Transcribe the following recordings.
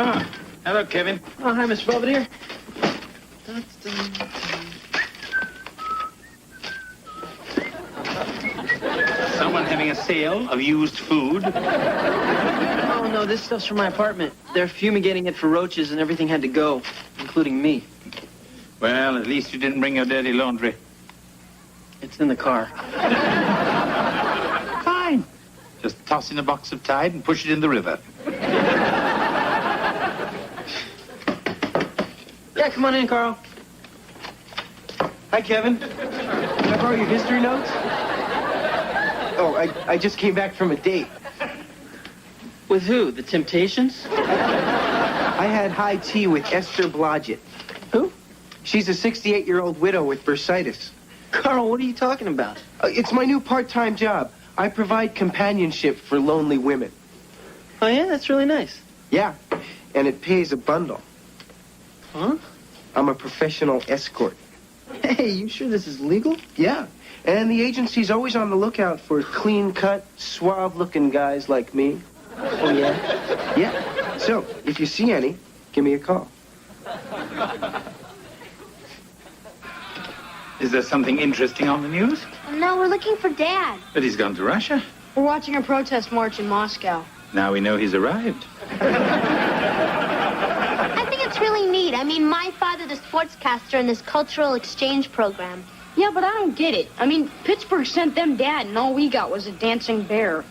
Ah, hello, Kevin. Oh, hi, Mr. Belvedere. Someone having a sale of used food? Oh, no, this stuff's from my apartment. They're fumigating it for roaches and everything had to go, including me. Well, at least you didn't bring your dirty laundry. It's in the car. Fine. Just toss in a box of Tide and push it in the river. Yeah, come on in, Carl. Hi, Kevin. Can I borrow your history notes? Oh, I just came back from a date. With who? The Temptations? I had high tea with Esther Blodgett. Who? She's a 68-year-old widow with bursitis. Carl, what are you talking about? It's my new part-time job. I provide companionship for lonely women. Oh, yeah? That's really nice. Yeah, and it pays a bundle. Huh? I'm a professional escort. Hey, you sure this is legal? Yeah, and the agency's always on the lookout for clean-cut, suave-looking guys like me. Oh, yeah? Yeah, so if you see any, give me a call. Is there something interesting on the news? No, we're looking for Dad. But he's gone to Russia. We're watching a protest march in Moscow. Now we know he's arrived. I think it's really neat. I mean, my father's a sportscaster in this cultural exchange program. Yeah, but I don't get it. I mean, Pittsburgh sent them Dad, and all we got was a dancing bear.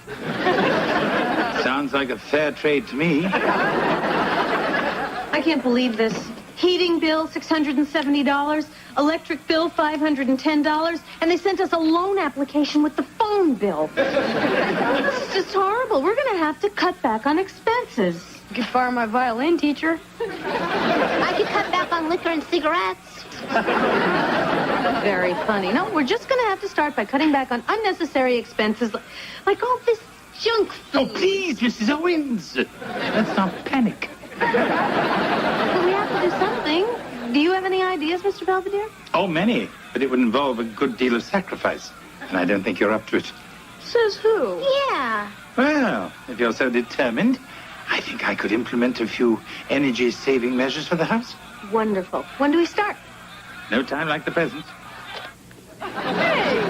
Sounds like a fair trade to me. I can't believe this. Heating bill, $670. Electric bill, $510. And they sent us a loan application with the phone bill. It's just horrible. We're going to have to cut back on expenses. You could fire my violin teacher. I could cut back on liquor and cigarettes. Very funny. No, we're just going to have to start by cutting back on unnecessary expenses, like all this junk food. Oh, please, Mrs. Owens. Let's not panic. But we have to do something. Do you have any ideas, Mr. Belvedere? Oh, many. But it would involve a good deal of sacrifice. And I don't think you're up to it. Says who? Yeah. Well, if you're so determined, I think I could implement a few energy-saving measures for the house. Wonderful. When do we start? No time like the present. Hey!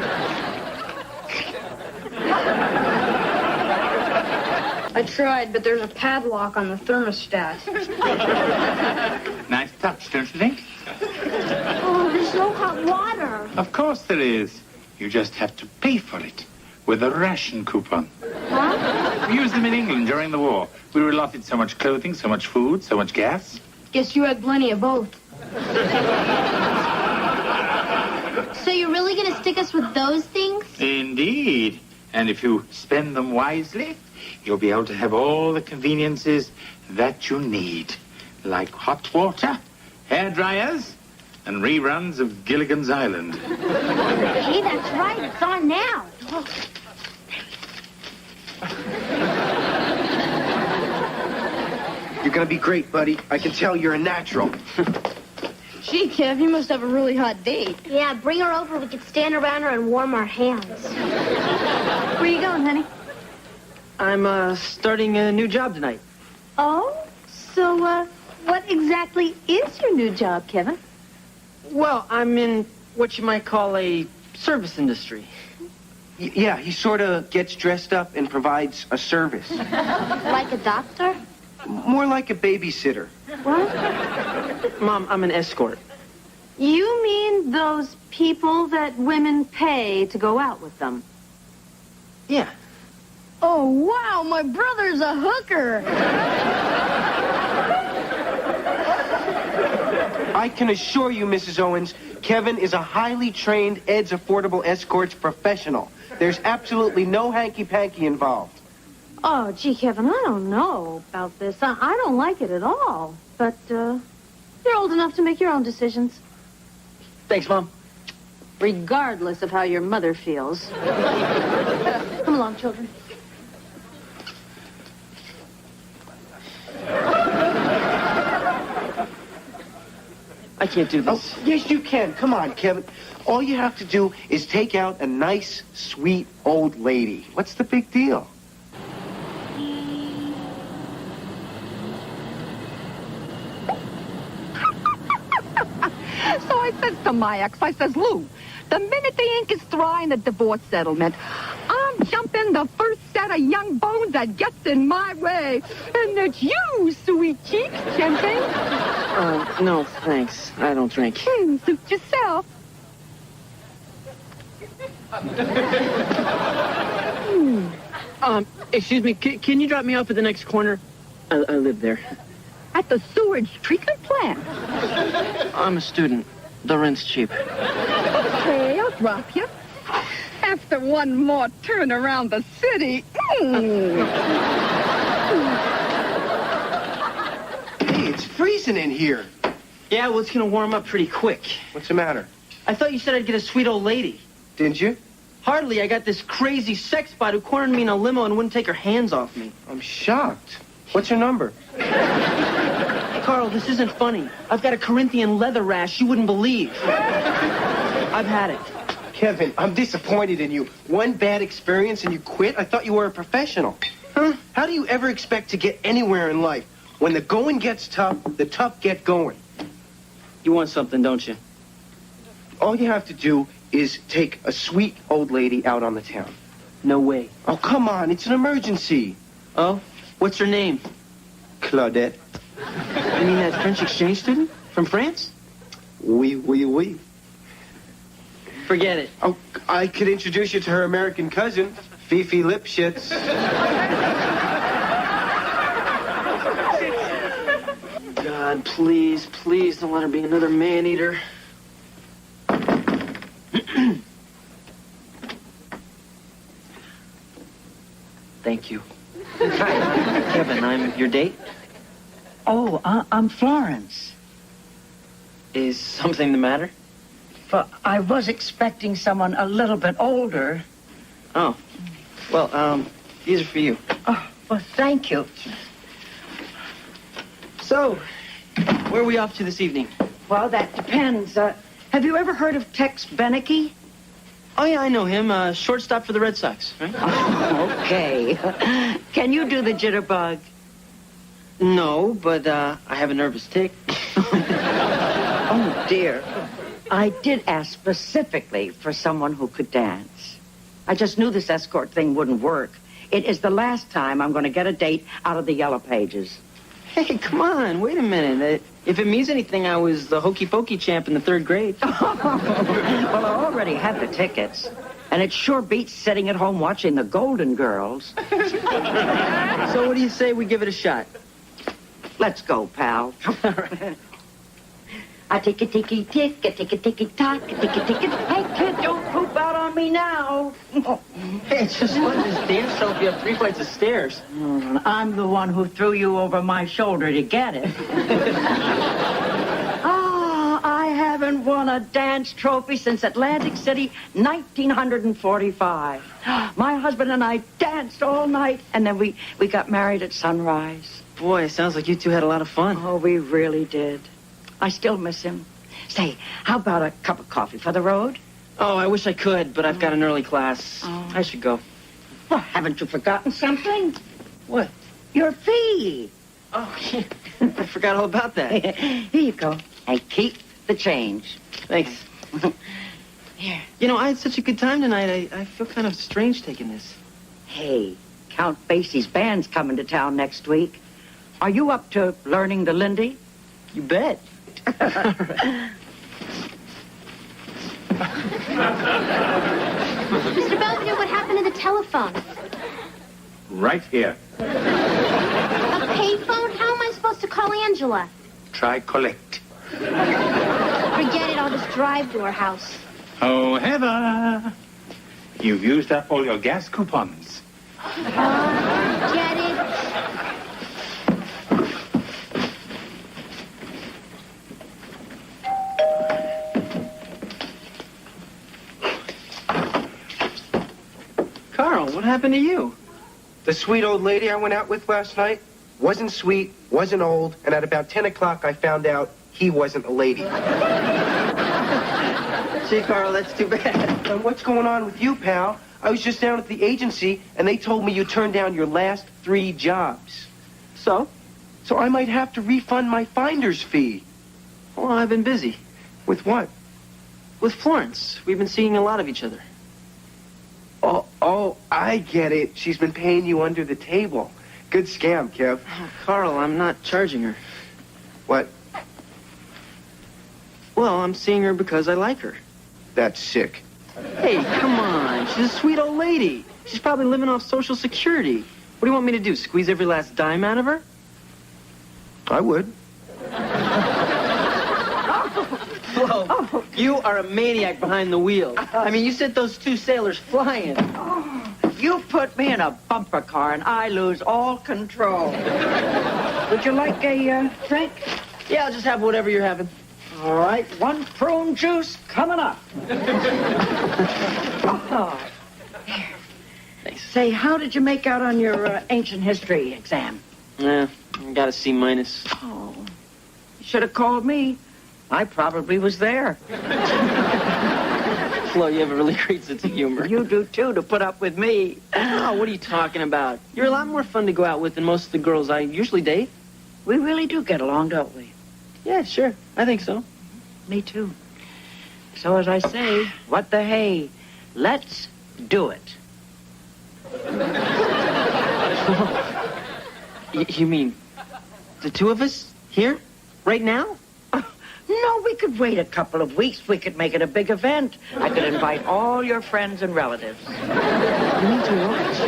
I tried, but there's a padlock on the thermostat. Nice touch, don't you think? Oh, there's no hot water. Of course there is. You just have to pay for it with a ration coupon. Huh? We used them in England during the war. We were allotted so much clothing, so much food, so much gas. Guess you had plenty of both. So you're really going to stick us with those things? Indeed. And if you spend them wisely, you'll be able to have all the conveniences that you need. Like hot water, hair dryers, and reruns of Gilligan's Island. Hey, that's right. It's on now. You're gonna be great, buddy. I can tell you're a natural. Gee, Kev, you must have a really hot date. Yeah, bring her over. We could stand around her and warm our hands. Where you going, honey? I'm, starting a new job tonight. Oh? So, what exactly is your new job, Kevin? Well, I'm in what you might call a service industry. Yeah, he sort of gets dressed up and provides a service. Like a doctor? More like a babysitter. What? Mom, I'm an escort. You mean those people that women pay to go out with them? Yeah. Oh, wow, my brother's a hooker. I can assure you, Mrs. Owens, Kevin is a highly trained Ed's Affordable Escorts professional. There's absolutely no hanky-panky involved. Oh, gee, Kevin, I don't know about this. I don't like it at all. But, you're old enough to make your own decisions. Thanks, Mom. Regardless of how your mother feels. Come along, children. I can't do this. Oh, yes, you can. Come on, Kevin. All you have to do is take out a nice, sweet old lady. What's the big deal? to my ex. I says, Lou, the minute the ink is dry in the divorce settlement, I'm jumping the first set of young bones that gets in my way. And it's you, sweet cheeks, champagne. No, thanks. I don't drink. Suit yourself. Excuse me, can you drop me off at the next corner? I live there. At the sewage treatment plant. I'm a student. The rent's cheap. Okay, I'll drop you. After one more turn around the city. Hey, it's freezing in here. Yeah, well, it's gonna warm up pretty quick. What's the matter? I thought you said I'd get a sweet old lady. Didn't you? Hardly. I got this crazy sex bot who cornered me in a limo and wouldn't take her hands off me. I'm shocked. What's her number? Carl, this isn't funny. I've got a Corinthian leather rash you wouldn't believe. I've had it. Kevin, I'm disappointed in you. One bad experience and you quit? I thought you were a professional. Huh? How do you ever expect to get anywhere in life? When the going gets tough, the tough get going. You want something, don't you? All you have to do is take a sweet old lady out on the town. No way. Oh, come on. It's an emergency. Oh? What's her name? Claudette. You mean that French exchange student? From France? Oui. Forget it. Oh, I could introduce you to her American cousin, Fifi Lipschitz. God, please don't let her be another man-eater. Thank you. Hi, Kevin, I'm your date. Oh, I'm Florence. Is something the matter? But I was expecting someone a little bit older. Oh. Well, these are for you. Oh, well, thank you. So, where are we off to this evening? Well, that depends. Have you ever heard of Tex Beneke? Oh, yeah, I know him. Shortstop for the Red Sox, right? Oh, okay. Can you do the jitterbug? No, but I have a nervous tick. Oh, dear. I did ask specifically for someone who could dance. I just knew this escort thing wouldn't work. It is the last time I'm going to get a date out of the Yellow Pages. Hey, come on, wait a minute. If it means anything, I was the hokey pokey champ in the 3rd grade. Well, I already had the tickets. And it sure beats sitting at home watching the Golden Girls. So what do you say we give it a shot? Let's go, pal. I tick a ticky tick, a tick a ticky tock, a tick a tick. Hey, kid, don't poop out on me now. Hey, it's just one this dance trophy up 3 flights of stairs. I'm the one who threw you over my shoulder to get it. I haven't won a dance trophy since Atlantic City, 1945. My husband and I danced all night, and then we got married at sunrise. Boy, it sounds like you two had a lot of fun. Oh, we really did. I still miss him. Say, how about a cup of coffee for the road? Oh, I wish I could, but I've got an early class. Oh. I should go. Well, haven't you forgotten something? What? Your fee. Oh, yeah. I forgot all about that. Here you go. And keep the change. Thanks. Here. You know, I had such a good time tonight. I feel kind of strange taking this. Hey, Count Basie's band's coming to town next week. Are you up to learning the Lindy? You bet. Mr. Belvedere, what happened to the telephone? Right here. A payphone? How am I supposed to call Angela? Try collect. Forget it, I'll just drive to her house. Oh, Heather. You've used up all your gas coupons. Get it? Carl, what happened to you? The sweet old lady I went out with last night wasn't sweet, wasn't old, and at about 10 o'clock I found out he wasn't a lady. Gee, Carl, that's too bad. What's going on with you, pal? I was just down at the agency, and they told me you turned down your last 3 jobs. So? So I might have to refund my finder's fee. Well, I've been busy. With what? With Florence. We've been seeing a lot of each other. Oh, I get it. She's been paying you under the table. Good scam, Kev. Oh, Carl, I'm not charging her. What? Well, I'm seeing her because I like her. That's sick. Hey, come on. She's a sweet old lady. She's probably living off Social Security. What do you want me to do, squeeze every last dime out of her? I would. Whoa, you are a maniac behind the wheel. I mean, you sent those two sailors flying. You put me in a bumper car and I lose all control. Would you like a drink? Yeah, I'll just have whatever you're having. All right, one prune juice coming up. Oh. Thanks. Say, how did you make out on your ancient history exam? Yeah, I got a C minus. Oh, you should have called me. I probably was there. Flo, you have a really great sense of humor. You do, too, to put up with me. Oh, what are you talking about? You're a lot more fun to go out with than most of the girls I usually date. We really do get along, don't we? Yeah, sure. I think so. Me, too. So, as I say, what the hey? Let's do it. You mean the two of us here? Right now? No, we could wait a couple of weeks. We could make it a big event. I could invite all your friends and relatives. You mean to watch?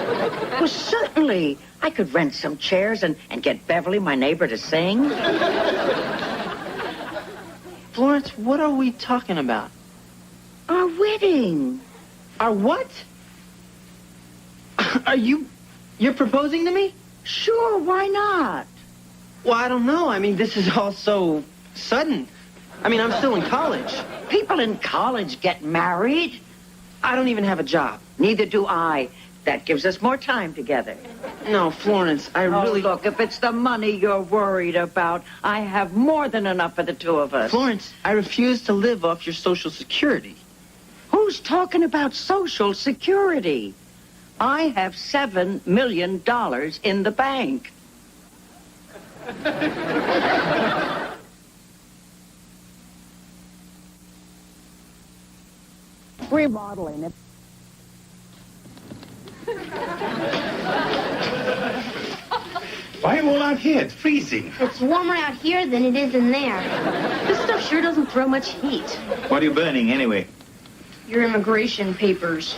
Well, certainly. I could rent some chairs and get Beverly, my neighbor, to sing. Florence, what are we talking about? Our wedding. Our what? You're proposing to me? Sure, why not? Well, I don't know. I mean, this is all so sudden. I mean, I'm still in college. People in college get married. I don't even have a job. Neither do I. That gives us more time together. No, Florence, I really... Oh, look, if it's the money you're worried about, I have more than enough for the two of us. Florence, I refuse to live off your Social Security. Who's talking about Social Security? I have $7 million in the bank. Remodeling it. Why are you all out here? It's freezing. It's warmer out here than it is in there. This stuff sure doesn't throw much heat. What are you burning, anyway? Your immigration papers.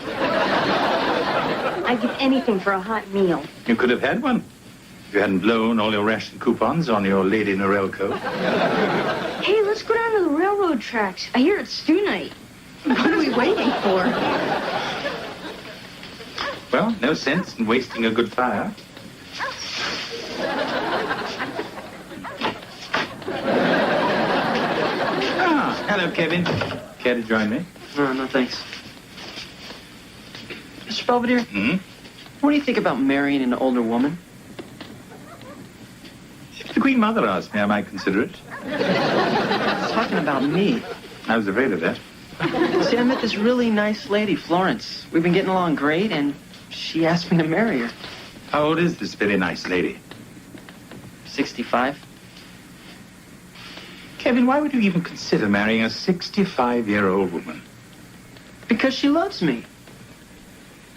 I'd give anything for a hot meal. You could have had one if you hadn't blown all your ration coupons on your Lady Norelco. Hey, let's go down to the railroad tracks. I hear it's stew night. What are we waiting for? Well, no sense in wasting a good fire. Ah, hello, Kevin. Care to join me? No, thanks. Mr. Belvedere, Hmm? what do you think about marrying an older woman? If the Queen Mother asked me, I might consider it. It's talking about me. I was afraid of that. See, I met this really nice lady, Florence. We've been getting along great, and she asked me to marry her. How old is this very nice lady? 65. Kevin, why would you even consider marrying a 65-year-old woman? Because she loves me.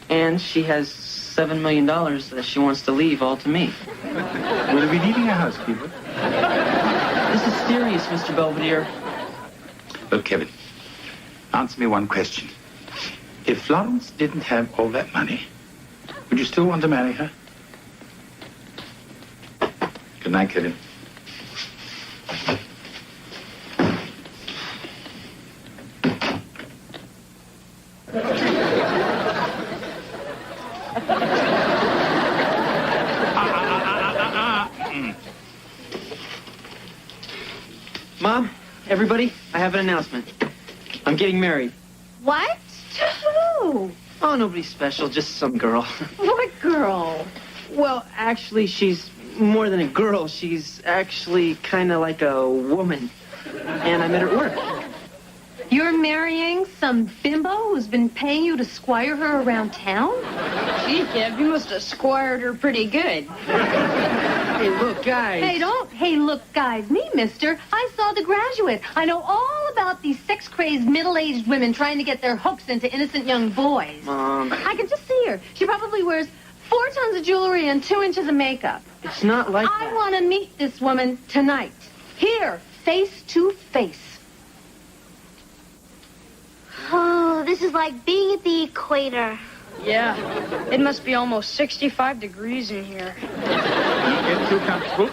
And she has $7 million that she wants to leave all to me. Will you be needing a housekeeper? This is serious, Mr. Belvedere. Look, Kevin, answer me one question. If Florence didn't have all that money, would you still want to marry her? Good night, Kevin. Mom, everybody, I have an announcement. I'm getting married. What? To who? Oh, nobody special, just some girl. What girl? Well, actually, she's more than a girl. She's actually kind of like a woman. And I met her at work. You're marrying some bimbo who's been paying you to squire her around town? Gee, Kev, you must have squired her pretty good. Hey, look, guys. Hey, don't hey, look, guys. Me, mister. I saw The Graduate. I know all about these sex-crazed, middle-aged women trying to get their hooks into innocent young boys? Mom, I can just see her. She probably wears 4 tons of jewelry and 2 inches of makeup. it's not like I that. want to meet this woman tonight. Here, face to face. Oh, this is like being at the equator. Yeah, it must be almost 65 degrees in here. Get too comfortable.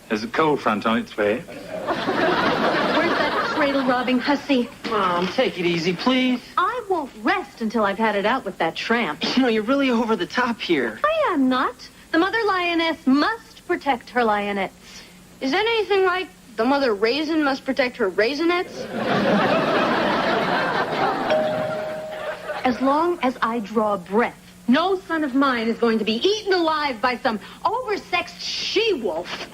There's a cold front on its way. Where's that cradle-robbing hussy? Mom, take it easy, please. I won't rest until I've had it out with that tramp. You know, you're really over the top here. I am not. The mother lioness must protect her lionettes. Is that anything like the mother raisin must protect her raisinets? As long as I draw breath, no son of mine is going to be eaten alive by some oversexed she-wolf.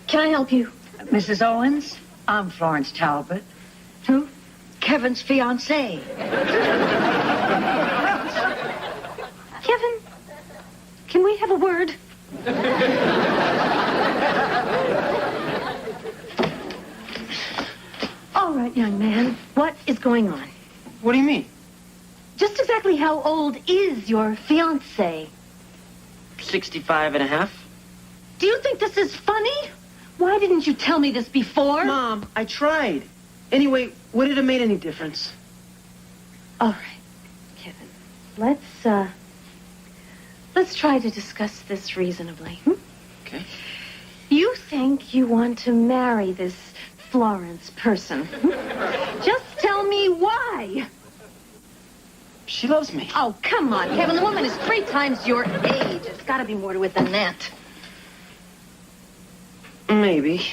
Can I help you? Mrs. Owens, I'm Florence Talbot. Who? Kevin's fiancée. Kevin, can we have a word? All right, young man, what is going on? What do you mean? Just exactly how old is your fiancé? 65 and a half? Do you think this is funny? Why didn't you tell me this before? Mom, I tried. Anyway, would it have made any difference? All right, Kevin. Let's try to discuss this reasonably. Okay. You think you want to marry this Florence person. Just tell me why. She loves me. Oh, come on, Kevin. The woman is 3 times your age. There's got to be more to it than that. Maybe.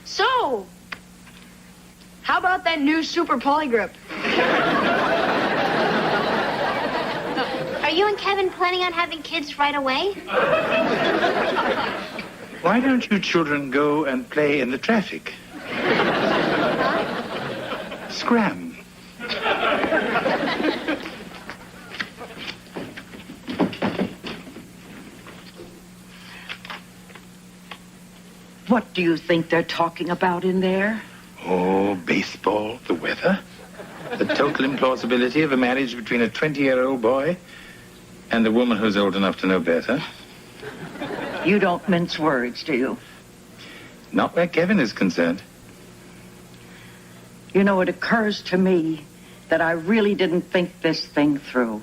So, how about that new super polygrip? Are you and Kevin planning on having kids right away? Why don't you children go and play in the traffic? Scram. What do you think they're talking about in there? Oh, baseball, the weather, the total implausibility of a marriage between a 20-year-old boy and a woman who's old enough to know better. You don't mince words, do you? Not where Kevin is concerned. You know, it occurs to me that I really didn't think this thing through.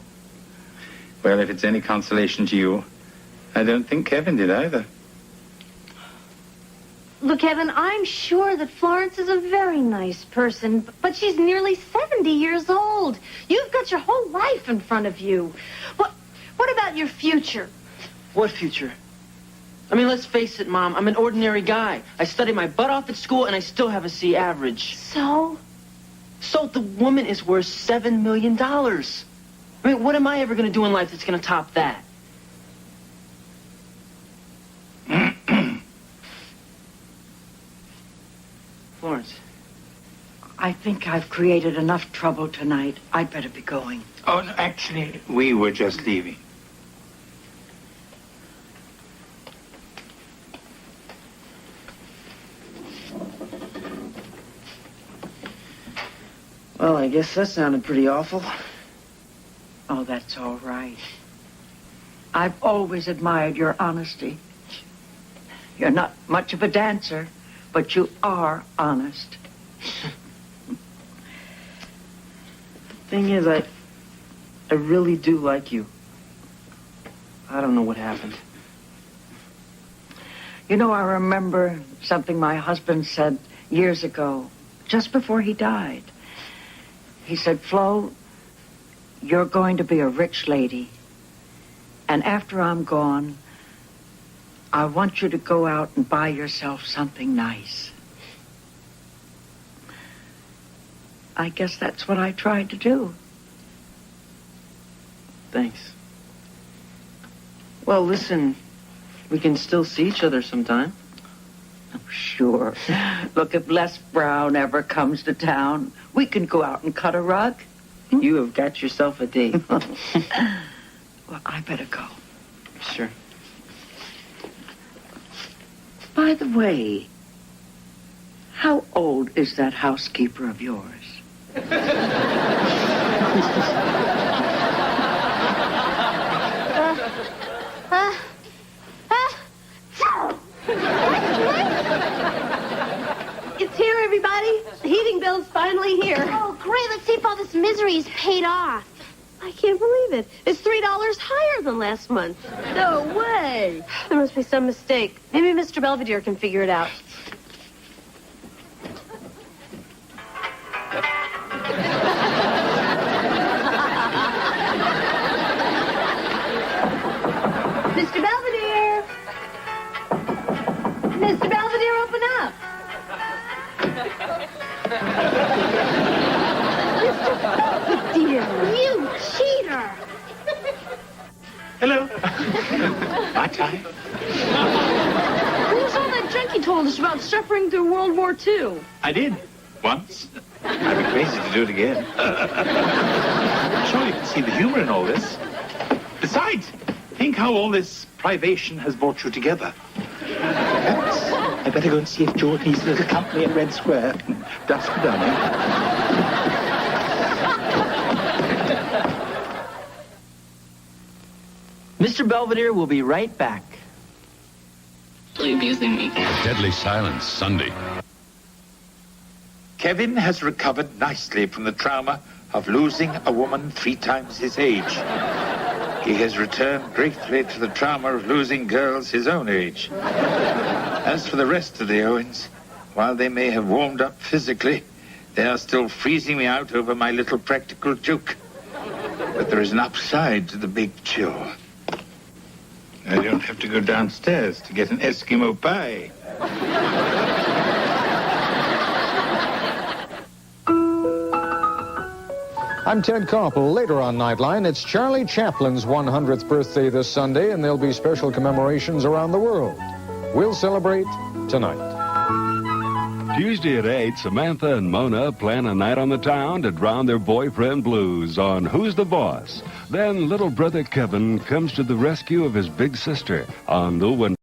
Well, if it's any consolation to you, I don't think Kevin did either. Look, Kevin, I'm sure that Florence is a very nice person, but she's nearly 70 years old. You've got your whole life in front of you. What about your future? What future? I mean, let's face it, Mom. I'm an ordinary guy. I studied my butt off at school, and I still have a C average. So? So the woman is worth $7 million. I mean, what am I ever going to do in life that's going to top that? Florence. I think I've created enough trouble tonight. I'd better be going. Oh, no, actually, we were just leaving. Well, I guess that sounded pretty awful. Oh, that's all right. I've always admired your honesty. You're not much of a dancer, but you are honest. Thing is, I really do like you. I don't know what happened. You know, I remember something my husband said years ago, just before he died. He said, Flo, you're going to be a rich lady. And after I'm gone, I want you to go out and buy yourself something nice. I guess that's what I tried to do. Thanks. Well, listen, we can still see each other sometime. Oh, sure. Look, if Les Brown ever comes to town, we can go out and cut a rug. You have got yourself a date. Well, I better go. Sure. By the way, how old is that housekeeper of yours? It's here, everybody. The heating bill's finally here. Oh, great. Let's see if all this misery is paid off. I can't believe it. It's $3 higher than last month. No way. There must be some mistake. Maybe Mr. Belvedere can figure it out. Mr. Belvedere! Mr. Belvedere, open up! Mr. Belvedere! You cheater! Hello. My time. Who's all that junk you told us about suffering through World War II? I did. Once. I'd be crazy to do it again. I'm sure you can see the humor in all this. Besides, think how all this privation has brought you together. Perhaps I better go and see if George needs a little company in Red Square. Dusk for Dunning. Mr. Belvedere will be right back. Abusing me. Deadly Silence, Sunday. Kevin has recovered nicely from the trauma of losing a woman 3 times his age. He has returned gratefully to the trauma of losing girls his own age. As for the rest of the Owens, while they may have warmed up physically, they are still freezing me out over my little practical joke. But there is an upside to the big chore. I don't have to go downstairs to get an Eskimo pie. I'm Ted Koppel. Later on Nightline, it's Charlie Chaplin's 100th birthday this Sunday, and there'll be special commemorations around the world. We'll celebrate tonight. Tuesday at 8, Samantha and Mona plan a night on the town to drown their boyfriend blues on Who's the Boss. Then little brother Kevin comes to the rescue of his big sister on the one.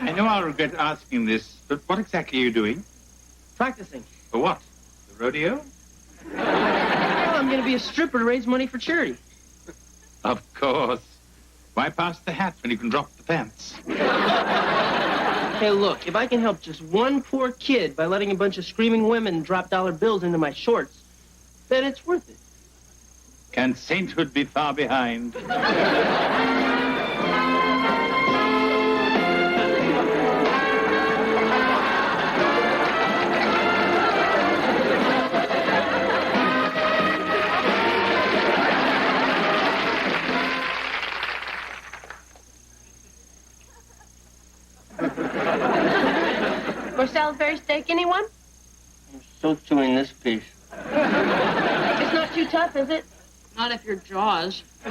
I know I'll regret asking this, but what exactly are you doing? Practicing. For what? The rodeo? Well, I'm going to be a stripper to raise money for charity. Of course. Why pass the hat when you can drop the pants? Hey, look, if I can help just one poor kid by letting a bunch of screaming women drop dollar bills into my shorts, then it's worth it. Can sainthood be far behind? For Salisbury steak, anyone? I'm still chewing this piece. It's not too tough, is it? Not if you're Jaws. Go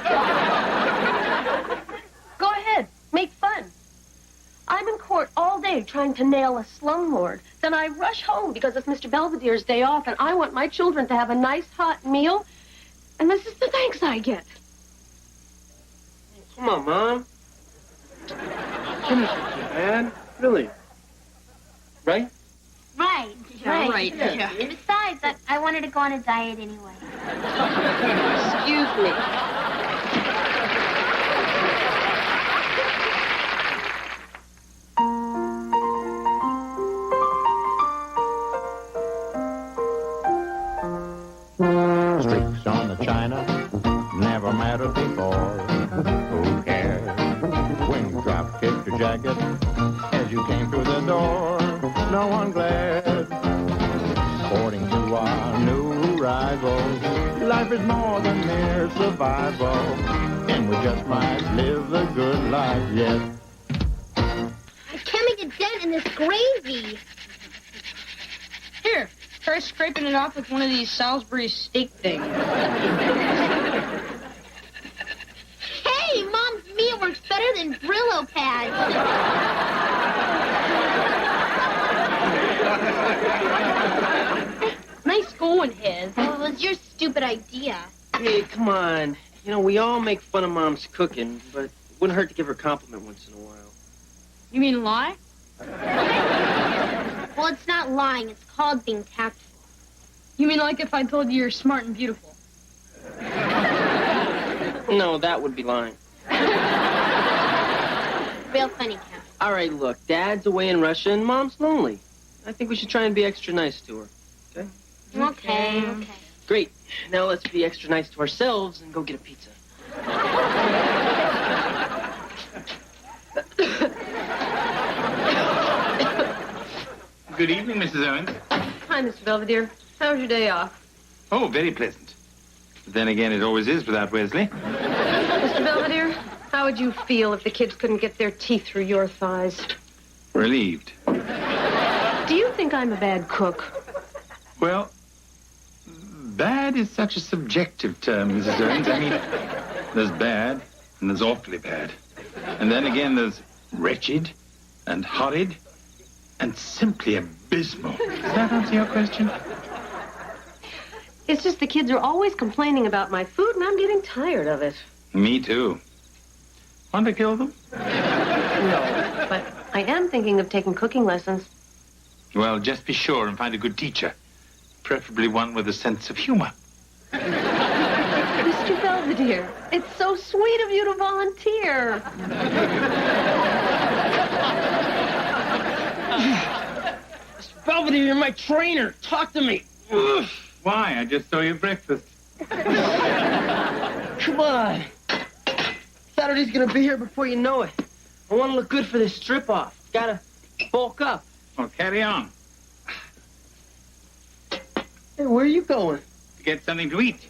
ahead. Make fun. I'm in court all day trying to nail a slumlord. Then I rush home because it's Mr. Belvedere's day off, and I want my children to have a nice hot meal. And this is the thanks I get. Come on, Mom. Finish it, man. Really. Right? Right. Yeah, right. And besides, I wanted to go on a diet anyway. Excuse me. Streaks on the china never mattered before. Who cares when you drop kicked your jacket as you came through the door? No one glared. to our new arrival. Life is more than mere survival, and we just might live a good life yet. I can't make a dent in this gravy. Here, try scraping it off with one of these Salisbury steak things. Hey, Mom's meat works better than Brillo pads. Nice going, Hez. Oh, it was your stupid idea. Hey, come on. You know, we all make fun of Mom's cooking, but it wouldn't hurt to give her a compliment once in a while. You mean lie? Well, it's not lying. It's called being tactful. You mean like if I told you you're smart and beautiful? No, that would be lying. Real funny, Cap. All right, look, Dad's away in Russia and Mom's lonely. I think we should try and be extra nice to her, okay? Okay. Great. Now let's be extra nice to ourselves and go get a pizza. Good evening, Mrs. Owens. Hi, Mr. Belvedere. How was your day off? Oh, very pleasant. But then again, it always is without Wesley. Mr. Belvedere, how would you feel if the kids couldn't get their teeth through your thighs? Relieved. Do you think I'm a bad cook? Well, bad is such a subjective term, Mrs. Owens. I mean, there's bad and there's awfully bad. And then again, there's wretched and horrid and simply abysmal. Does that answer your question? It's just the kids are always complaining about my food, and I'm getting tired of it. Me too. Want to kill them? No, but I am thinking of taking cooking lessons. Well, just be sure and find a good teacher. Preferably one with a sense of humor. Mr. Belvedere, it's so sweet of you to volunteer. Mr. Belvedere, you're my trainer. Talk to me. Why? I just saw your breakfast. Come on. Saturday's gonna be here before you know it. I want to look good for this strip-off. Gotta bulk up. Well, carry on. Hey, where are you going? To get something to eat.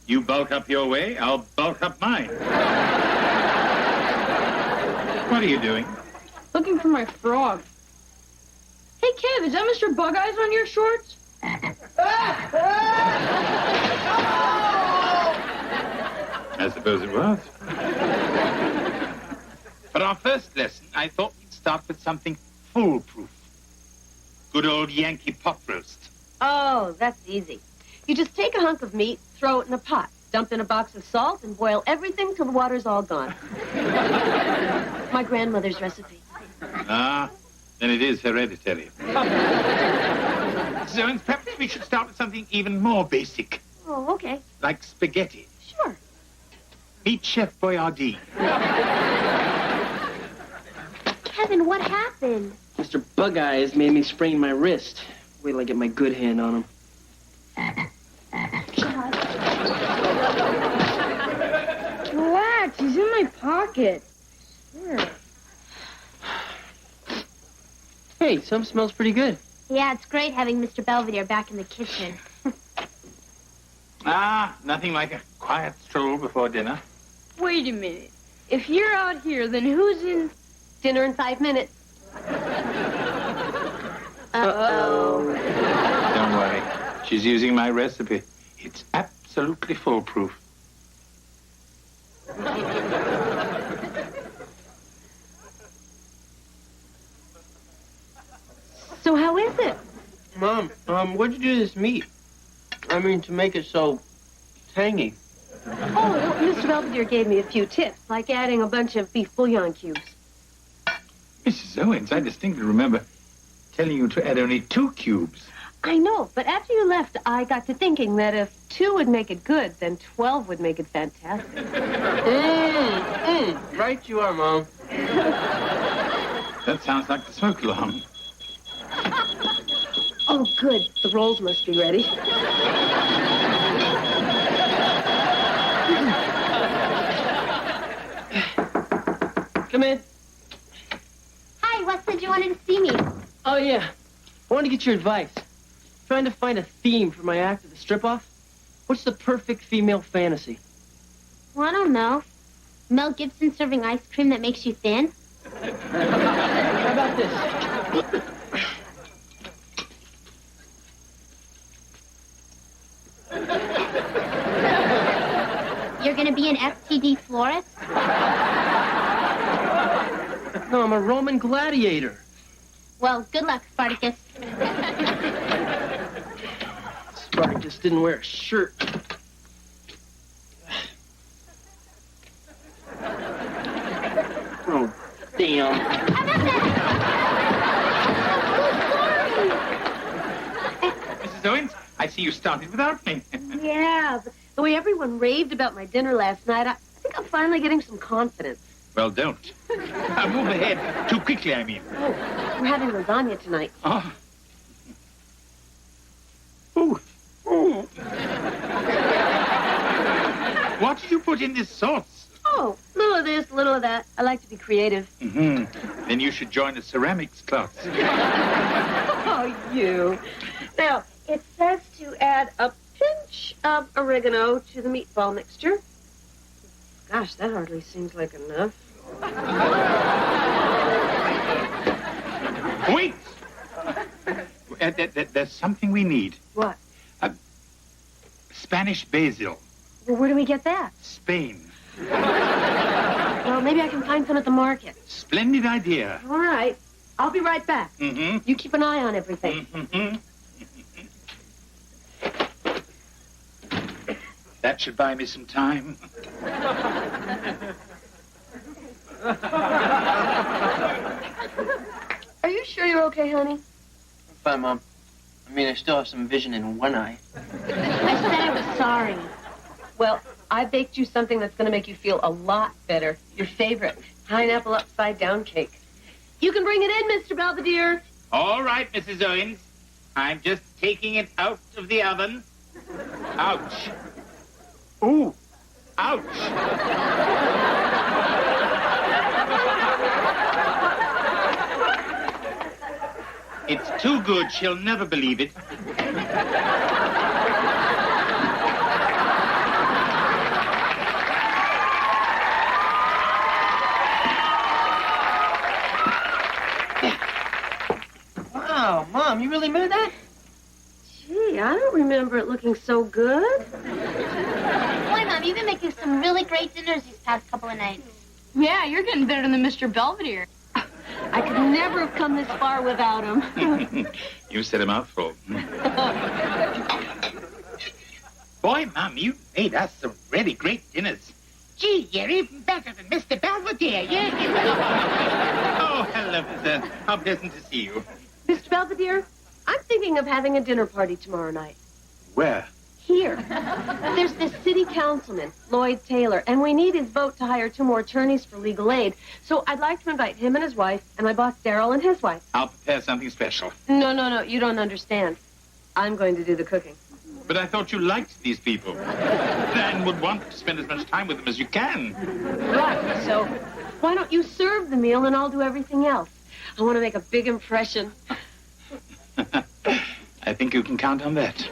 You bulk up your way, I'll bulk up mine. What are you doing? Looking for my frog. Hey, Kev, is that Mr. Bug-Eyes on your shorts? I suppose it was. For our first lesson, I thought we'd start with something foolproof. Good old Yankee pot roast. Oh, that's easy. You just take a hunk of meat, throw it in a pot, dump in a box of salt, and boil everything till the water's all gone. My grandmother's recipe. Ah, then it is hereditary. So, perhaps we should start with something even more basic. Oh, okay. Like spaghetti. Sure. Meet Chef Boyardee. Kevin, what happened? Mr. Bug-Eyes made me sprain my wrist. Wait till I get my good hand on him. Relax, he's in my pocket. Sure. Hey, something smells pretty good. Yeah, it's great having Mr. Belvedere back in the kitchen. Nothing like a quiet stroll before dinner. Wait a minute. If you're out here, then who's in... Dinner in 5 minutes. Uh-oh. Don't worry. She's using my recipe. It's absolutely foolproof. So how is it? Mom, what'd you do to this meat? I mean, to make it so tangy. Oh, Mr. Belvedere gave me a few tips, like adding a bunch of beef bouillon cubes. Mrs. Owens, I distinctly remember telling you to add only 2 cubes. I know, but after you left, I got to thinking that if 2 would make it good, then 12 would make it fantastic. Right you are, Mom. That sounds like the smoke alarm. Oh, good. The rolls must be ready. Come in. Hi, Wes said you wanted to see me. Oh, yeah. I wanted to get your advice. trying to find a theme for my act at the strip-off. What's the perfect female fantasy? Well, I don't know. Mel Gibson serving ice cream that makes you thin? How about this? You're gonna be an FTD florist? No, I'm a Roman gladiator. Well, good luck, Spartacus. Spartacus didn't wear a shirt. Oh, damn. Mrs. Owens, I see you started without me. Yeah, but the way everyone raved about my dinner last night, I think I'm finally getting some confidence. Well, don't. Move ahead. Too quickly, I mean. Oh, we're having lasagna tonight. Oh. Ooh. Ooh. What did you put in this sauce? Oh, little of this, little of that. I like to be creative. Mm-hmm. Then you should join a ceramics class. Oh, you. Now, it says to add a pinch of oregano to the meatball mixture. Gosh, that hardly seems like enough. Wait! There's something we need. What? Spanish basil. Well, where do we get that? Spain. Well, maybe I can find some at the market. Splendid idea. All right. I'll be right back. Mm-hmm. You keep an eye on everything. Mm-hmm. That should buy me some time. Are you sure you're okay, honey? I'm fine, Mom. I mean, I still have some vision in one eye. I said I was sorry. Well, I baked you something that's going to make you feel a lot better. Your favorite, pineapple upside-down cake. You can bring it in, Mr. Belvedere. All right, Mrs. Owens. I'm just taking it out of the oven. Ouch. Ooh. Ouch. It's too good. She'll never believe it. Wow, Mom, you really made that? Gee, I don't remember it looking so good. Boy, Mom, you've been making some really great dinners these past couple of nights. Yeah, you're getting better than Mr. Belvedere. I could never have come this far without him. You said a mouthful. Boy, Mom, you made us some really great dinners. Gee, you're even better than Mr. Belvedere. Oh, hello, sir. How pleasant to see you. Mr. Belvedere, I'm thinking of having a dinner party tomorrow night. Where? Here. There's this city councilman, Lloyd Taylor, and we need his vote to hire 2 more attorneys for legal aid. So I'd like to invite him and his wife, and my boss, Darryl, and his wife. I'll prepare something special. No, you don't understand. I'm going to do the cooking. But I thought you liked these people. And would want to spend as much time with them as you can. Right, so why don't you serve the meal and I'll do everything else? I want to make a big impression. I think you can count on that.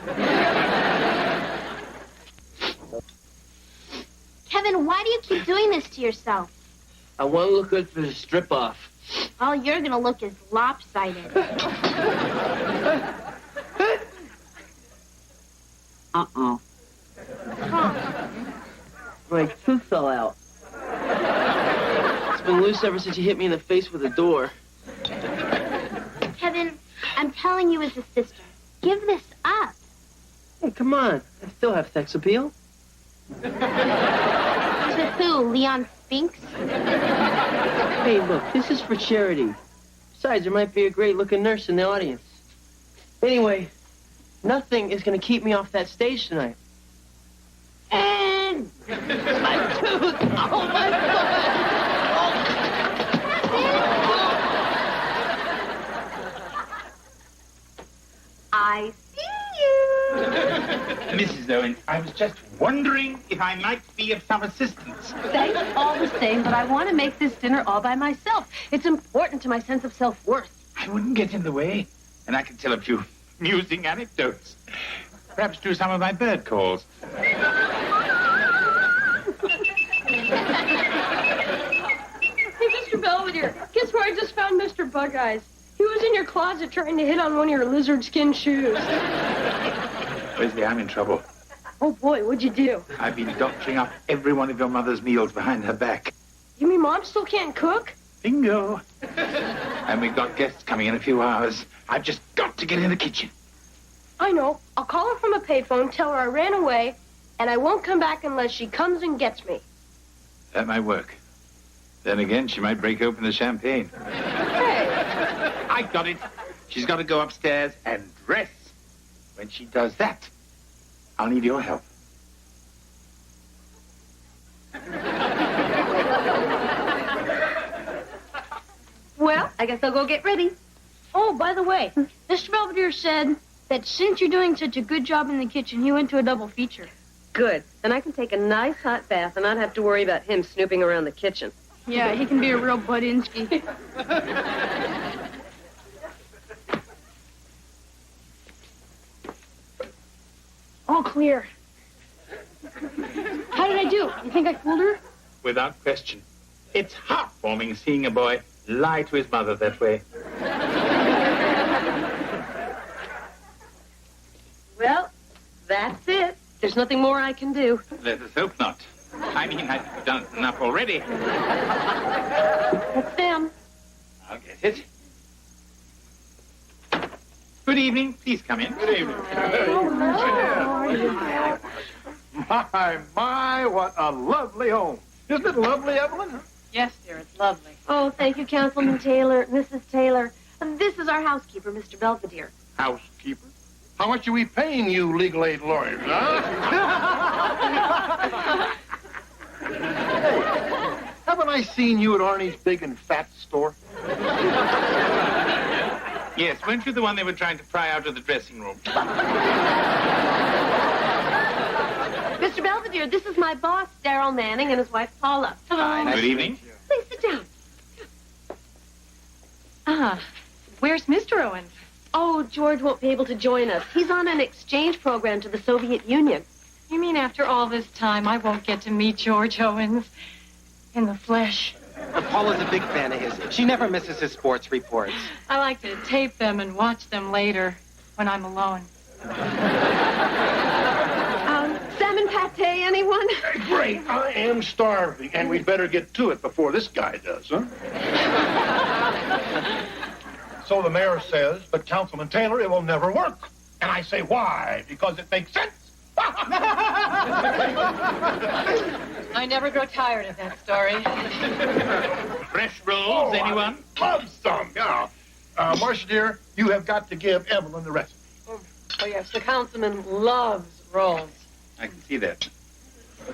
Kevin, why do you keep doing this to yourself? I want to look good for the strip-off. All you're gonna look is lopsided. Uh-oh. My tooth fell out. It's been loose ever since you hit me in the face with a door. Kevin, I'm telling you as a sister, give this up. Hey, come on. I still have sex appeal. To who, Leon Spinks? Hey, look, this is for charity. Besides, there might be a great-looking nurse in the audience. Anyway, nothing is going to keep me off that stage tonight. And my tooth! Oh, my God! I see you. Mrs. Owens, I was just wondering if I might be of some assistance. Thanks all the same, but I want to make this dinner all by myself. It's important to my sense of self-worth. I wouldn't get in the way. And I can tell a few amusing anecdotes. Perhaps do some of my bird calls. Hey, Mr. Belvedere, guess where I just found Mr. Bug Eyes? He was in your closet trying to hit on one of your lizard skin shoes. Wesley, I'm in trouble. Oh, boy, what'd you do? I've been doctoring up every one of your mother's meals behind her back. You mean Mom still can't cook? Bingo. And we've got guests coming in a few hours. I've just got to get in the kitchen. I know. I'll call her from a payphone, tell her I ran away, and I won't come back unless she comes and gets me. That might work. Then again, she might break open the champagne. Hey. I got it. She's got to go upstairs and dress. When she does that, I'll need your help. Well, I guess I'll go get ready. Oh, by the way, Mr. Belvedere said that since you're doing such a good job in the kitchen, he went to a double feature. Good. Then I can take a nice hot bath and not have to worry about him snooping around the kitchen. Yeah, he can be a real Budinsky. All clear. How did I do? You think I fooled her? Without question. It's heartwarming seeing a boy lie to his mother that way. Well, that's it. There's nothing more I can do. Let us hope not. I mean, I've done enough already. That's them. I'll get it. Good evening. Please come in. Good evening. My, what a lovely home. Isn't it lovely, Evelyn? Yes, dear, it's lovely. Oh, thank you, Councilman Taylor, Mrs. Taylor. This is our housekeeper, Mr. Belvedere. Housekeeper? How much are we paying you legal aid lawyers, huh? Hey, haven't I seen you at Arnie's big and fat store? Yes, weren't you the one they were trying to pry out of the dressing room? Mr. Belvedere, this is my boss, Darrell Manning, and his wife, Paula. Hi, good evening. Please sit down. Ah, where's Mr. Owens? Oh, George won't be able to join us. He's on an exchange program to the Soviet Union. You mean after all this time, I won't get to meet George Owens in the flesh? Paula's a big fan of his. She never misses his sports reports. I like to tape them and watch them later when I'm alone. Salmon pate, anyone? Great, I am starving, and we'd better get to it before this guy does, huh? So the mayor says, but Councilman Taylor, it will never work. And I say, why? Because it makes sense. I never grow tired of that story. Fresh rolls, anyone? Love some, yeah. Marcia, dear, you have got to give Evelyn the recipe. Oh, yes, the councilman loves rolls. I can see that.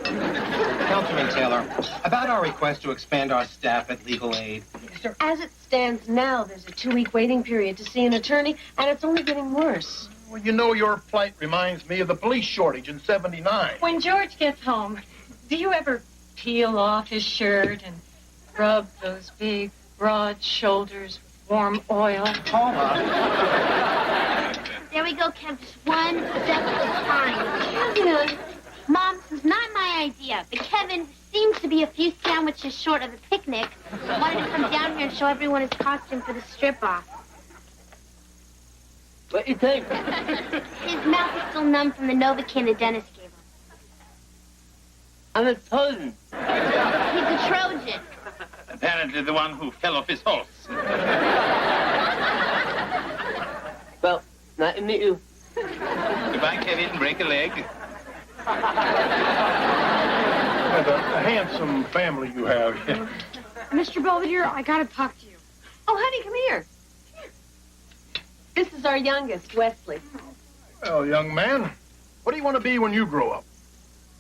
Councilman Taylor, about our request to expand our staff at legal aid. Sir, as it stands now, there's a 2-week waiting period to see an attorney, and it's only getting worse. Well, you know, your plight reminds me of the police shortage in '79. When George gets home, do you ever peel off his shirt and rub those big, broad shoulders with warm oil? Paula. There we go, Kev. Just one step at a time. Kevin! Mom, this is not my idea, but Kevin seems to be a few sandwiches short of the picnic. I wanted to come down here and show everyone his costume for the strip-off. What do you think? His mouth is still numb from the Novocaine the dentist gave him. I'm a Trojan. He's a Trojan. Apparently the one who fell off his horse. Well, nice to meet you. Goodbye, Kevin. Break a leg. And a handsome family you have. Mr. Belvedere, I gotta talk to you. Oh, honey, come here. This is our youngest, Wesley. Well, young man, what do you want to be when you grow up?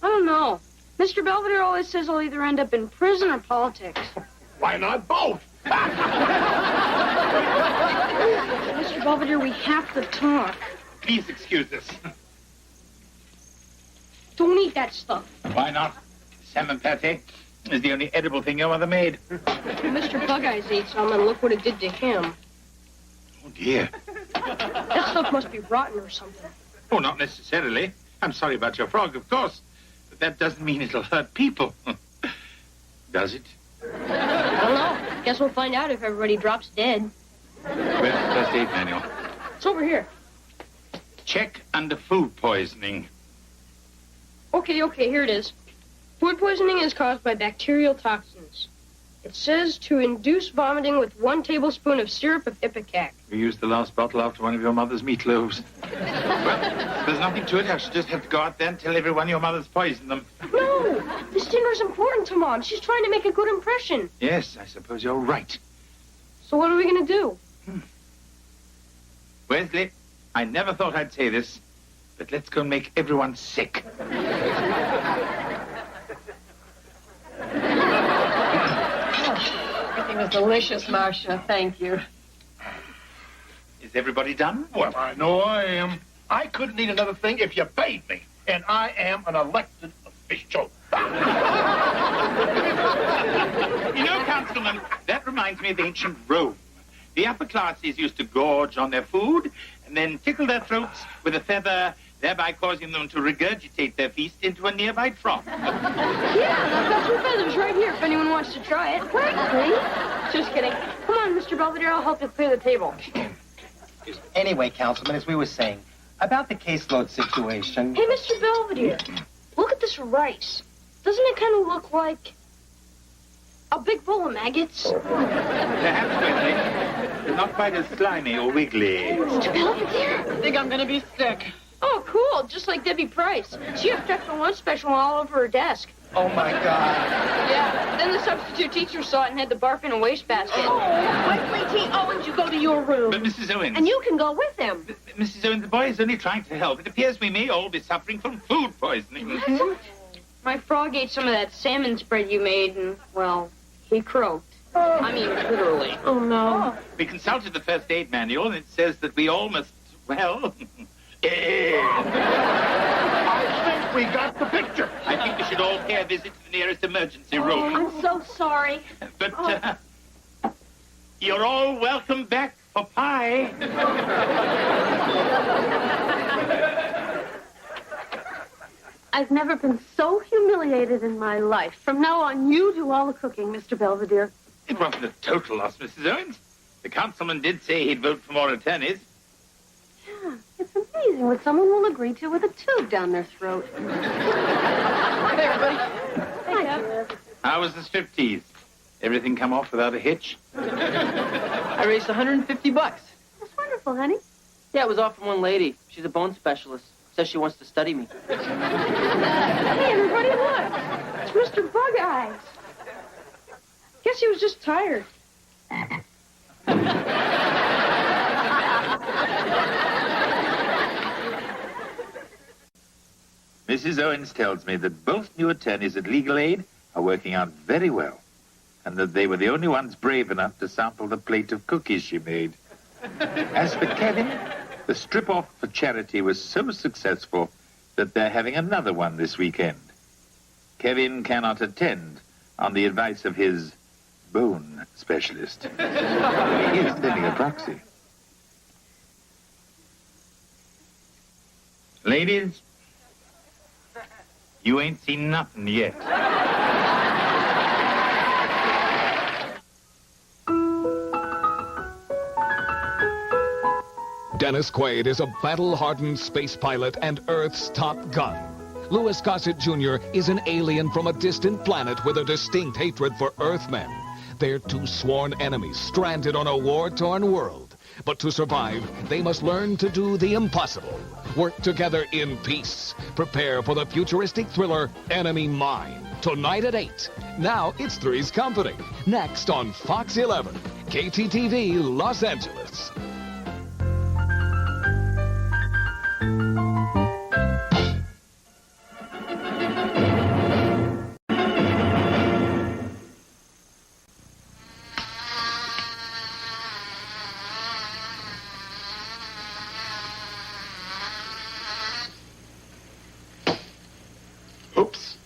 I don't know. Mr. Belvedere always says I'll either end up in prison or politics. Why not both? Mr. Belvedere, we have to talk. Please excuse us. Don't eat that stuff. Why not? Salmon pate is the only edible thing your mother made. Mr. Bug Eyes ate some, and look what it did to him. Oh, dear. That's stuff must be rotten or something. Oh, not necessarily. I'm sorry about your frog, of course. But that doesn't mean it'll hurt people. Does it? I don't know. Guess we'll find out if everybody drops dead. Where's the first aid manual? It's over here. Check under food poisoning. Okay, here it is. Food poisoning is caused by bacterial toxins. It says to induce vomiting with 1 tablespoon of syrup of ipecac. You used the last bottle after one of your mother's meatloaves. Well, there's nothing to it. I should just have to go out there and tell everyone your mother's poisoned them. No! This dinner's important to Mom. She's trying to make a good impression. Yes, I suppose you're right. So what are we going to do? Wesley, I never thought I'd say this, but let's go and make everyone sick. Everything was delicious, Marcia. Thank you. Is everybody done? Well, I know I am. I couldn't eat another thing if you paid me, and I am an elected official. You know, Councilman, that reminds me of ancient Rome. The upper classes used to gorge on their food and then tickle their throats with a feather, thereby causing them to regurgitate their feast into a nearby trough. Yeah, I've got 2 feathers right here if anyone wants to try it. Frankly. Just kidding. Come on, Mr. Belvedere, I'll help you clear the table. Anyway, Councilman, as we were saying, about the caseload situation... Hey, Mr. Belvedere, look at this rice. Doesn't it kind of look like a big bowl of maggots? Perhaps, Wesley. They're not quite as slimy or wiggly. Mr. Belvedere? I think I'm going to be sick. Oh, cool. Just like Debbie Price. She has Extra Lunch Special all over her desk. Oh, my God. Yeah, then the substitute teacher saw it and had to barf in a wastebasket. Oh, Wesley T. Owens, you go to your room. But, Mrs. Owens... And you can go with him. Mrs. Owens, the boy is only trying to help. It appears we may all be suffering from food poisoning. My frog ate some of that salmon spread you made, and, well, he croaked. I mean, literally. Oh, no. We consulted the first aid manual, and it says that we all must, well... I think we got the picture. I think we should all pay a visit to the nearest emergency room. I'm so sorry. But, you're all welcome back for pie. I've never been so humiliated in my life. From now on, you do all the cooking, Mr. Belvedere. It wasn't a total loss, Mrs. Owens. The councilman did say he'd vote for more attorneys. Yeah, it's amazing what someone will agree to with a tube down their throat. Hi, everybody. Hi, Dad. How was the striptease? Everything come off without a hitch? I raised $150. That's wonderful, honey. Yeah, it was all from one lady. She's a bone specialist. Says she wants to study me. Hey, everybody, look. It's Mr. Bug-Eyes. Guess he was just tired. Mrs. Owens tells me that both new attorneys at Legal Aid are working out very well, and that they were the only ones brave enough to sample the plate of cookies she made. As for Kevin, the strip-off for charity was so successful that they're having another one this weekend. Kevin cannot attend on the advice of his bone specialist. He is sending a proxy. Ladies, you ain't seen nothing yet. Dennis Quaid is a battle-hardened space pilot and Earth's top gun. Louis Gossett Jr. is an alien from a distant planet with a distinct hatred for Earthmen. They're 2 sworn enemies stranded on a war-torn world. But to survive, they must learn to do the impossible. Work together in peace. Prepare for the futuristic thriller Enemy Mine. Tonight at 8. Now it's Three's Company. Next on Fox 11. KTTV, Los Angeles. Oops.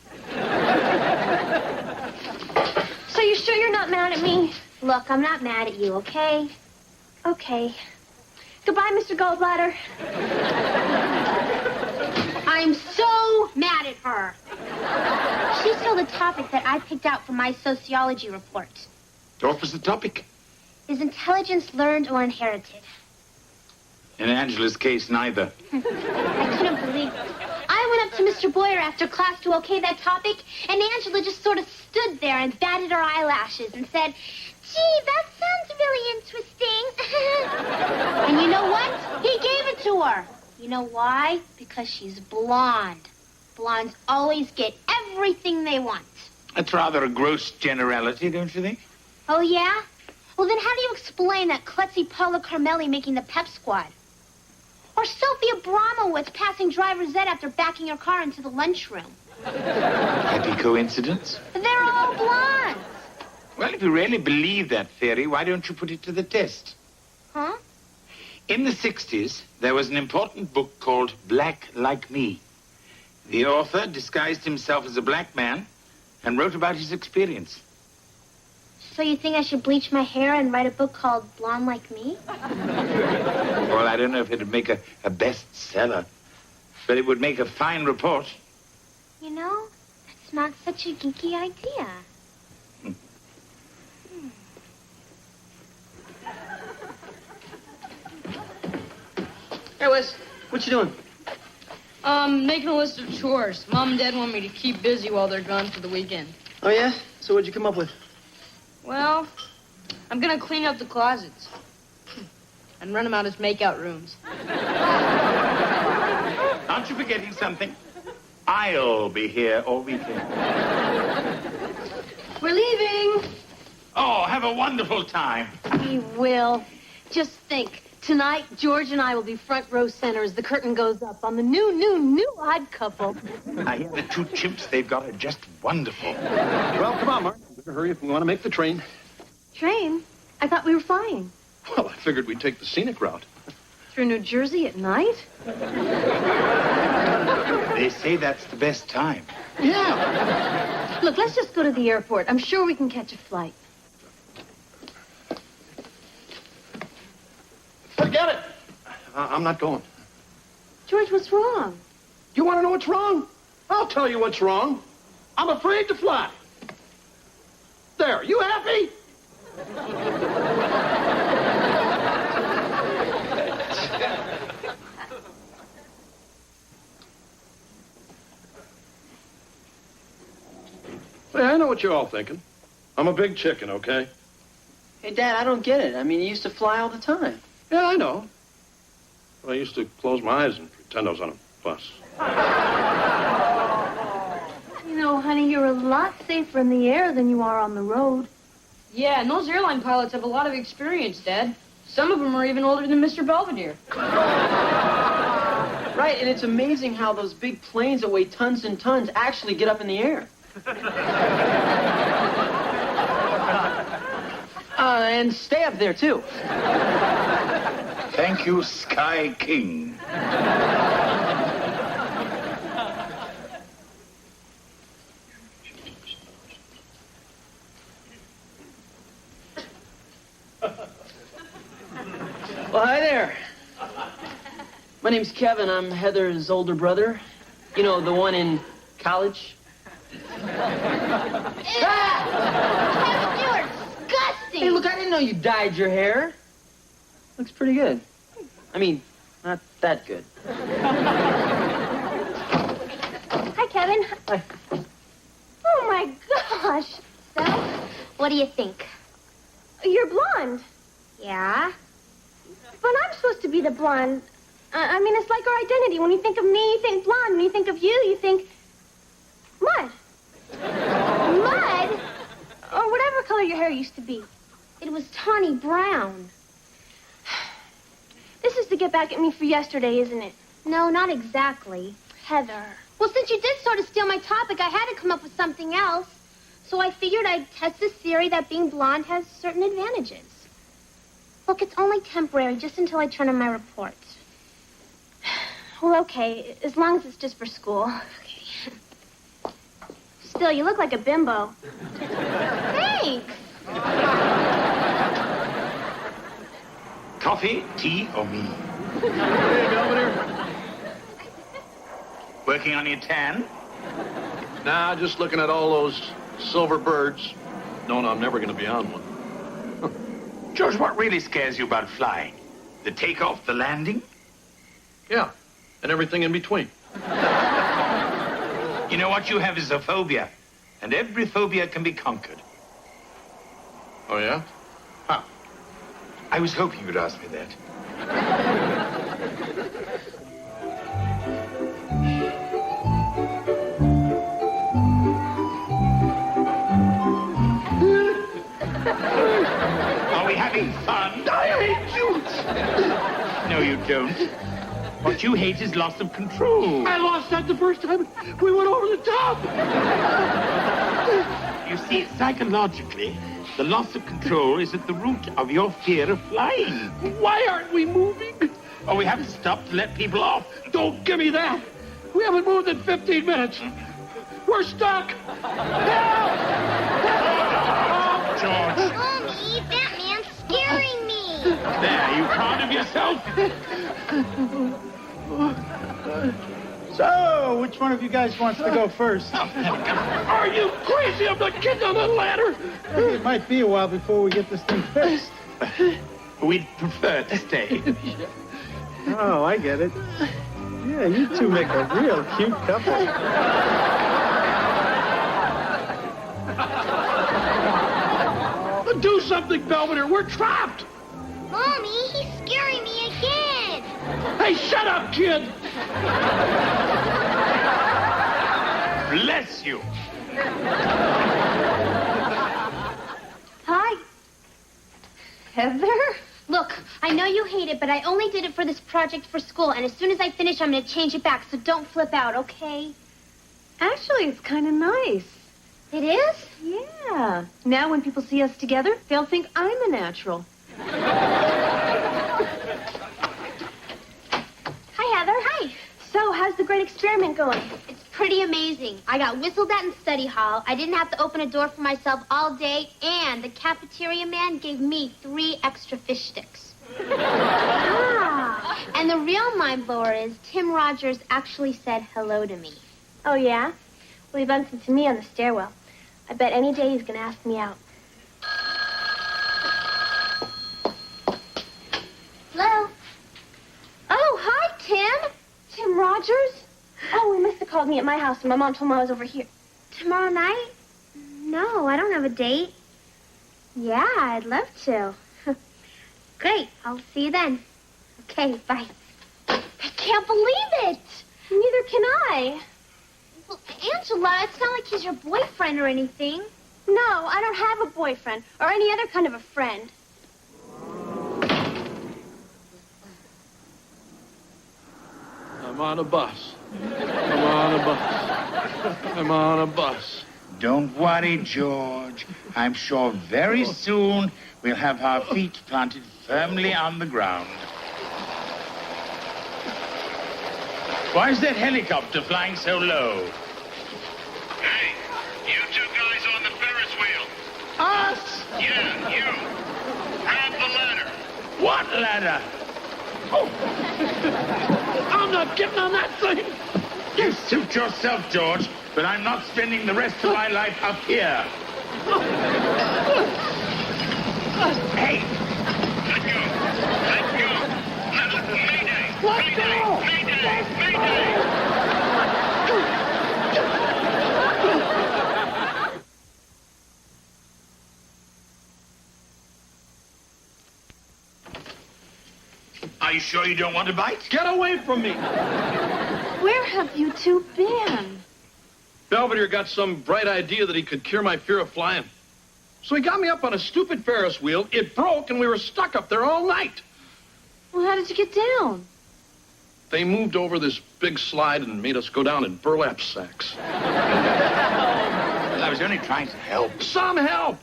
So you're sure you're not mad at me? Look, I'm not mad at you, okay? Okay. Goodbye, Mr. Goldbladder. I'm so mad at her. She stole the topic that I picked out for my sociology report. What was the topic? Is intelligence learned or inherited? In Angela's case, neither. I couldn't believe it. I went up to Mr. Boyer after class to okay that topic, and Angela just sort of stood there and batted her eyelashes and said, gee, that sounds really interesting. And you know what? He gave it to her. You know why? Because she's blonde. Blondes always get everything they want. That's rather a gross generality, don't you think? Oh, yeah? Well, then how do you explain that klutzy Paula Carmelli making the pep squad? Or Sophia Abramowitz passing driver's ed after backing her car into the lunchroom? Happy coincidence? They're all blondes. Well, if you really believe that theory, why don't you put it to the test? Huh? In the 60s, there was an important book called Black Like Me. The author disguised himself as a black man and wrote about his experience. So you think I should bleach my hair and write a book called Blonde Like Me? Well, I don't know if it would make a bestseller, but it would make a fine report. You know, that's not such a geeky idea. Hey, Wes, what you doing? Making a list of chores. Mom and Dad want me to keep busy while they're gone for the weekend. Oh, yeah? So what'd you come up with? Well, I'm gonna clean up the closets and run them out as makeout rooms. Aren't you forgetting something? I'll be here all weekend. We're leaving. Oh, have a wonderful time. We will. Just think. Tonight, George and I will be front row center as the curtain goes up on the new Odd Couple. I hear the two chimps they've got are just wonderful. Well, come on, Mark. Better hurry if we want to make the train. Train? I thought we were flying. Well, I figured we'd take the scenic route. Through New Jersey at night? They say that's the best time. Yeah. Look, let's just go to the airport. I'm sure we can catch a flight. Forget it. I'm not going. George, what's wrong? You want to know what's wrong? I'll tell you what's wrong. I'm afraid to fly. There, you happy? Hey, I know what you're all thinking. I'm a big chicken, okay? Hey, Dad, I don't get it. I mean, you used to fly all the time. Yeah, I know. I used to close my eyes and pretend I was on a bus. You know, honey, you're a lot safer in the air than you are on the road. Yeah, and those airline pilots have a lot of experience, Dad. Some of them are even older than Mr. Belvedere. Right, and it's amazing how those big planes that weigh tons and tons actually get up in the air. And stay up there, too. Thank you, Sky King. Well, hi there. My name's Kevin. I'm Heather's older brother. You know, the one in college. You're disgusting. Hey, look, I didn't know you dyed your hair. Looks pretty good. I mean, not that good. Hi, Kevin. Hi. Oh, my gosh. So, what do you think? You're blonde. Yeah? But I'm supposed to be the blonde. I mean, it's like our identity. When you think of me, you think blonde. When you think of you think mud. Mud? Or whatever color your hair used to be. It was tawny brown. This is to get back at me for yesterday, isn't it? No, not exactly. Heather. Well, since you did sort of steal my topic, I had to come up with something else. So I figured I'd test this theory that being blonde has certain advantages. Look, it's only temporary, just until I turn in my report. Well, okay, as long as it's just for school. Okay. Still, you look like a bimbo. Thanks. Cough Coffee, tea, or me? Hey, Belvedere. Working on your tan? Nah, just looking at all those silver birds, knowing I'm never going to be on one. George, what really scares you about flying? The takeoff, the landing? Yeah, and everything in between. You know, what you have is a phobia, and every phobia can be conquered. Oh, yeah? Huh. I was hoping you'd ask me that. Are we having fun? I hate you. No, you don't. What you hate is loss of control. I lost that the first time we went over the top. You see, psychologically, the loss of control is at the root of your fear of flying. Why aren't we moving? Oh, we haven't stopped to let people off. Don't give me that. We haven't moved in 15 minutes. We're stuck. Help! George. Mommy, that man's scaring me. There, you proud of yourself? So, which one of you guys wants to go first? Are you crazy? I'm not getting on the ladder. It might be a while before we get this thing fixed. We'd prefer to stay. Oh, I get it. Yeah, you two make a real cute couple. Do something, Belvedere. We're trapped. Mommy, he's scaring me again. Hey, shut up, kid. Bless you. Hi. Heather? Look, I know you hate it, but I only did it for this project for school, and as soon as I finish, I'm going to change it back, so don't flip out, okay? Actually, it's kind of nice. It is? Yeah. Now when people see us together, they'll think I'm a natural. Hi, Heather. Hi. So, how's the great experiment going? It's pretty amazing. I got whistled at in study hall. I didn't have to open a door for myself all day, and the cafeteria man gave me 3 extra fish sticks. Ah. And the real mind blower is Tim Rogers actually said hello to me. Oh, yeah? Well, he bumped into me on the stairwell. I bet any day he's going to ask me out. Hello? Oh, hi, Tim. Tim Rogers? Oh, he must have called me at my house, and my mom told me I was over here. Tomorrow night? No, I don't have a date. Yeah, I'd love to. Great, I'll see you then. Okay, bye. I can't believe it. Neither can I. Well, Angela, it's not like he's your boyfriend or anything. No, I don't have a boyfriend or any other kind of a friend. I'm on a bus. I'm on a bus. I'm on a bus. Don't worry, George. I'm sure very soon we'll have our feet planted firmly on the ground. Why is that helicopter flying so low? Hey, you 2 guys on the Ferris wheel. Us? Yeah, you. Grab the ladder. What ladder? Oh. I'm not getting on that thing. You suit yourself, George, but I'm not spending the rest of my life up here. Hey! Let go. Let go. Mayday. Let go. Mayday. Mayday. Are you sure you don't want to bite? Get away from me. Where have you two been? Belvedere got some bright idea that he could cure my fear of flying. So he got me up on a stupid Ferris wheel. It broke, and we were stuck up there all night. Well, how did you get down? They moved over this big slide and made us go down in burlap sacks. Well, I was only trying to help. Some help!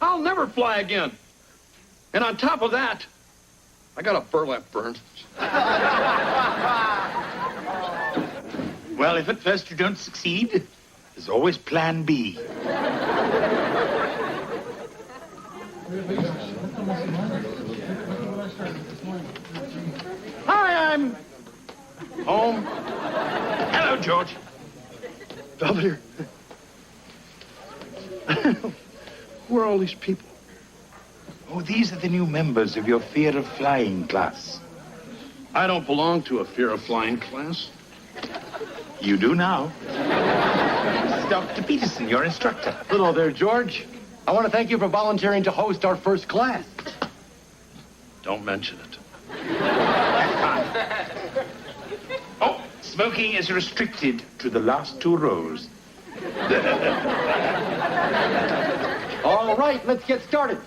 I'll never fly again. And on top of that, I got a burlap burn. Well, if at first you don't succeed, there's always plan B. Hi, I'm home. Hello, George. Belvedere. Who are all these people? Oh, these are the new members of your Fear of Flying class. I don't belong to a Fear of Flying class. You do now. This is Dr. Peterson, your instructor. Hello there, George. I want to thank you for volunteering to host our first class. Don't mention it. Oh, smoking is restricted to the last 2 rows. All right, let's get started.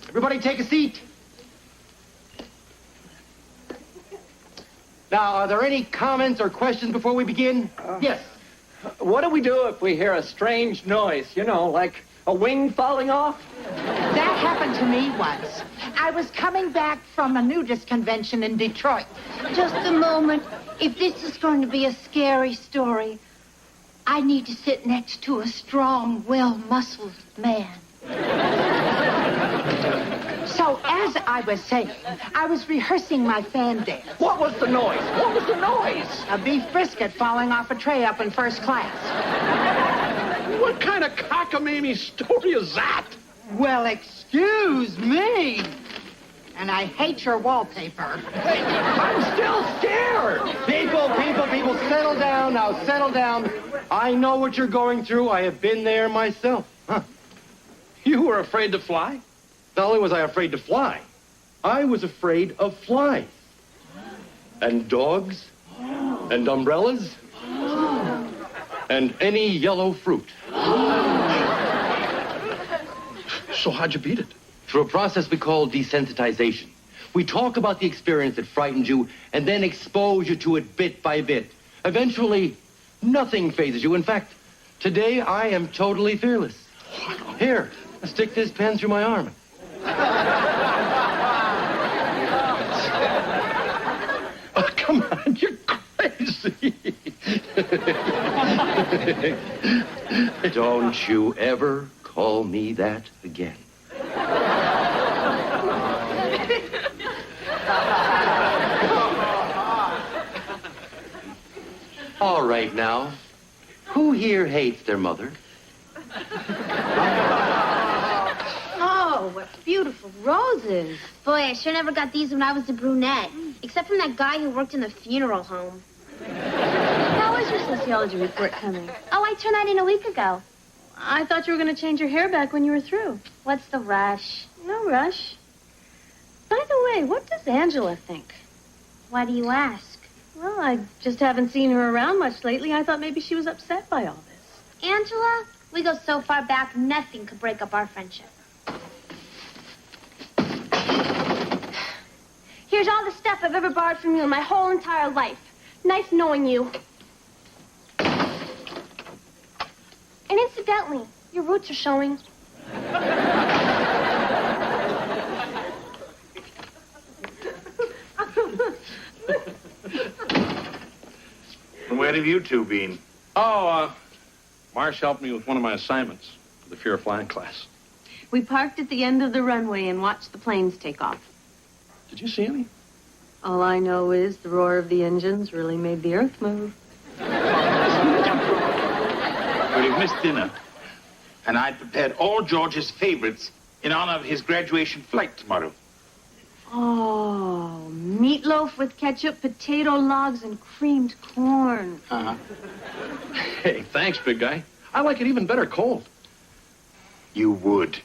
Everybody take a seat. Now, are there any comments or questions before we begin? Yes. What do we do if we hear a strange noise? You know, like a wing falling off? That happened to me once. I was coming back from a nudist convention in Detroit. Just a moment. If this is going to be a scary story, I need to sit next to a strong, well-muscled man. So, as I was saying, I was rehearsing my fan dance. What was the noise? What was the noise? A beef brisket falling off a tray up in first class. What kind of cockamamie story is that? Well, excuse me. And I hate your wallpaper. I'm still scared. People, settle down now, settle down. I know what you're going through. I have been there myself. Huh. You were afraid to fly? Not only was I afraid to fly, I was afraid of flies. And dogs. And umbrellas. And any yellow fruit. So how'd you beat it? Through a process we call desensitization. We talk about the experience that frightened you and then expose you to it bit by bit. Eventually, nothing phases you. In fact, today I am totally fearless. Here, stick this pen through my arm. Oh, come on, you're crazy. Don't you ever call me that again. All right now. Who here hates their mother? Oh, what beautiful roses. Boy, I sure never got these when I was a brunette. Except from that guy who worked in the funeral home. How is your sociology report coming? Oh, I turned that in a week ago. I thought you were going to change your hair back when you were through. What's the rush? No rush. By the way, what does Angela think? Why do you ask? Well, I just haven't seen her around much lately. I thought maybe she was upset by all this. Angela, we go so far back, nothing could break up our friendship. Here's all the stuff I've ever borrowed from you in my whole entire life. Nice knowing you. And incidentally, your roots are showing. Where have you two been? Oh, Marsh helped me with one of my assignments for the Fear of Flying class. We parked at the end of the runway and watched the planes take off. Did you see any? All I know is the roar of the engines really made the earth move. Well, you've missed dinner. And I prepared all George's favorites in honor of his graduation flight tomorrow. Oh, meatloaf with ketchup, potato logs, and creamed corn. Uh-huh. Hey, thanks, big guy. I like it even better cold. You would.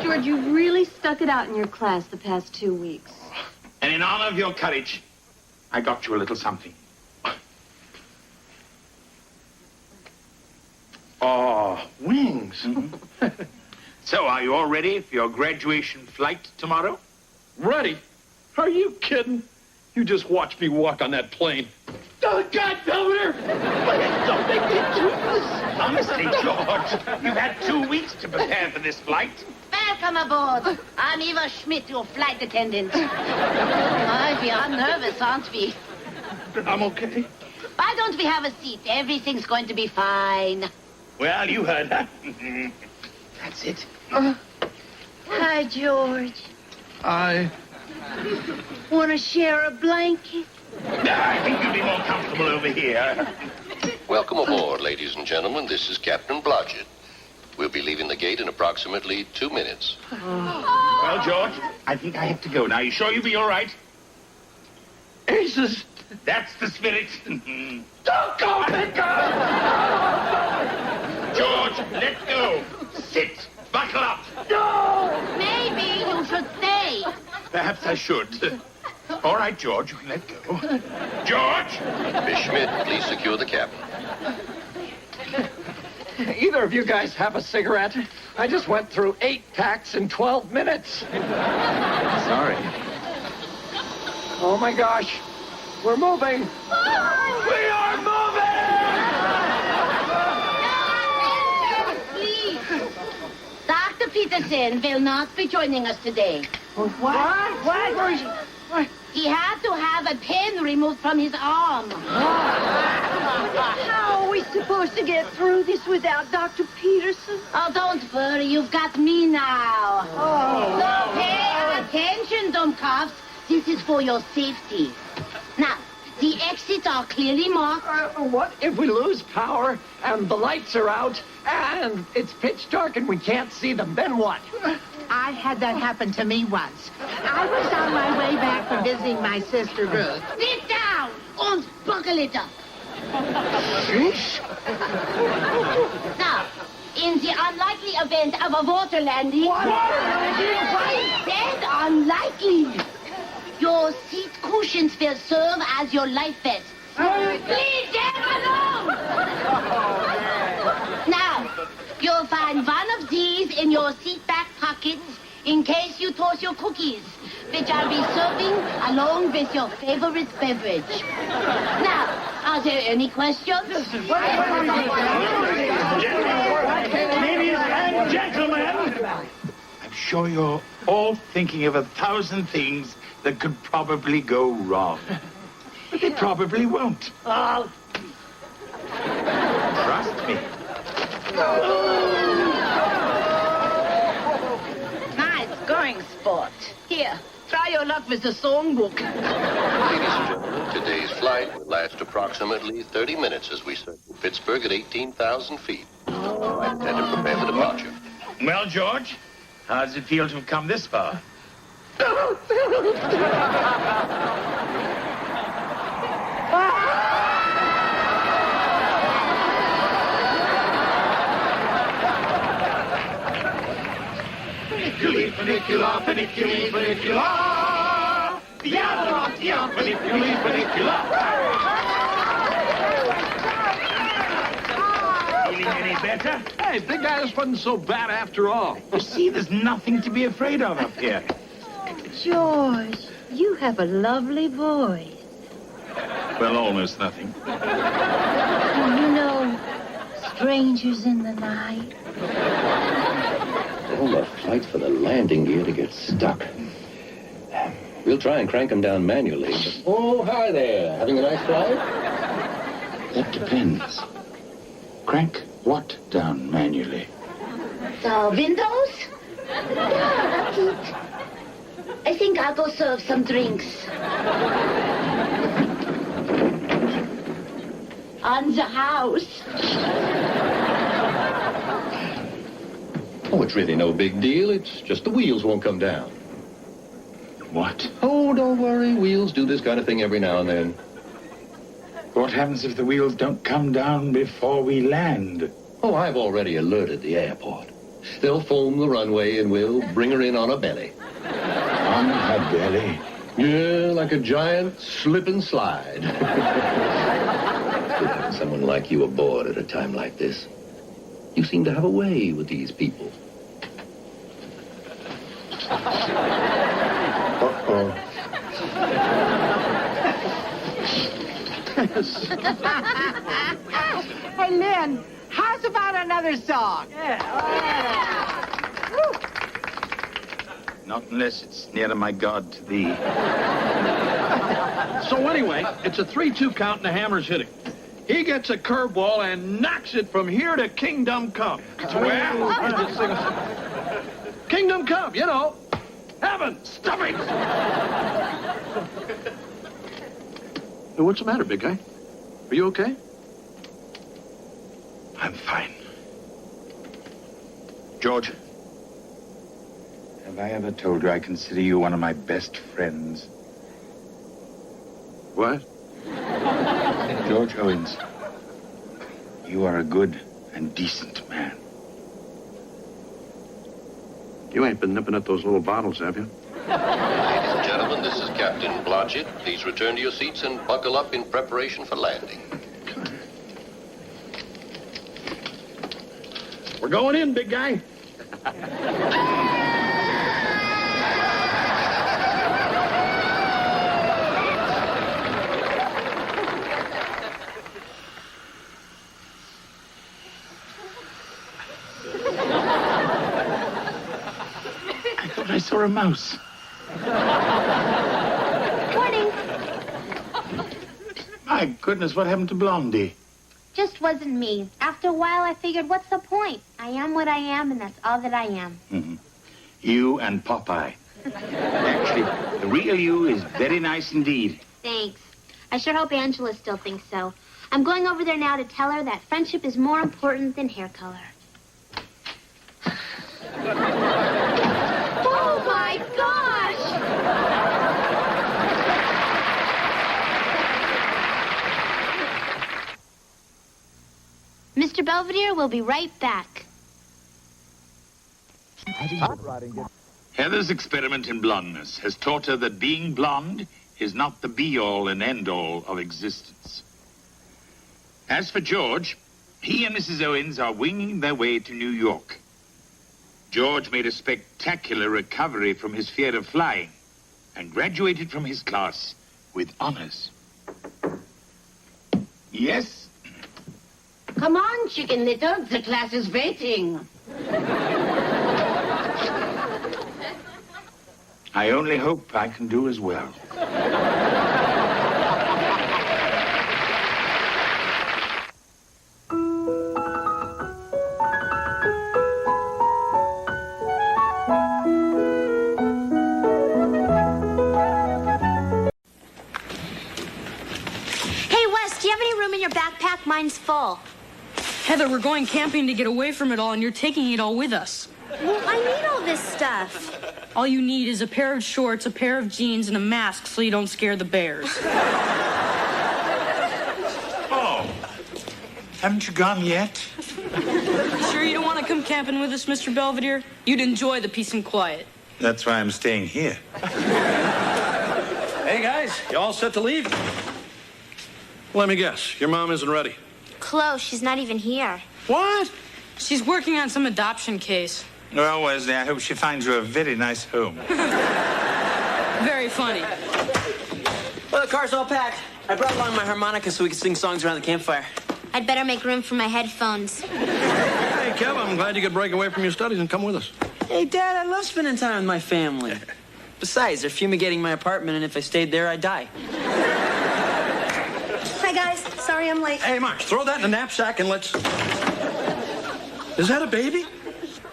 George, you really stuck it out in your class the past 2 weeks. And in honor of your courage, I got you a little something. Oh, wings. Mm-hmm. So, are you all ready for your graduation flight tomorrow? Ready? Are you kidding? You just watch me walk on that plane. Oh, God, Belvedere! Don't make me do this! Honestly, George, you've had 2 weeks to prepare for this flight. Welcome aboard. I'm Eva Schmidt, your flight attendant. Oh, we are nervous, aren't we? I'm okay. Why don't we have a seat? Everything's going to be fine. Well, you heard that. That's it. Hi, George. Want to share a blanket? I think you'll be more comfortable over here. Welcome aboard, ladies and gentlemen. This is Captain Blodgett. We'll be leaving the gate in approximately 2 minutes. Well, George, I think I have to go now. You sure you'll be all right? Aces! That's the spirit. Don't go, Picker! George, let go. Sit. Buckle up. No! Maybe you should stay. Perhaps I should. All right, George, you can let go. George! Miss Schmidt, please secure the cabin. Either of you guys have a cigarette? I just went through 8 packs in 12 minutes. Sorry. Oh, my gosh. We're moving. We are moving! Please. Dr. Peterson will not be joining us today. What? He had to have a pen removed from his arm. How are we supposed to get through this without Dr. Peterson? Oh, don't worry. You've got me now. So pay attention, Dummkopf. This is for your safety. Now, the exits are clearly marked. What if we lose power and the lights are out and it's pitch dark and we can't see them? Then what? I had that happen to me once. I was on my way back from visiting my sister Ruth. Sit down and buckle it up. Now, in the unlikely event of a water landing... I said unlikely. Your seat cushions will serve as your life vest. Leave them alone! Now, you'll find one of these in your seat back pockets in case you toss your cookies, which I'll be serving along with your favorite beverage. Now, are there any questions? Ladies and gentlemen, I'm sure you're all thinking of 1,000 things that could probably go wrong. But they probably won't. Trust me. Nice going, sport. Here, try your luck with the songbook. Ladies and gentlemen, today's flight will last approximately 30 minutes as we circle Pittsburgh at 18,000 feet. Flight attendant, prepare for departure. Well, George, how does it feel to have come this far? Funiculi, funicula, funiculi, funicula. Diabolotia, funiculi, funicula. Feeling any better? Hey, big guy, this wasn't so bad after all. You see, there's nothing to be afraid of up here. George, you have a lovely voice. Well, almost nothing. You know, strangers in the night. All the fight for the landing gear to get stuck. We'll try and crank them down manually. But... Oh, hi there. Having a nice flight? That depends. Crank what down manually? The windows? I think I'll go serve some drinks. On the house. Oh, it's really no big deal. It's just the wheels won't come down. What? Oh, don't worry. Wheels do this kind of thing every now and then. What happens if the wheels don't come down before we land? Oh, I've already alerted the airport. They'll foam the runway and we'll bring her in on a belly. On her belly? Yeah, like a giant slip and slide. Someone like you aboard at a time like this. You seem to have a way with these people. Uh-oh. Hey, Lynn, how's about another song? Not unless it's nearer my God to thee. So anyway, it's a 3-2 count and the hammer's hitting. He gets a curveball and knocks it from here to Kingdom Come. Well, Kingdom Come, you know. heaven! Stop it! Hey, what's the matter, big guy? Are you okay? I'm fine. George, have I ever told you I consider you one of my best friends? What? George Owens, you are a good and decent man. You ain't been nipping at those little bottles, have you? Ladies and gentlemen, this is Captain Blodgett. Please return to your seats and buckle up in preparation for landing. We're going in, big guy. I saw a mouse. Morning. My goodness, what happened to Blondie? Just wasn't me. After a while, I figured, what's the point? I am what I am, and that's all that I am. Mm-hmm. You and Popeye. Actually, the real you is very nice indeed. Thanks. I sure hope Angela still thinks so. I'm going over there now to tell her that friendship is more important than hair color. Oh, my gosh! Mr. Belvedere will be right back. Heather's experiment in blondness has taught her that being blonde is not the be-all and end-all of existence. As for George, he and Mrs. Owens are winging their way to New York. George made a spectacular recovery from his fear of flying and graduated from his class with honors. Yes? Come on, Chicken Little. The class is waiting. I only hope I can do as well. Backpack, mine's full. Heather, we're going camping to get away from it all, and you're taking it all with us. Well, I need all this stuff. All you need is a pair of shorts, a pair of jeans, and a mask so you don't scare the bears. Oh, haven't you gone yet? Sure you don't want to come camping with us, Mr. Belvedere? You'd enjoy the peace and quiet. That's why I'm staying here. Hey, guys, you all set to leave? Let me guess. Your mom isn't ready. Close. She's not even here. What? She's working on some adoption case. Well, Wesley, I hope she finds you a very nice home. Very funny. Well, the car's all packed. I brought along my harmonica so we can sing songs around the campfire. I'd better make room for my headphones. Hey, Kev, I'm glad you could break away from your studies and come with us. Hey, Dad, I love spending time with my family. Besides, they're fumigating my apartment, and if I stayed there, I'd die. Hi, guys. Sorry I'm late. Hey, Mark, throw that in the knapsack and let's... Is that a baby?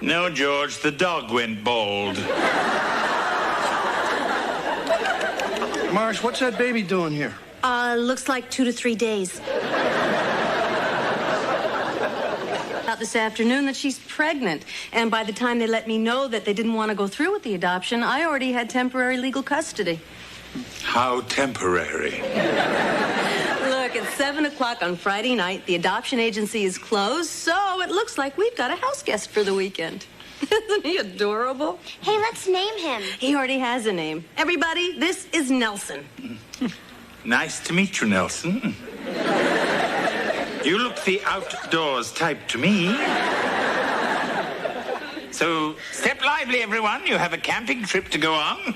No, George, the dog went bald. Marsh, what's that baby doing here? Looks like 2 to 3 days. Out this afternoon that she's pregnant, and by the time they let me know that they didn't want to go through with the adoption, I already had temporary legal custody. How temporary? Look, it's 7 o'clock on Friday night. The adoption agency is closed, so it looks like we've got a house guest for the weekend. Isn't he adorable? Hey, let's name him. He already has a name. Everybody, this is Nelson. Nice to meet you, Nelson. You look the outdoors type to me. So, step lively, everyone. You have a camping trip to go on.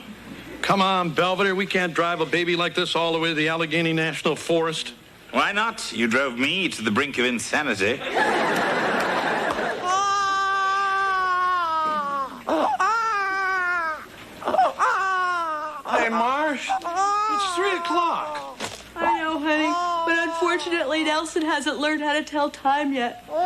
Come on, Belvedere. We can't drive a baby like this all the way to the Allegheny National Forest. Why not? You drove me to the brink of insanity. Hey, Marsh. It's 3 o'clock. I know, honey, but unfortunately, Nelson hasn't learned how to tell time yet. Well,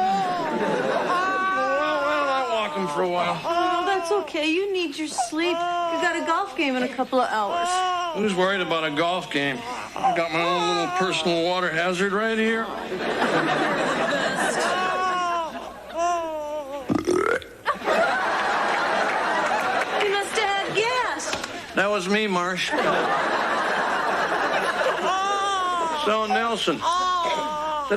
I'll walk him for a while. Oh, that's it's okay. You need your sleep. You got a golf game in a couple of hours. Who's worried about a golf game? I got my own little personal water hazard right here. You must have had gas. That was me, Marsh. So, Nelson, did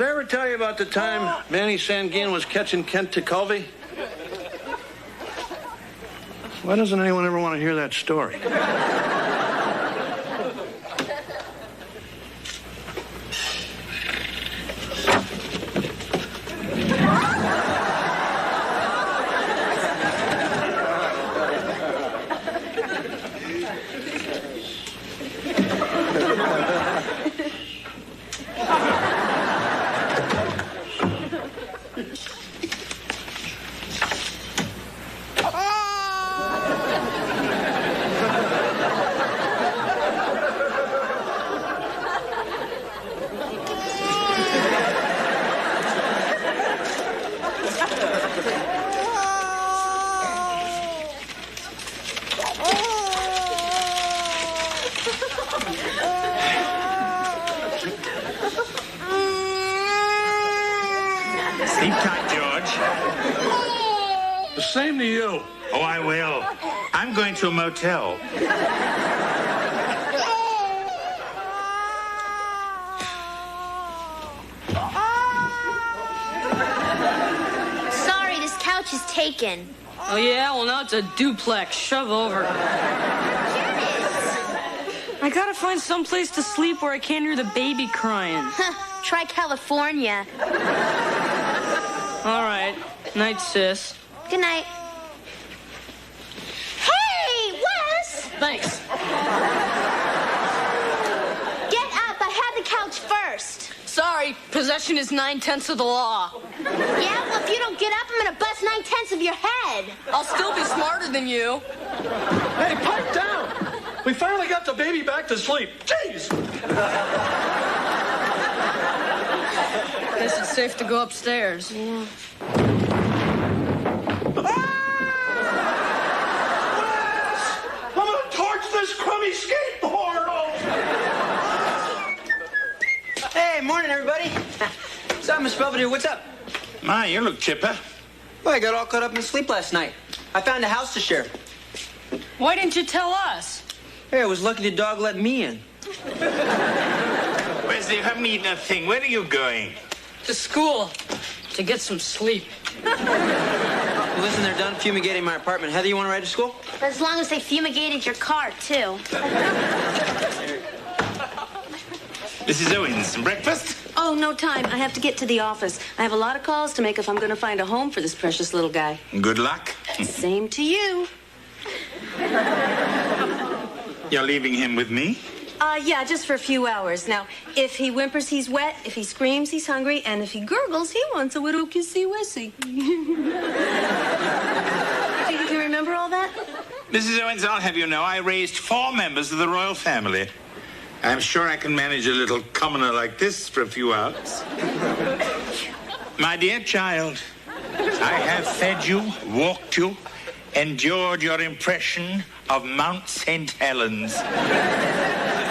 I ever tell you about the time Manny Sanguin was catching Kent Tekulve? Why doesn't anyone ever want to hear that story? Sleep tight, George. The same to you. Oh, I will. I'm going to a motel. Sorry, this couch is taken. Oh, yeah? Well, now it's a duplex. Shove over. I gotta find some place to sleep where I can't hear the baby crying. Try California. All right. Night, sis. Good night. Hey, Wes! Thanks. Get up. I had the couch first. Sorry, possession is 9/10 of the law. Yeah, well, if you don't get up, I'm gonna bust 9/10 of your head. I'll still be smarter than you. Hey, pipe down! We finally got the baby back to sleep. Jeez! Guess it's safe to go upstairs. Yeah. I'm gonna torch this crummy skateboard! Hey, morning, everybody. What's up, Miss Belvedere? What's up? My, you look chipper. Well, I got all caught up in sleep last night. I found a house to share. Why didn't you tell us? Hey, I was lucky the dog let me in. Wesley, you haven't eaten a thing. Where are you going? To school. To get some sleep. Well, listen, they're done fumigating my apartment. Heather, you want to ride to school? As long as they fumigated your car, too. Mrs. Owens, breakfast? Oh, no time. I have to get to the office. I have a lot of calls to make if I'm going to find a home for this precious little guy. Good luck. Same to you. You're leaving him with me? Yeah, just for a few hours. Now, if he whimpers, he's wet. If he screams, he's hungry. And if he gurgles, he wants a widow kissy wissy. You can remember all that? Mrs. Owens, I'll have you know, I raised 4 members of the royal family. I'm sure I can manage a little commoner like this for a few hours. My dear child, I have fed you, walked you, endured your impression of Mount St. Helens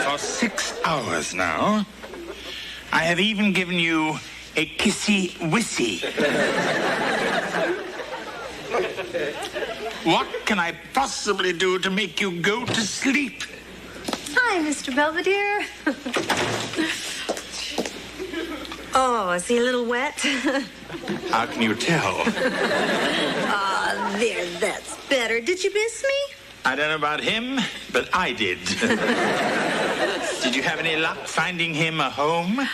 for 6 hours now. I have even given you a kissy wissy. What can I possibly do to make you go to sleep? Hi, Mr. Belvedere. Oh, is he a little wet? How can you tell? There, that's better. Did you miss me? I don't know about him, but I did. Did you have any luck finding him a home?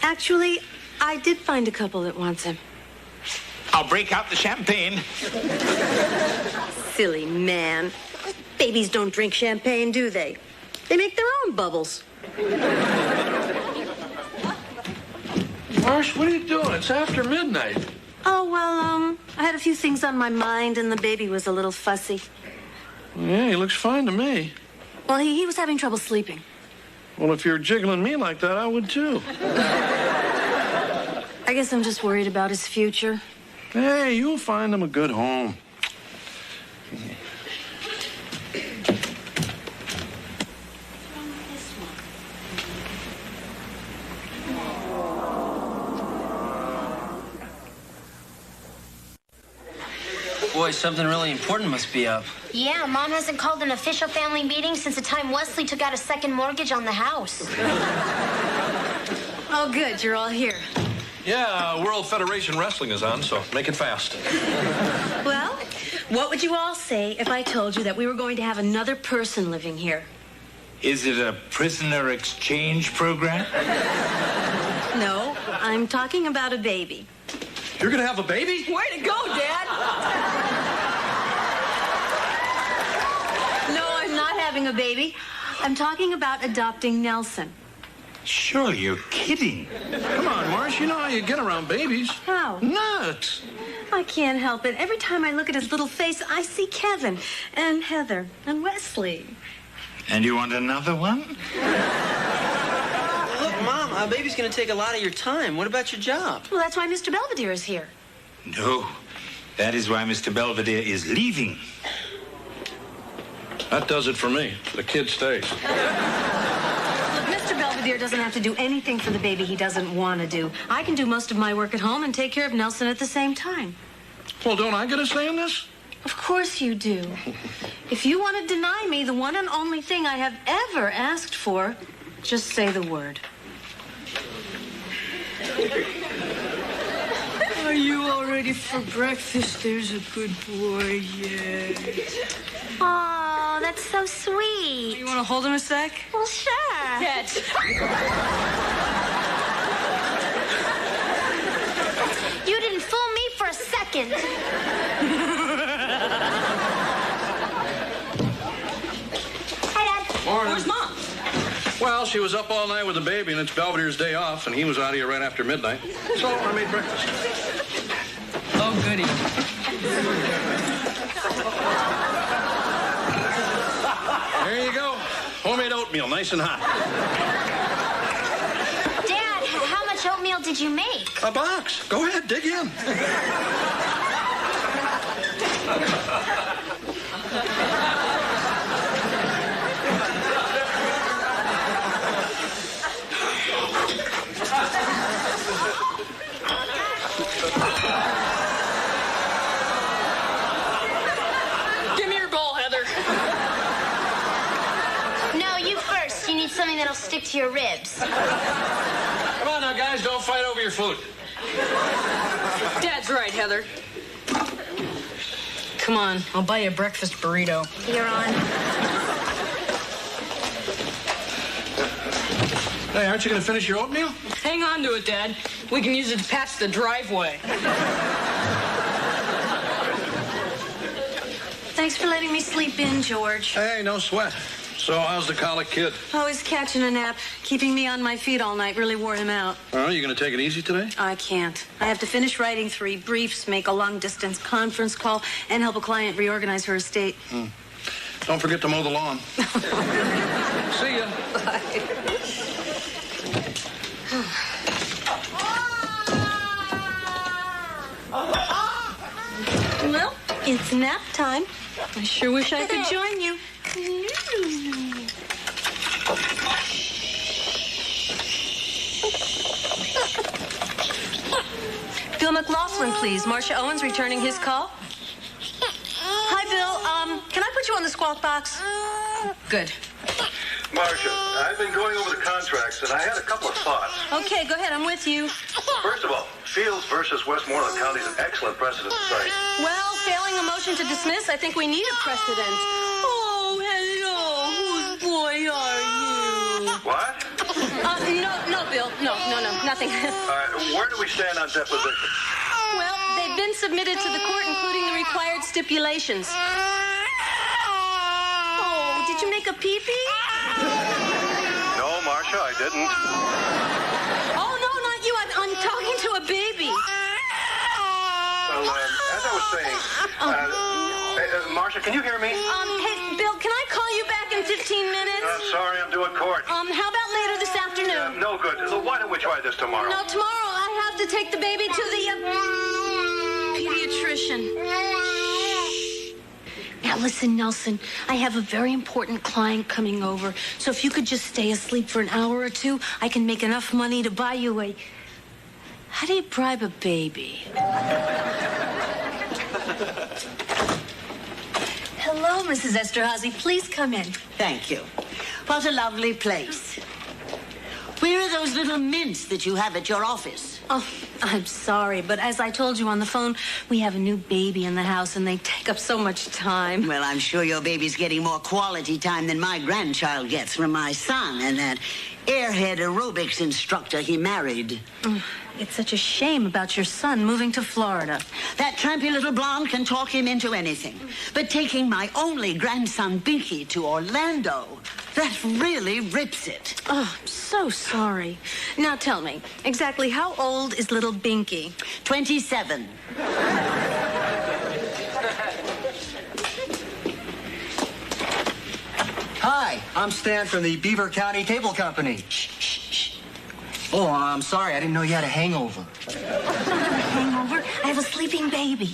Actually, I did find a couple that wants him. I'll break out the champagne. Silly man. Babies don't drink champagne, do they? They make their own bubbles. Marsh, what are you doing? It's after midnight. Oh, well, I had a few things on my mind, and the baby was a little fussy. Yeah, he looks fine to me. Well, he was having trouble sleeping. Well, if you're jiggling me like that, I would too. I guess I'm just worried about his future. Hey, you'll find him a good home. Boy, something really important must be up. Yeah, Mom hasn't called an official family meeting since the time Wesley took out a second mortgage on the house. Oh, good. You're all here. Yeah, World Federation Wrestling is on, so make it fast. Well, what would you all say if I told you that we were going to have another person living here? Is it a prisoner exchange program? No, I'm talking about a baby. You're gonna have a baby? Way to go, Dad! No, I'm not having a baby. I'm talking about adopting Nelson. Surely you're kidding. Come on, Marsh, you know how you get around babies. How? Nuts. I can't help it. Every time I look at his little face, I see Kevin and Heather and Wesley. And you want another one? Look, Mom, a baby's going to take a lot of your time. What about your job? Well, that's why Mr. Belvedere is here. No. That is why Mr. Belvedere is leaving. That does it for me. The kid stays. Mr. Belvedere doesn't have to do anything for the baby he doesn't want to do. I can do most of my work at home and take care of Nelson at the same time. Well, don't I get a say in this? Of course you do. If you want to deny me the one and only thing I have ever asked for, just say the word. Are you all ready for breakfast? There's a good boy, yeah. Oh, that's so sweet. You want to hold him a sec? Well, sure. Dad. You didn't fool me for a second. Hi, Dad. Morning. Where's Mom? Well, she was up all night with the baby, and it's Belvedere's day off, and he was out of here right after midnight. So I made breakfast. Oh, goody. There you go. Homemade oatmeal, nice and hot. Dad, how much oatmeal did you make? A box. Go ahead, dig in. Give me your bowl, Heather. No, you first. You need something that'll stick to your ribs. Come on now, guys, don't fight over your food. Dad's right, Heather. Come on, I'll buy you a breakfast burrito. You're on. Hey, aren't you going to finish your oatmeal? Hang on to it, Dad. We can use it to patch the driveway. Thanks for letting me sleep in, George. Hey, no sweat. So, how's the colic kid? Oh, he's catching a nap. Keeping me on my feet all night really wore him out. Oh, you going to take it easy today? I can't. I have to finish writing 3 briefs, make a long-distance conference call, and help a client reorganize her estate. Don't forget to mow the lawn. See ya. Bye. Well, it's nap time. I sure wish I could join you. Bill McLaughlin, please. Marcia Owens returning his call. Hi, Bill. Can I put you on the squawk box? Good. Marcia, I've been going over the contracts, and I had a couple of thoughts. Okay, go ahead. I'm with you. First of all, Fields versus Westmoreland County is an excellent precedent to cite. Well, failing a motion to dismiss, I think we need a precedent. Oh, hello. Whose boy are you? What? No, Bill. No, nothing. Where do we stand on depositions? Well, they've been submitted to the court, including the required stipulations. Oh, did you make a pee-pee? No, Marcia, I didn't. Oh, no, not you. I'm talking to a baby. Well, as I was saying, Marcia, can you hear me? Hey, Bill, can I call you back in 15 minutes? Sorry, I'm doing court. How about later this afternoon? No good. So why don't we try this tomorrow? No, tomorrow I have to take the baby to the pediatrician. Now listen, Nelson, I have a very important client coming over. So if you could just stay asleep for an hour or two, I can make enough money to buy you a... How do you bribe a baby? Hello, Mrs. Esterhazy. Please come in. Thank you. What a lovely place. Where are those little mints that you have at your office? Oh, I'm sorry, but as I told you on the phone, we have a new baby in the house, and they take up so much time. Well, I'm sure your baby's getting more quality time than my grandchild gets from my son and that airhead aerobics instructor he married. It's such a shame about your son moving to Florida. That trampy little blonde can talk him into anything. But taking my only grandson, Binky, to Orlando, that really rips it. Oh, I'm so sorry. Now tell me, exactly how old is little Binky? 27. Hi, I'm Stan from the Beaver County Cable Company. Oh, I'm sorry. I didn't know you had a hangover. Hangover? I have a sleeping baby.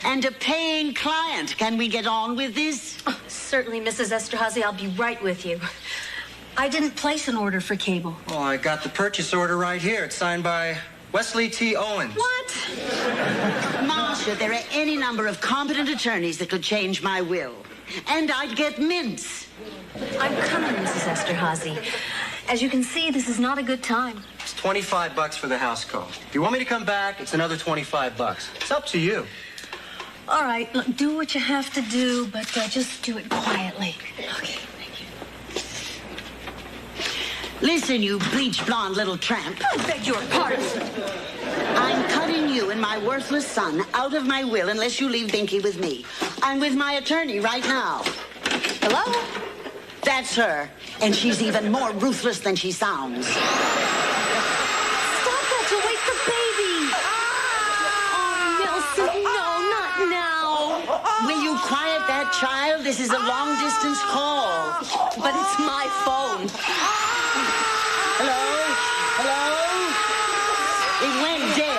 And a paying client. Can we get on with this? Oh, certainly, Mrs. Esterhazy. I'll be right with you. I didn't place an order for cable. Well, I got the purchase order right here. It's signed by Wesley T. Owens. What? Marcia, there are any number of competent attorneys that could change my will. And I'd get mints. I'm coming, Mrs. Esterhazy. As you can see, this is not a good time. It's $25 for the house call. If you want me to come back, it's another $25. It's up to you. All right, look, do what you have to do, but just do it quietly. Okay, thank you. Listen, you bleach blonde little tramp. I beg your pardon. I'm cutting you and my worthless son out of my will unless you leave Binky with me. I'm with my attorney right now. Hello? That's her. And she's even more ruthless than she sounds. Stop that. You'll wake the baby. Oh, Nelson, no, not now. Will you quiet that child? This is a long-distance call. But it's my phone. Hello? Hello? It went dead.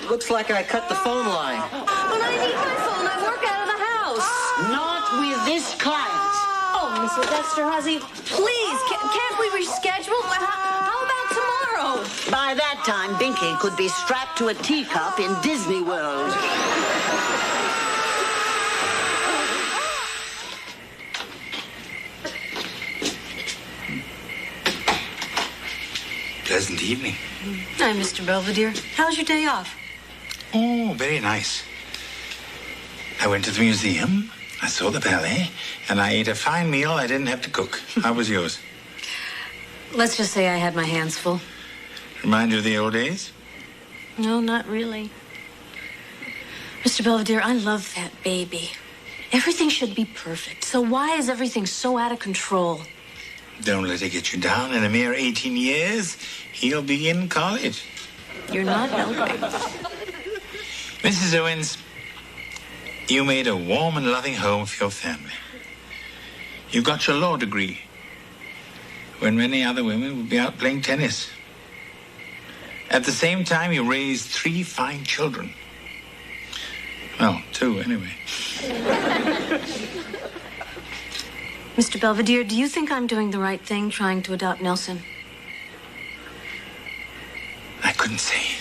Looks like I cut the phone line. But I need my phone. I work out of the house. Not with this client. Oh, Mrs. Esterhazy, please, can't we reschedule? How about tomorrow? By that time, Binky could be strapped to a teacup in Disney World. Pleasant evening. Hi, Mr. Belvedere. How's your day off? Oh, very nice. I went to the museum, I saw the ballet, and I ate a fine meal I didn't have to cook. How was yours? Let's just say I had my hands full. Remind you of the old days? No, not really. Mr. Belvedere, I love that baby. Everything should be perfect. So why is everything so out of control? Don't let it get you down. In a mere 18 years, he'll be in college. You're not helping. Mrs. Owens, you made a warm and loving home for your family. You got your law degree when many other women would be out playing tennis. At the same time, you raised 3 fine children. Well, 2 anyway. Mr. Belvedere, do you think I'm doing the right thing trying to adopt Nelson? I couldn't say.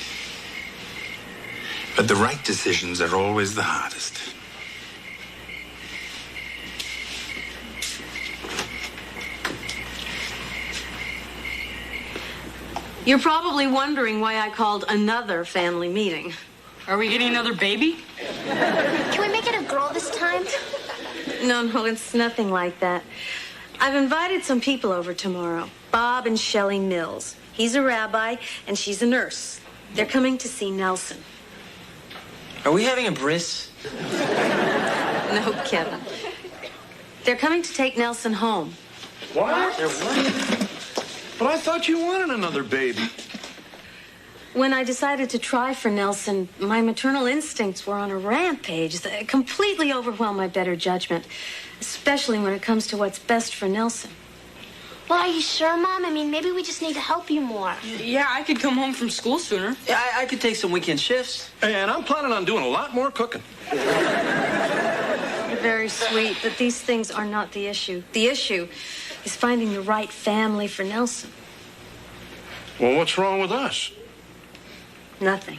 But the right decisions are always the hardest. You're probably wondering why I called another family meeting. Are we getting another baby? Can we make it a girl this time? No, it's nothing like that. I've invited some people over tomorrow. Bob and Shelley Mills. He's a rabbi, and she's a nurse. They're coming to see Nelson. Are we having a bris? No, Kevin. They're coming to take Nelson home. What? But I thought you wanted another baby. When I decided to try for Nelson, my maternal instincts were on a rampage that completely overwhelmed my better judgment, especially when it comes to what's best for Nelson. Well, are you sure, Mom? I mean, maybe we just need to help you more. Yeah, I could come home from school sooner. Yeah, I could take some weekend shifts. And I'm planning on doing a lot more cooking. You're very sweet, but these things are not the issue. The issue is finding the right family for Nelson. Well, what's wrong with us? Nothing.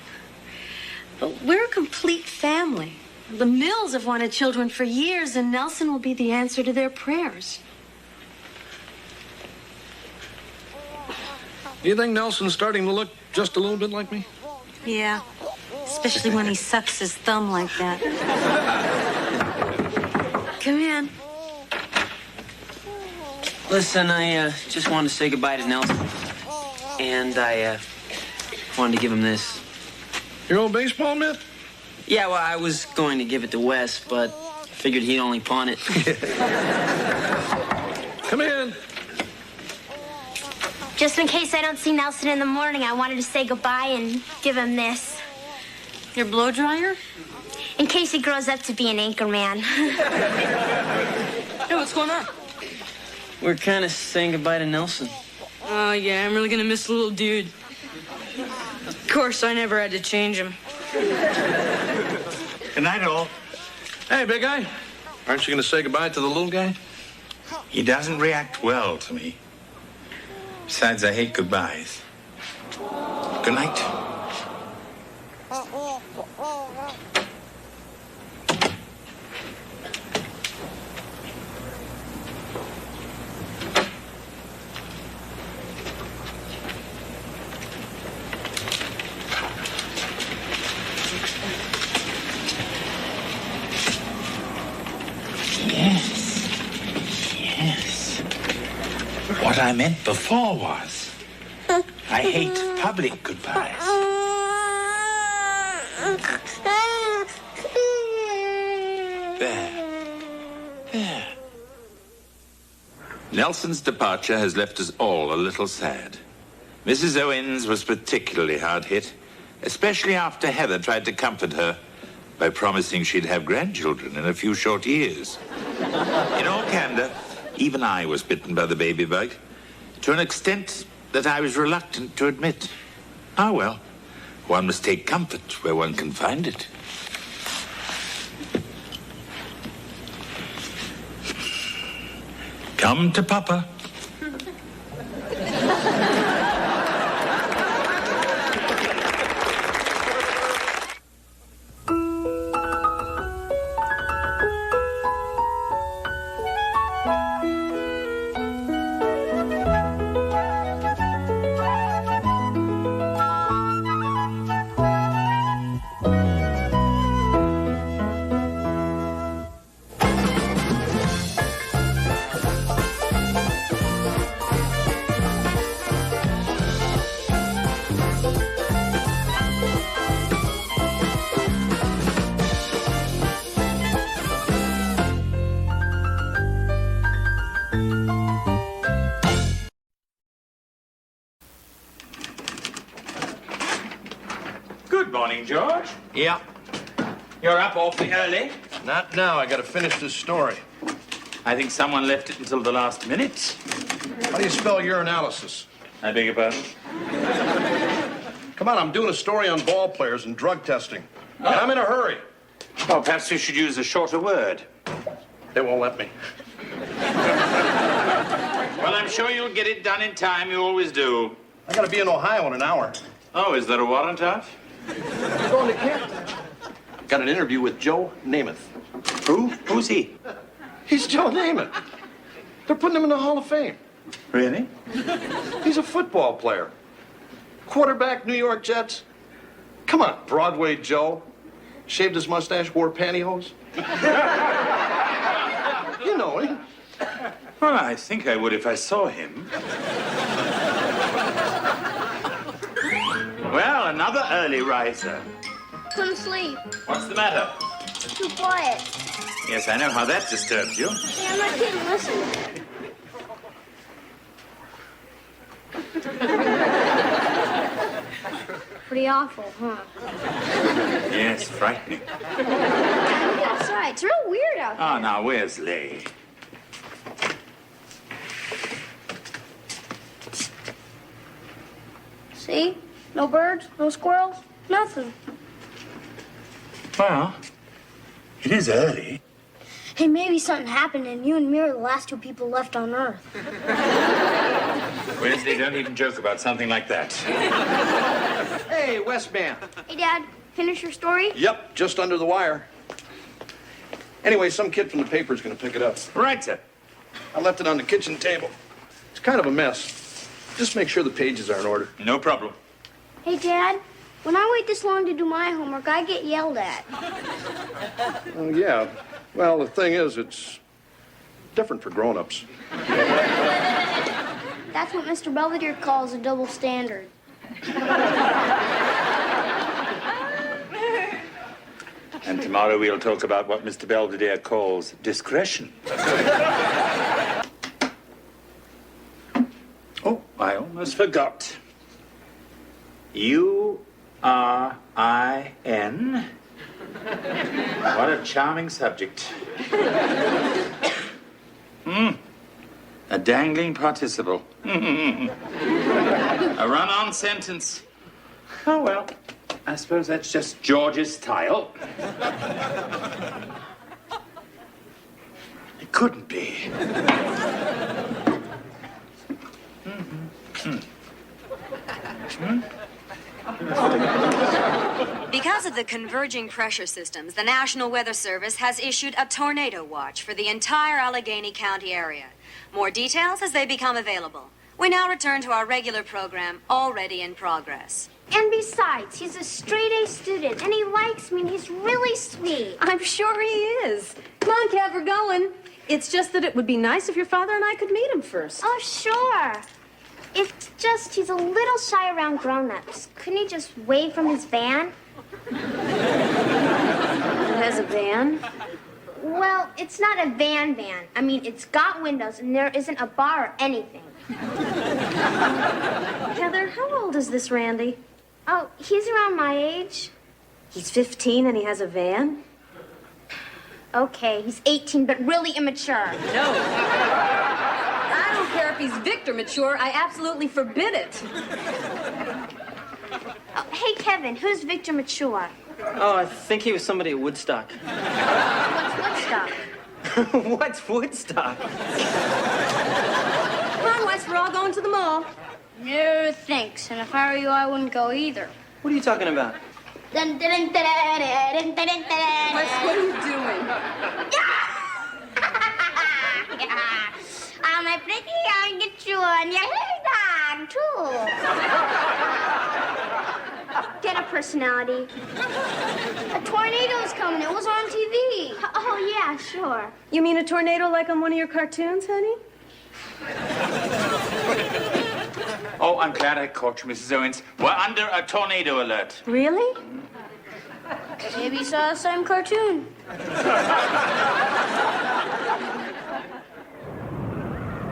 But we're a complete family. The Mills have wanted children for years, and Nelson will be the answer to their prayers. Do you think Nelson's starting to look just a little bit like me? Yeah, especially when he sucks his thumb like that. Come in. Listen, I just wanted to say goodbye to Nelson. And I wanted to give him this. Your old baseball mitt? Yeah, well, I was going to give it to Wes, but figured he'd only pawn it. Come in. Just in case I don't see Nelson in the morning, I wanted to say goodbye and give him this. Your blow dryer? In case he grows up to be an anchorman. Hey, what's going on? We're kind of saying goodbye to Nelson. Oh, yeah, I'm really gonna miss the little dude. Of course, I never had to change him. Good night, all. Hey, big guy. Aren't you going to say goodbye to the little guy? He doesn't react well to me. Besides, I hate goodbyes. Good night. What I meant before was, I hate public goodbyes. There. Nelson's departure has left us all a little sad. Mrs. Owens was particularly hard hit, especially after Heather tried to comfort her by promising she'd have grandchildren in a few short years. In all candor, even I was bitten by the baby bug, to an extent that I was reluctant to admit. Ah, well, one must take comfort where one can find it. Come to Papa. Good morning, George. Yeah. You're up awfully early. Not now. I got to finish this story. I think someone left it until the last minute. How do you spell urinalysis? I beg your pardon? Come on, I'm doing a story on ball players and drug testing. And I'm in a hurry. Oh, perhaps you should use a shorter word. They won't let me. Well, I'm sure you'll get it done in time. You always do. I got to be in Ohio in an hour. Oh, is there a warrant out? I'm going to camp. Got an interview with Joe Namath. Who? Who's he? He's Joe Namath. They're putting him in the Hall of Fame. Really? He's a football player. Quarterback, New York Jets. Come on, Broadway Joe. Shaved his mustache, wore pantyhose. You know him. Well, I think I would if I saw him. Well, another early riser. Couldn't sleep. What's the matter? Too quiet. Yes, I know how that disturbs you. Hey, I'm not kidding. Listen. Pretty awful, huh? Yes, frightening. Outside. It's real weird out there. Oh, now, where's Lee? See? No birds, no squirrels, nothing. Well, it is early. Hey, maybe something happened and you and me are the last two people left on Earth. Wesley, don't even joke about something like that. Hey, Westman. Hey, Dad, finish your story? Yep, just under the wire. Anyway, some kid from the paper's going to pick it up. Right, sir. I left it on the kitchen table. It's kind of a mess. Just make sure the pages are in order. No problem. Hey, Dad, when I wait this long to do my homework, I get yelled at. Oh, yeah. Well, the thing is, it's different for grown-ups. That's what Mr. Belvedere calls a double standard. And tomorrow we'll talk about what Mr. Belvedere calls discretion. Oh, I almost forgot. U-R-I-N. What a charming subject. A dangling participle. A run-on sentence. Oh, well, I suppose that's just George's style. It couldn't be. Because of the converging pressure systems, the National Weather Service has issued a tornado watch for the entire Allegheny County area. More details as they become available. We now return to our regular program, already in progress. And besides, he's a straight-A student, and he likes me, and he's really sweet. I'm sure he is. Come on, Kev, we're going. It's just that it would be nice if your father and I could meet him first. Oh, sure. It's just he's a little shy around grown-ups. Couldn't he just wave from his van? It has a van? Well, it's not a van. I mean, it's got windows, and there isn't a bar or anything. Heather, how old is this Randy? Oh, he's around my age. He's 15 and he has a van? Okay, he's 18, but really immature. No. I don't care if he's Victor mature. I absolutely forbid it. Oh, hey, Kevin, who's Victor Mature? Oh, I think he was somebody at Woodstock. What's Woodstock? What's Woodstock? Come on, Wes, we're all going to the mall. No, thanks. And if I were you, I wouldn't go either. What are you talking about? Wes, what are you doing? Oh, my pretty young mature, and your hair done, too. Get a personality. A tornado's coming. It was on TV. Oh, yeah, sure. You mean a tornado like on one of your cartoons, honey? Oh, I'm glad I caught you, Mrs. Owens. We're under a tornado alert. Really? Maybe you saw the same cartoon.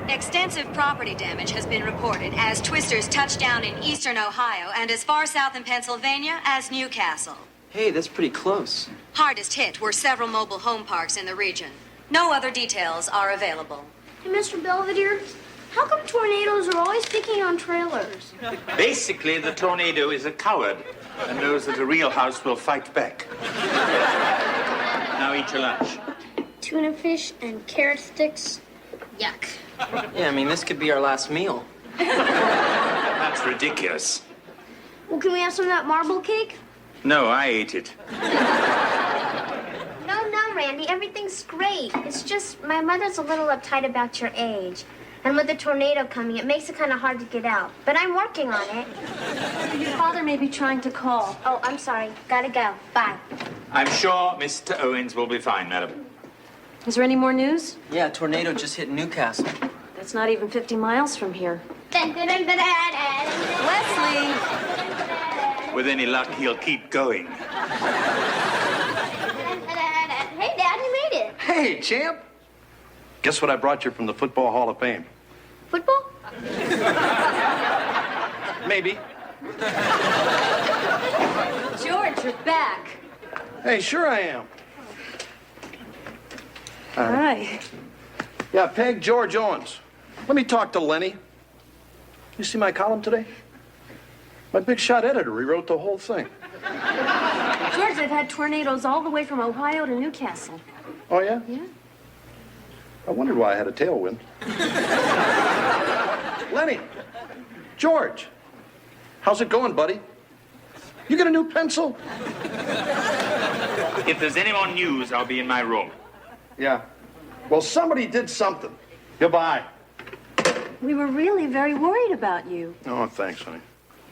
Extensive property damage has been reported as twisters touched down in eastern Ohio and as far south in Pennsylvania as Newcastle. Hey, that's pretty close. Hardest hit were several mobile home parks in the region. No other details are available. Hey, Mr. Belvedere, how come tornadoes are always picking on trailers? Basically, the tornado is a coward and knows that a real house will fight back. Now eat your lunch. Tuna fish and carrot sticks. Yuck. Yeah, I mean, this could be our last meal. That's ridiculous. Well, can we have some of that marble cake? No, I ate it. No, Randy, everything's great. It's just my mother's a little uptight about your age. And with the tornado coming, it makes it kind of hard to get out. But I'm working on it. Your father may be trying to call. Oh, I'm sorry. Gotta go. Bye. I'm sure Mr. Owens will be fine, madam. Is there any more news? Yeah, a tornado just hit Newcastle. That's not even 50 miles from here. Leslie! With any luck, he'll keep going. Hey, Dad, you made it. Hey, champ. Guess what I brought you from the Football Hall of Fame? Football? Maybe. George, you're back. Hey, sure I am. Hi. Yeah, Peg, George Owens. Let me talk to Lenny. You see my column today? My big shot editor, he wrote the whole thing. George, they've had tornadoes all the way from Ohio to Newcastle. Oh, yeah? Yeah. I wondered why I had a tailwind. Lenny, George, how's it going, buddy? You get a new pencil? If there's any more news, I'll be in my room. Yeah. Well, somebody did something. Goodbye. We were really very worried about you. Oh, thanks, honey.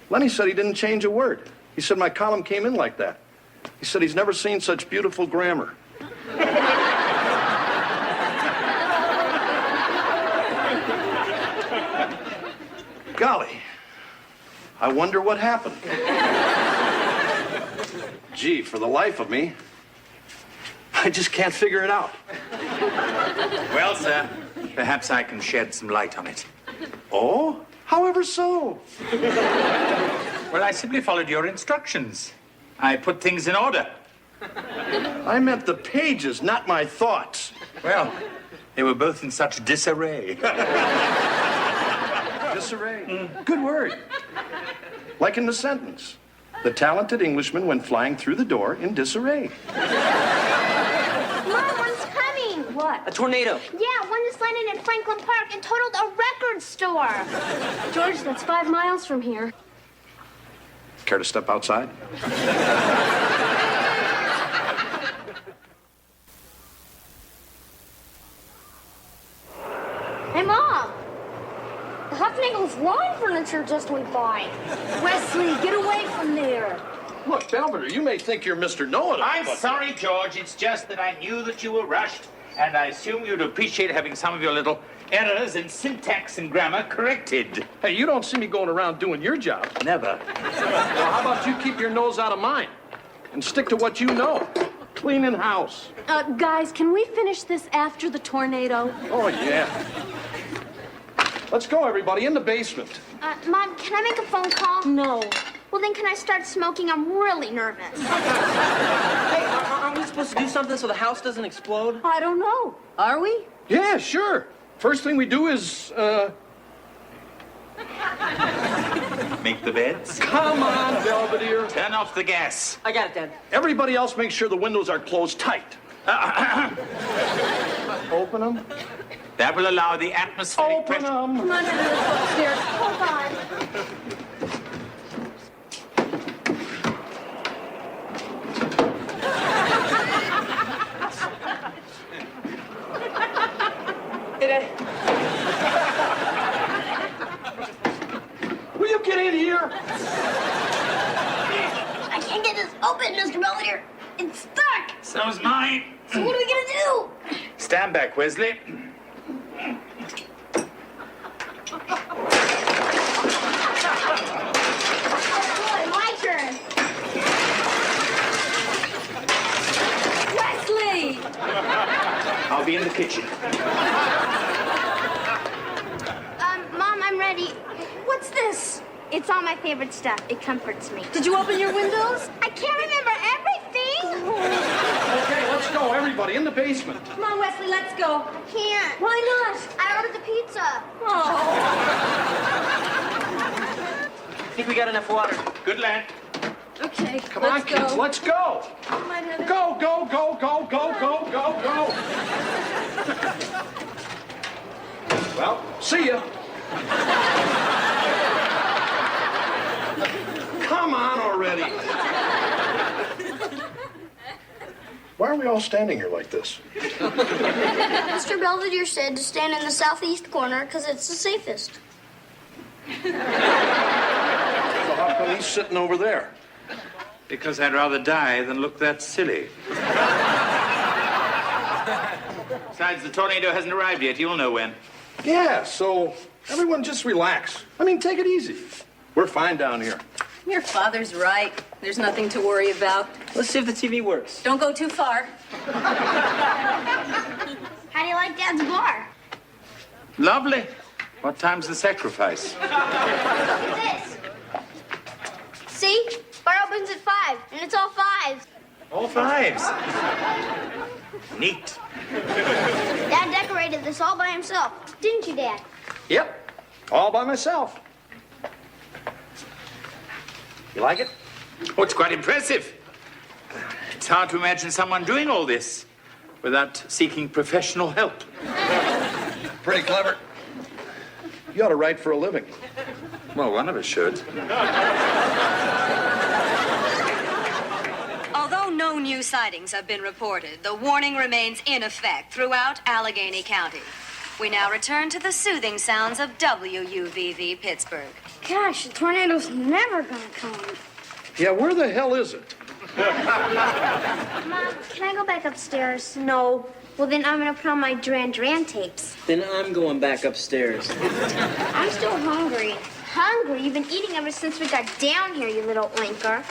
Lenny said he didn't change a word. He said my column came in like that. He said he's never seen such beautiful grammar. Golly, I wonder what happened. Gee, for the life of me, I just can't figure it out. Well, sir, perhaps I can shed some light on it. Oh? However so. Well, I simply followed your instructions. I put things in order. I meant the pages, not my thoughts. Well, they were both in such disarray. Disarray. Good word. Like in the sentence. The talented Englishman went flying through the door in disarray. Mom, one's coming. What? A tornado. Yeah, one just landed in Franklin Park and totaled a record store. George, that's 5 miles from here. Care to step outside? Hey, Mom. The Huffnagel's lawn furniture just went by. Wesley, get away from there. Look, Belvedere, you may think you're Mr. Know-It-All. I'm sorry, George. It's just that I knew that you were rushed, and I assume you'd appreciate having some of your little errors in syntax and grammar corrected. Hey, you don't see me going around doing your job. Never. Well, how about you keep your nose out of mine and stick to what you know? Cleaning house. Guys, can we finish this after the tornado? Oh, yeah. Let's go, everybody, in the basement. Mom, can I make a phone call? No. Well, then can I start smoking? I'm really nervous. Hey, aren't we supposed to do something so the house doesn't explode? I don't know. Are we? Yeah, sure. First thing we do is, Make the beds. Come on, Belvedere. Turn off the gas. I got it, Dad. Everybody else make sure the windows are closed tight. Open them. That will allow the atmospheric Open pressure. them. Come on, let's go upstairs. Hold on. Hey, Dad. Will you get in here? I can't get this open, Mr. Belvedere. It's stuck. So's mine. So what are we gonna do? Stand back, Wesley. Boy, my turn. Wesley! I'll be in the kitchen. Mom, I'm ready. What's this? It's all my favorite stuff. It comforts me. Did you open your windows? I can't remember everything. Okay, let's go, everybody, in the basement. Come on, Wesley, let's go. I can't. Why not? I ordered the pizza. Oh. I think we got enough water. Good lad. Okay, Come on, kids, let's go. Might have it. Go, go, go, go, go, go, go, go. Well, see ya. Come on already. Why are we all standing here like this? Mr. Belvedere said to stand in the southeast corner because it's the safest. So how come he's sitting over there? Because I'd rather die than look that silly. Besides, the tornado hasn't arrived yet. You'll know when. Yeah, so everyone just relax. I mean, take it easy. We're fine down here. Your father's right. There's nothing to worry about. Let's see if the TV works. Don't go too far. How do you like Dad's bar? Lovely. What time's the sacrifice? Look at this. See? Bar opens at 5, and it's all 5s. All 5s. Neat. Dad decorated this all by himself. Didn't you, Dad? Yep, all by myself. You like it? Oh, it's quite impressive. It's hard to imagine someone doing all this without seeking professional help. Pretty clever. You ought to write for a living. Well, one of us should. Although no No new sightings have been reported. The warning remains in effect throughout Allegheny County. We now return to the soothing sounds of WUVV Pittsburgh. Gosh, the tornado's never gonna come. Yeah, where the hell is it? Mom, can I go back upstairs? No. Well, then I'm gonna put on my Duran Duran tapes. Then I'm going back upstairs. I'm still hungry. Hungry? You've been eating ever since we got down here, you little oinker.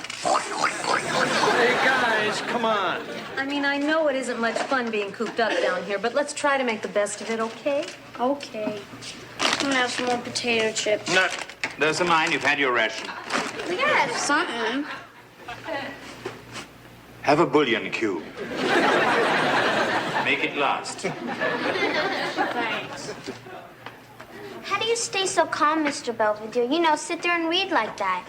Hey, guys, come on. I mean, I know it isn't much fun being cooped up down here, but let's try to make the best of it, okay? Okay. I'm gonna have some more potato chips. No, those are mine. You've had your ration. We gotta have something. Have a bouillon cube. Make it last. Thanks. How do you stay so calm, Mr. Belvedere? You know, sit there and read like that.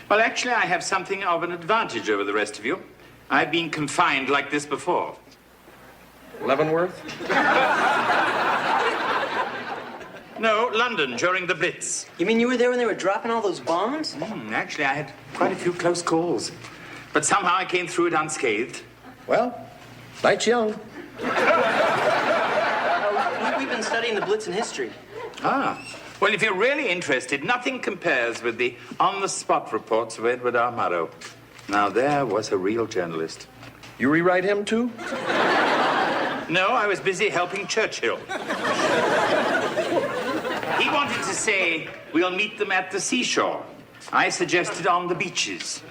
Well, actually, I have something of an advantage over the rest of you. I've been confined like this before. Leavenworth? No, London, during the Blitz. You mean you were there when they were dropping all those bombs? Actually, I had quite a few close calls. But somehow I came through it unscathed. Well, night's young. We've been studying the Blitz in history. Ah. Well, if you're really interested, nothing compares with the on-the-spot reports of Edward R. Murrow. Now, there was a real journalist. You rewrite him, too? No, I was busy helping Churchill. He wanted to say, we'll meet them at the seashore. I suggested on the beaches.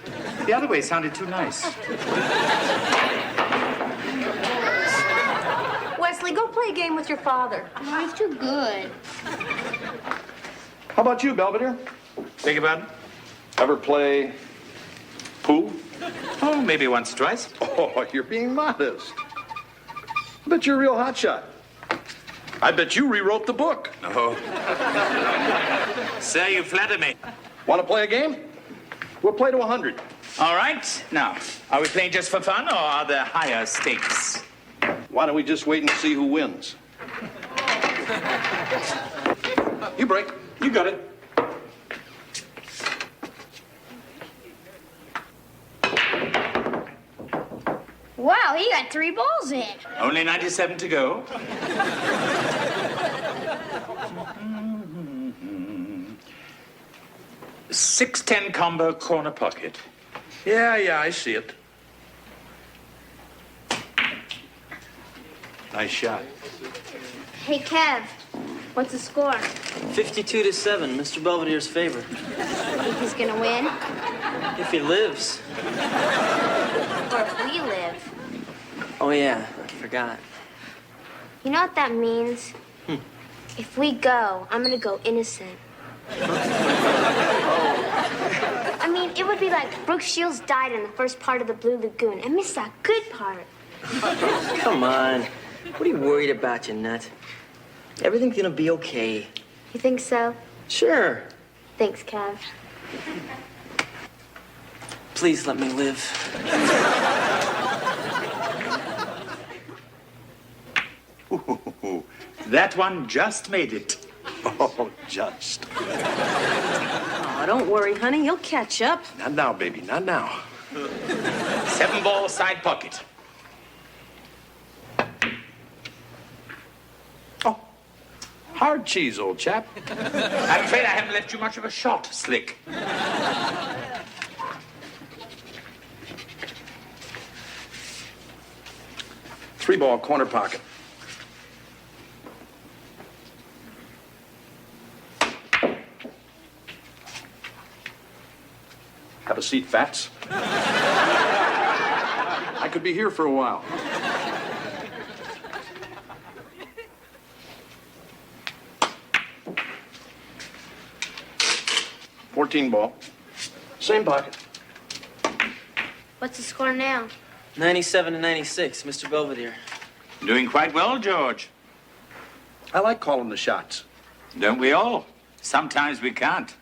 The other way sounded too nice. Wesley, go play a game with your father. Oh, he's too good. How about you, Belvedere? Beg your pardon? Ever play pool? Oh, maybe once or twice. Oh, you're being modest. I bet you're a real hotshot. I bet you rewrote the book. Oh. Sir, you flatter me. Want to play a game? We'll play to 100. All right. Now, are we playing just for fun, or are there higher stakes? Why don't we just wait and see who wins? You break. You got it. Wow, he got 3 balls in. Only 97 to go. $6-10 combo corner pocket. Yeah, I see it. Nice shot. Hey, Kev, what's the score? 52-7, Mr. Belvedere's favor. Think he's gonna win? If he lives. Or if we live? Oh, yeah, I forgot. You know what that means? If we go, I'm gonna go innocent. I mean, it would be like Brooke Shields died in the first part of the Blue Lagoon. I missed that good part. Come on. What are you worried about, you nut? Everything's gonna be okay. You think so? Sure. Thanks, Kev. Please let me live. Ooh, that one just made it. Oh, just. Oh, don't worry, honey. You'll catch up. Not now, baby. Not now. 7-ball side pocket. Oh, hard cheese, old chap. I'm afraid I haven't left you much of a shot, Slick. 3-ball corner pocket. Have a seat, Fats. I could be here for a while. $14 Same pocket. What's the score now? 97-96, Mr. Belvedere. Doing quite well, George. I like calling the shots. Don't we all? Sometimes we can't.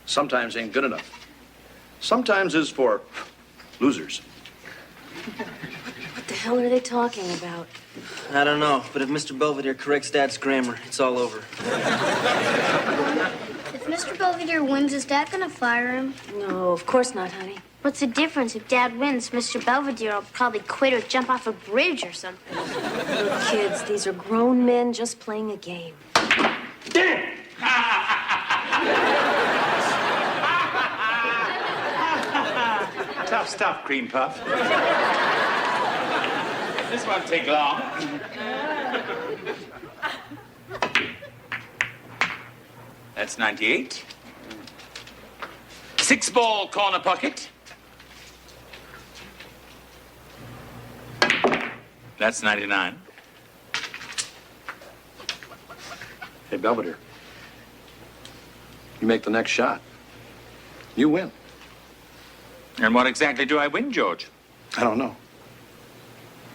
Sometimes ain't good enough. Sometimes is for losers. What the hell are they talking about? I don't know, but if Mr. Belvedere corrects Dad's grammar, it's all over. If Mr. Belvedere wins, is Dad gonna fire him? No, of course not, honey. What's the difference? If Dad wins, Mr. Belvedere will probably quit or jump off a bridge or something. Look, kids, these are grown men just playing a game. Tough stuff, Cream Puff. This won't take long. That's 98. 6-ball corner pocket. That's 99. Hey, Belvedere. You make the next shot. You win. And what exactly do I win, George? I don't know.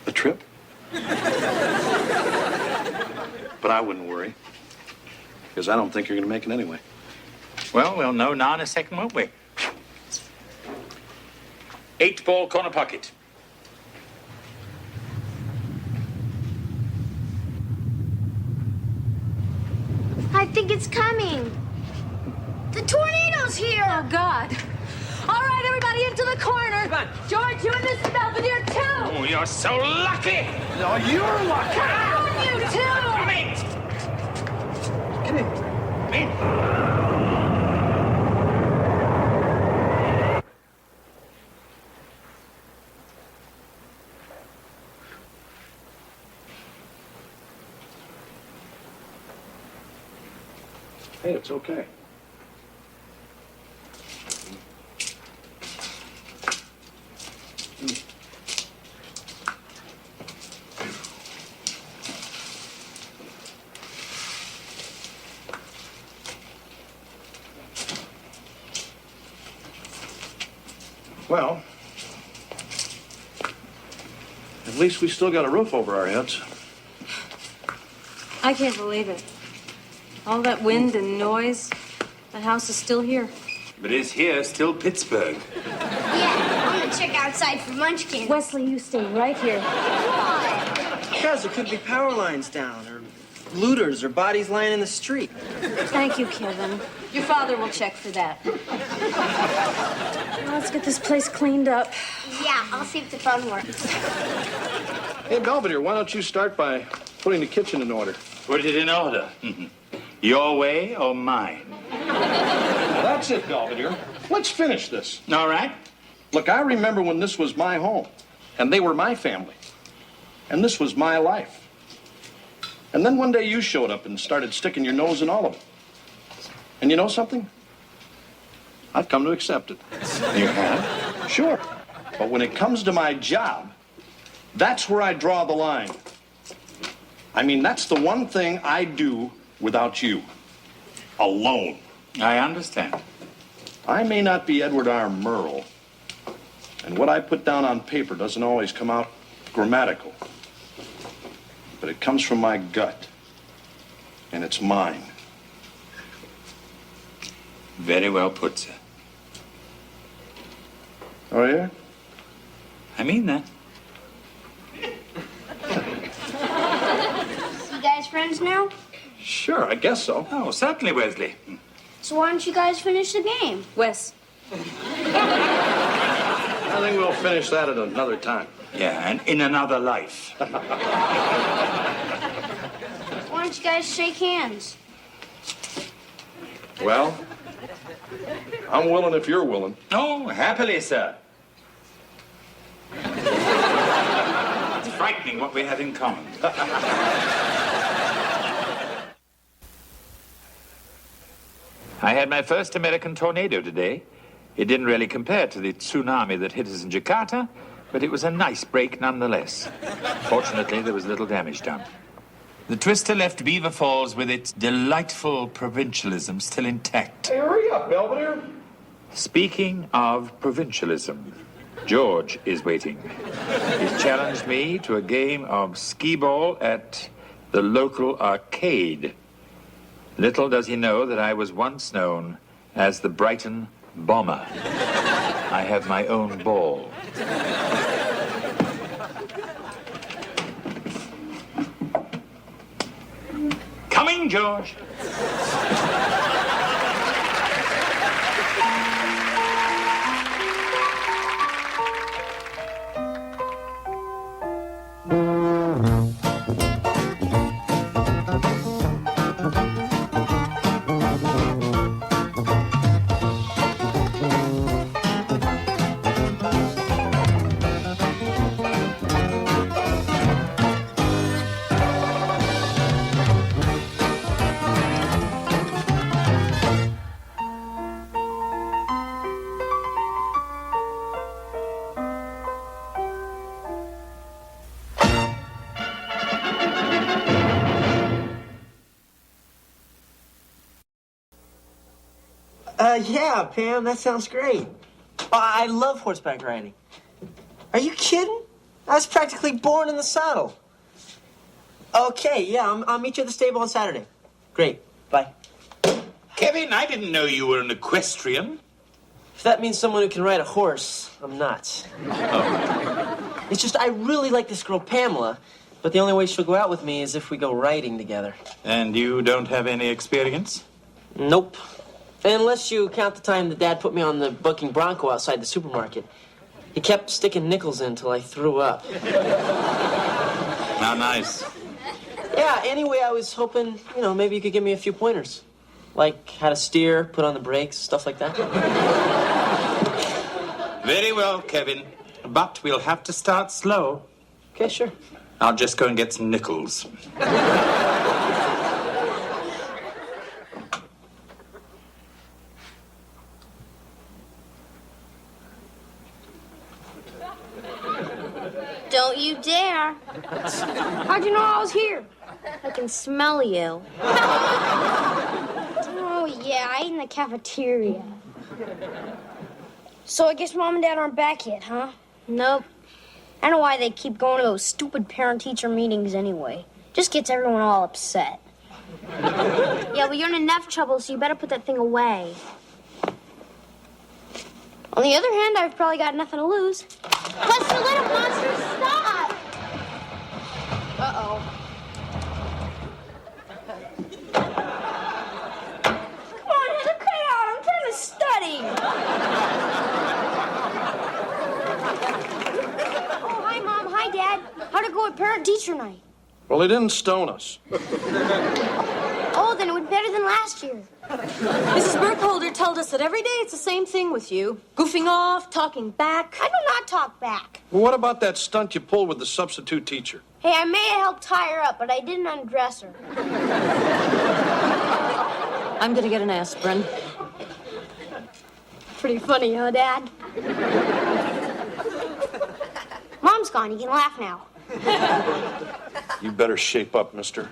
A trip? But I wouldn't worry. Because I don't think you're going to make it anyway. Well, we'll know now in a second, won't we? 8-ball corner pocket. I think it's coming. The tornado's here. Oh, God. All right, everybody into the corner. Come on. George, you and Mrs. Belvedere, too. Oh, you're so lucky. No, you're lucky. Come on, you two. Come in. Get in. Come in. Hey, it's okay. Well, at least we still got a roof over our heads. I can't believe it. All that wind and noise, the house is still here. But is here still Pittsburgh? Yeah, I'm gonna check outside for munchkins. Wesley, you stay right here. Guys, there could be power lines down, or looters, or bodies lying in the street. Thank you, Kevin. Your father will check for that. Now let's get this place cleaned up. Yeah, I'll see if the phone works. Hey, Belvedere, why don't you start by putting the kitchen in order? Put it in order. Your way or mine? That's it, Belvedere. Let's finish this. All right. Look, I remember when this was my home, and they were my family, and this was my life. And then one day you showed up and started sticking your nose in all of it. And you know something? I've come to accept it. You have? Sure. But when it comes to my job, that's where I draw the line. I mean, that's the one thing I do without you. Alone. I understand. I may not be Edward R. Murrow, and what I put down on paper doesn't always come out grammatical. But it comes from my gut, and it's mine. Very well put, sir. Oh, yeah? I mean that. You guys friends now? Sure, I guess so. Oh, certainly, Wesley. So why don't you guys finish the game? Wes. I think we'll finish that at another time. Yeah, and in another life. Why don't you guys shake hands? Well, I'm willing if you're willing. Oh, happily, sir. It's frightening what we have in common. I had my first American tornado today. It didn't really compare to the tsunami that hit us in Jakarta, but it was a nice break nonetheless. Fortunately, there was little damage done. The twister left Beaver Falls with its delightful provincialism still intact. Hey, hurry up, Belvedere. Speaking of provincialism, George is waiting. He's challenged me to a game of skee-ball at the local arcade. Little does he know that I was once known as the Brighton Bomber. I have my own ball. Coming, George. Yeah, Pam, that sounds great. I love horseback riding. Are you kidding? I was practically born in the saddle. Okay, yeah, I'll meet you at the stable on Saturday. Great, bye. Kevin, I didn't know you were an equestrian. If that means someone who can ride a horse, I'm not. Oh. It's just I really like this girl, Pamela, but the only way she'll go out with me is if we go riding together. And you don't have any experience? Nope. Unless you count the time that Dad put me on the bucking bronco outside the supermarket. He kept sticking nickels in till I threw up. How nice. Yeah, anyway, I was hoping, maybe you could give me a few pointers. Like how to steer, put on the brakes, stuff like that. Very well, Kevin. But we'll have to start slow. Okay, sure. I'll just go and get some nickels. Don't you dare. How'd you know I was here? I can smell you. Oh, yeah, I ate in the cafeteria. So I guess Mom and Dad aren't back yet, huh? Nope. I don't know why they keep going to those stupid parent-teacher meetings anyway. Just gets everyone all upset. Yeah, well, you're in enough trouble, so you better put that thing away. On the other hand, I've probably got nothing to lose. Buster, little monster, stop! Uh-oh. Come on, Heather, cut it out. I'm trying to study. Oh, hi, Mom. Hi, Dad. How'd it go at parent-teacher night? Well, they didn't stone us. Oh, then it was better than last year. Mrs. Burkholder told us that every day it's the same thing with you. Goofing off, talking back. I do not talk back. Well, what about that stunt you pulled with the substitute teacher? Hey, I may have helped tie her up, but I didn't undress her. I'm gonna get an aspirin. Pretty funny, huh, Dad? Mom's gone. You can laugh now. You better shape up, mister.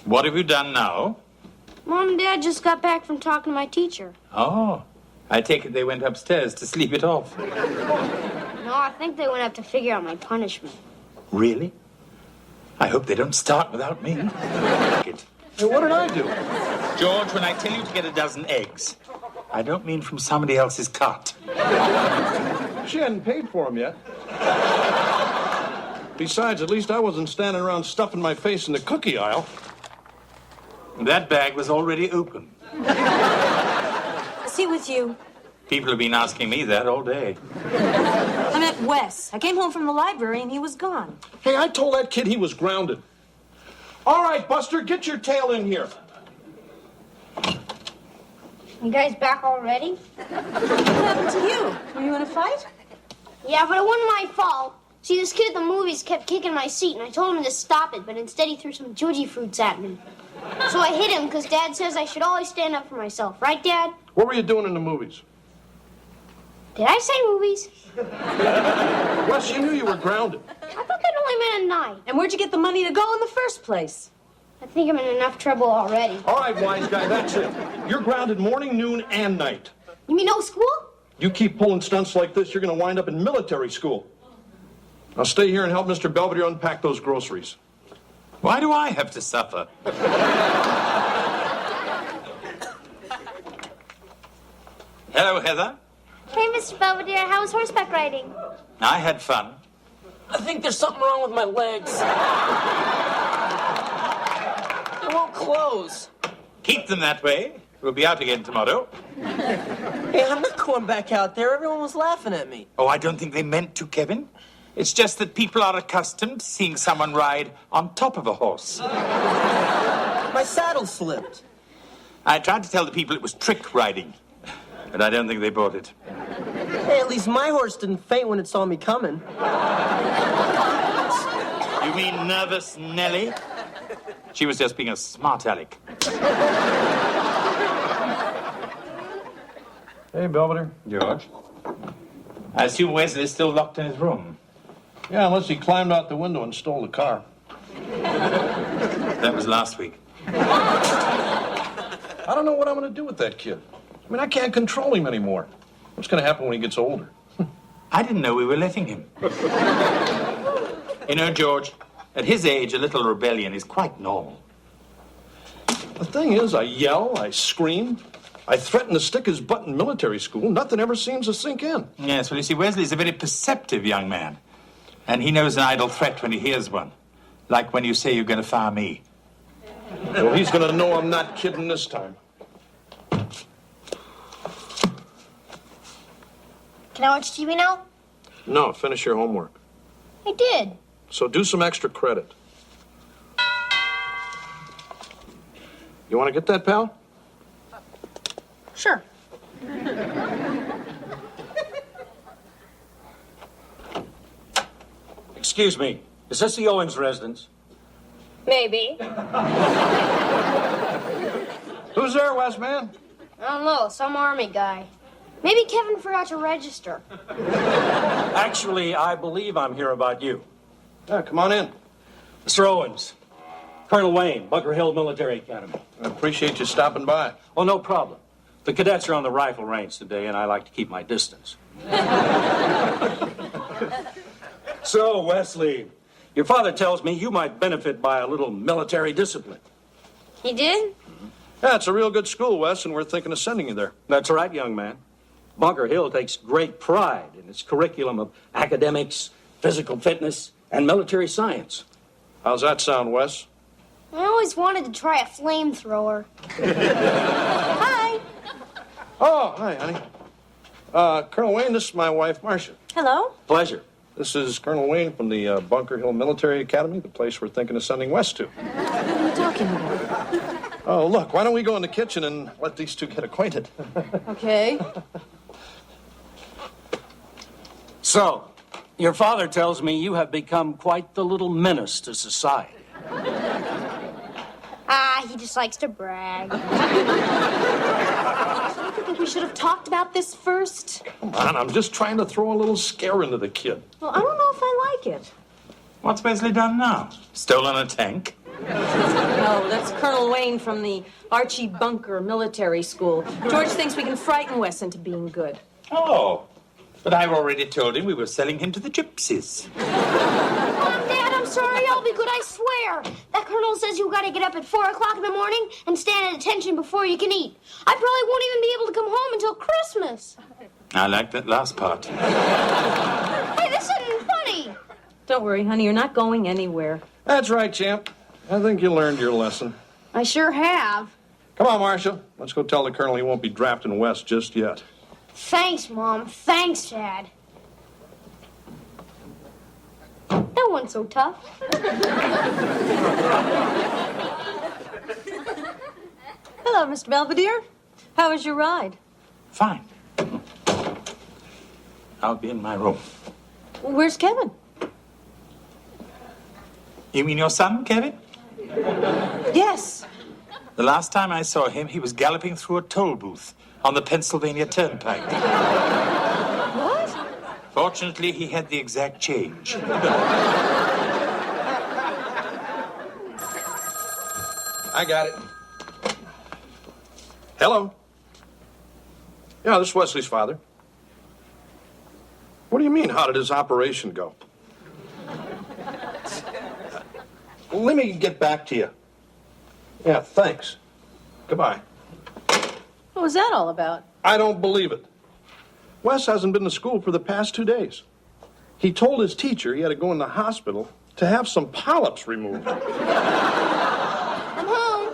What have you done now? Mom and Dad just got back from talking to my teacher. Oh, I take it they went upstairs to sleep it off. No, I think they went up to figure out my punishment. Really? I hope they don't start without me. Hey, what did I do? George, when I tell you to get a dozen eggs, I don't mean from somebody else's cart. She hadn't paid for them yet. Besides, at least I wasn't standing around stuffing my face in the cookie aisle. That bag was already open. Is he with you? People have been asking me that all day. I met Wes. I came home from the library and he was gone. Hey, I told that kid he was grounded. All right, Buster, get your tail in here. You guys back already? What happened to you? Were you in a fight? Yeah, but it wasn't my fault. See, this kid at the movies kept kicking my seat, and I told him to stop it, but instead he threw some juji fruits at me. So I hit him, because Dad says I should always stand up for myself. Right, Dad? What were you doing in the movies? Did I say movies? Wes, you knew you were grounded. I thought that only meant at night. And where'd you get the money to go in the first place? I think I'm in enough trouble already. All right, wise guy, that's it. You're grounded morning, noon, and night. You mean no school? You keep pulling stunts like this, you're going to wind up in military school. Now stay here and help Mr. Belvedere unpack those groceries. Why do I have to suffer? Hello, Heather. Hey, Mr. Belvedere, how was horseback riding? I had fun. I think there's something wrong with my legs. They won't close. Keep them that way. We'll be out again tomorrow. Hey, I'm not going back out there. Everyone was laughing at me. Oh, I don't think they meant to, Kevin. It's just that people are accustomed to seeing someone ride on top of a horse. My saddle slipped. I tried to tell the people it was trick riding, but I don't think they bought it. Hey, at least my horse didn't faint when it saw me coming. You mean nervous Nellie? She was just being a smart aleck. Hey, Belvedere. George? I assume Wesley's still locked in his room. Yeah, unless he climbed out the window and stole the car. That was last week. I don't know what I'm going to do with that kid. I mean, I can't control him anymore. What's going to happen when he gets older? I didn't know we were letting him. You know, George, at his age, a little rebellion is quite normal. The thing is, I yell, I scream, I threaten to stick his butt in military school. Nothing ever seems to sink in. Yes, well, you see, Wesley's a very perceptive young man. And he knows an idle threat when he hears one. Like when you say you're going to fire me. Well, he's going to know I'm not kidding this time. Can I watch TV now? No, finish your homework. I did. So do some extra credit. You want to get that, pal? Sure. Excuse me, is this the Owens residence? Maybe. Who's there, West man? I don't know, some army guy. Maybe Kevin forgot to register. Actually, I believe I'm here about you. Yeah, come on in. Mr. Owens, Colonel Wayne, Bunker Hill Military Academy. I appreciate you stopping by. Oh, no problem. The cadets are on the rifle range today, and I like to keep my distance. So, Wesley, your father tells me you might benefit by a little military discipline. He did? Yeah, it's a real good school, Wes, and we're thinking of sending you there. That's right, young man. Bunker Hill takes great pride in its curriculum of academics, physical fitness, and military science. How's that sound, Wes? I always wanted to try a flamethrower. Hi. Oh, hi, honey. Colonel Wayne, this is my wife, Marcia. Hello. Pleasure. This is Colonel Wayne from the Bunker Hill Military Academy, the place we're thinking of sending Wes to. What are you talking about? Oh, look, why don't we go in the kitchen and let these two get acquainted? Okay. So, your father tells me you have become quite the little menace to society. He just likes to brag. Don't you think we should have talked about this first? Come on, I'm just trying to throw a little scare into the kid. Well, I don't know if I like it. What's Wesley done now? Stolen a tank? No, that's Colonel Wayne from the Archie Bunker Military School. George thinks we can frighten Wes into being good. Oh, but I've already told him we were selling him to the gypsies. Mom, Dad, I'm sorry. I'll be good, I swear. That colonel says you gotta get up at 4 o'clock in the morning and stand at attention before you can eat. I probably won't even be able to come home until Christmas. I like that last part. Hey, this isn't funny. Don't worry, honey. You're not going anywhere. That's right, champ. I think you learned your lesson. I sure have. Come on, Marshal. Let's go tell the colonel he won't be drafting West just yet. Thanks, Mom. Thanks, Dad. That wasn't so tough. Hello, Mr. Belvedere. How was your ride? Fine. I'll be in my room. Where's Kevin? You mean your son, Kevin? Yes. The last time I saw him, he was galloping through a toll booth on the Pennsylvania Turnpike. What? Fortunately, he had the exact change. I got it. Hello? Yeah, this is Wesley's father. What do you mean, how did his operation go? Let me get back to you. Yeah, thanks. Goodbye. What was that all about? I don't believe it. Wes hasn't been to school for the past 2 days. He told his teacher he had to go in the hospital to have some polyps removed. I'm home.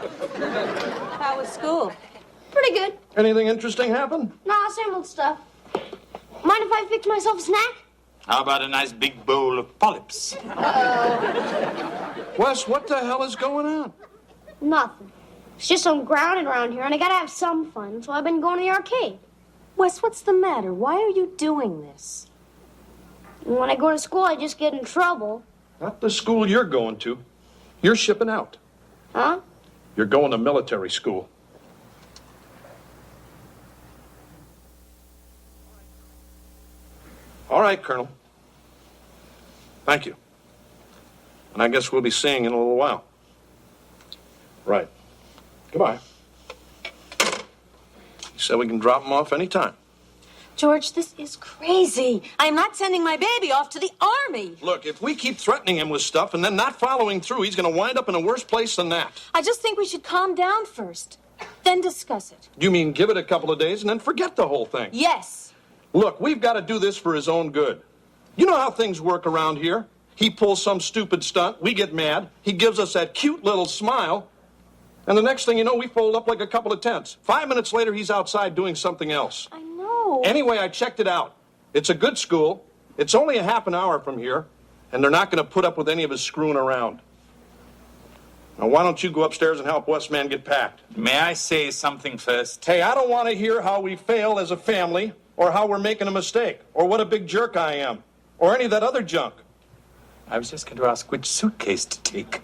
How was school? Pretty good. Anything interesting happen? Nah, same old stuff. Mind if I fix myself a snack? How about a nice big bowl of polyps? Wes, what the hell is going on? Nothing. It's just I'm grounded around here, and I gotta have some fun, so I've been going to the arcade. Wes, what's the matter? Why are you doing this? And when I go to school, I just get in trouble. Not the school you're going to. You're shipping out. Huh? You're going to military school. All right, Colonel. Thank you. And I guess we'll be seeing in a little while. Right. Goodbye. He said we can drop him off anytime. George, this is crazy. I'm not sending my baby off to the army. Look, if we keep threatening him with stuff and then not following through, he's going to wind up in a worse place than that. I just think we should calm down first, then discuss it. You mean give it a couple of days and then forget the whole thing? Yes. Look, we've got to do this for his own good. You know how things work around here? He pulls some stupid stunt, we get mad, he gives us that cute little smile, and the next thing you know, we fold up like a couple of tents. 5 minutes later, he's outside doing something else. I know. Anyway, I checked it out. It's a good school. It's only a half an hour from here, and they're not going to put up with any of his screwing around. Now, why don't you go upstairs and help Westman get packed? May I say something first? Hey, I don't want to hear how we fail as a family, or how we're making a mistake, or what a big jerk I am, or any of that other junk. I was just going to ask which suitcase to take.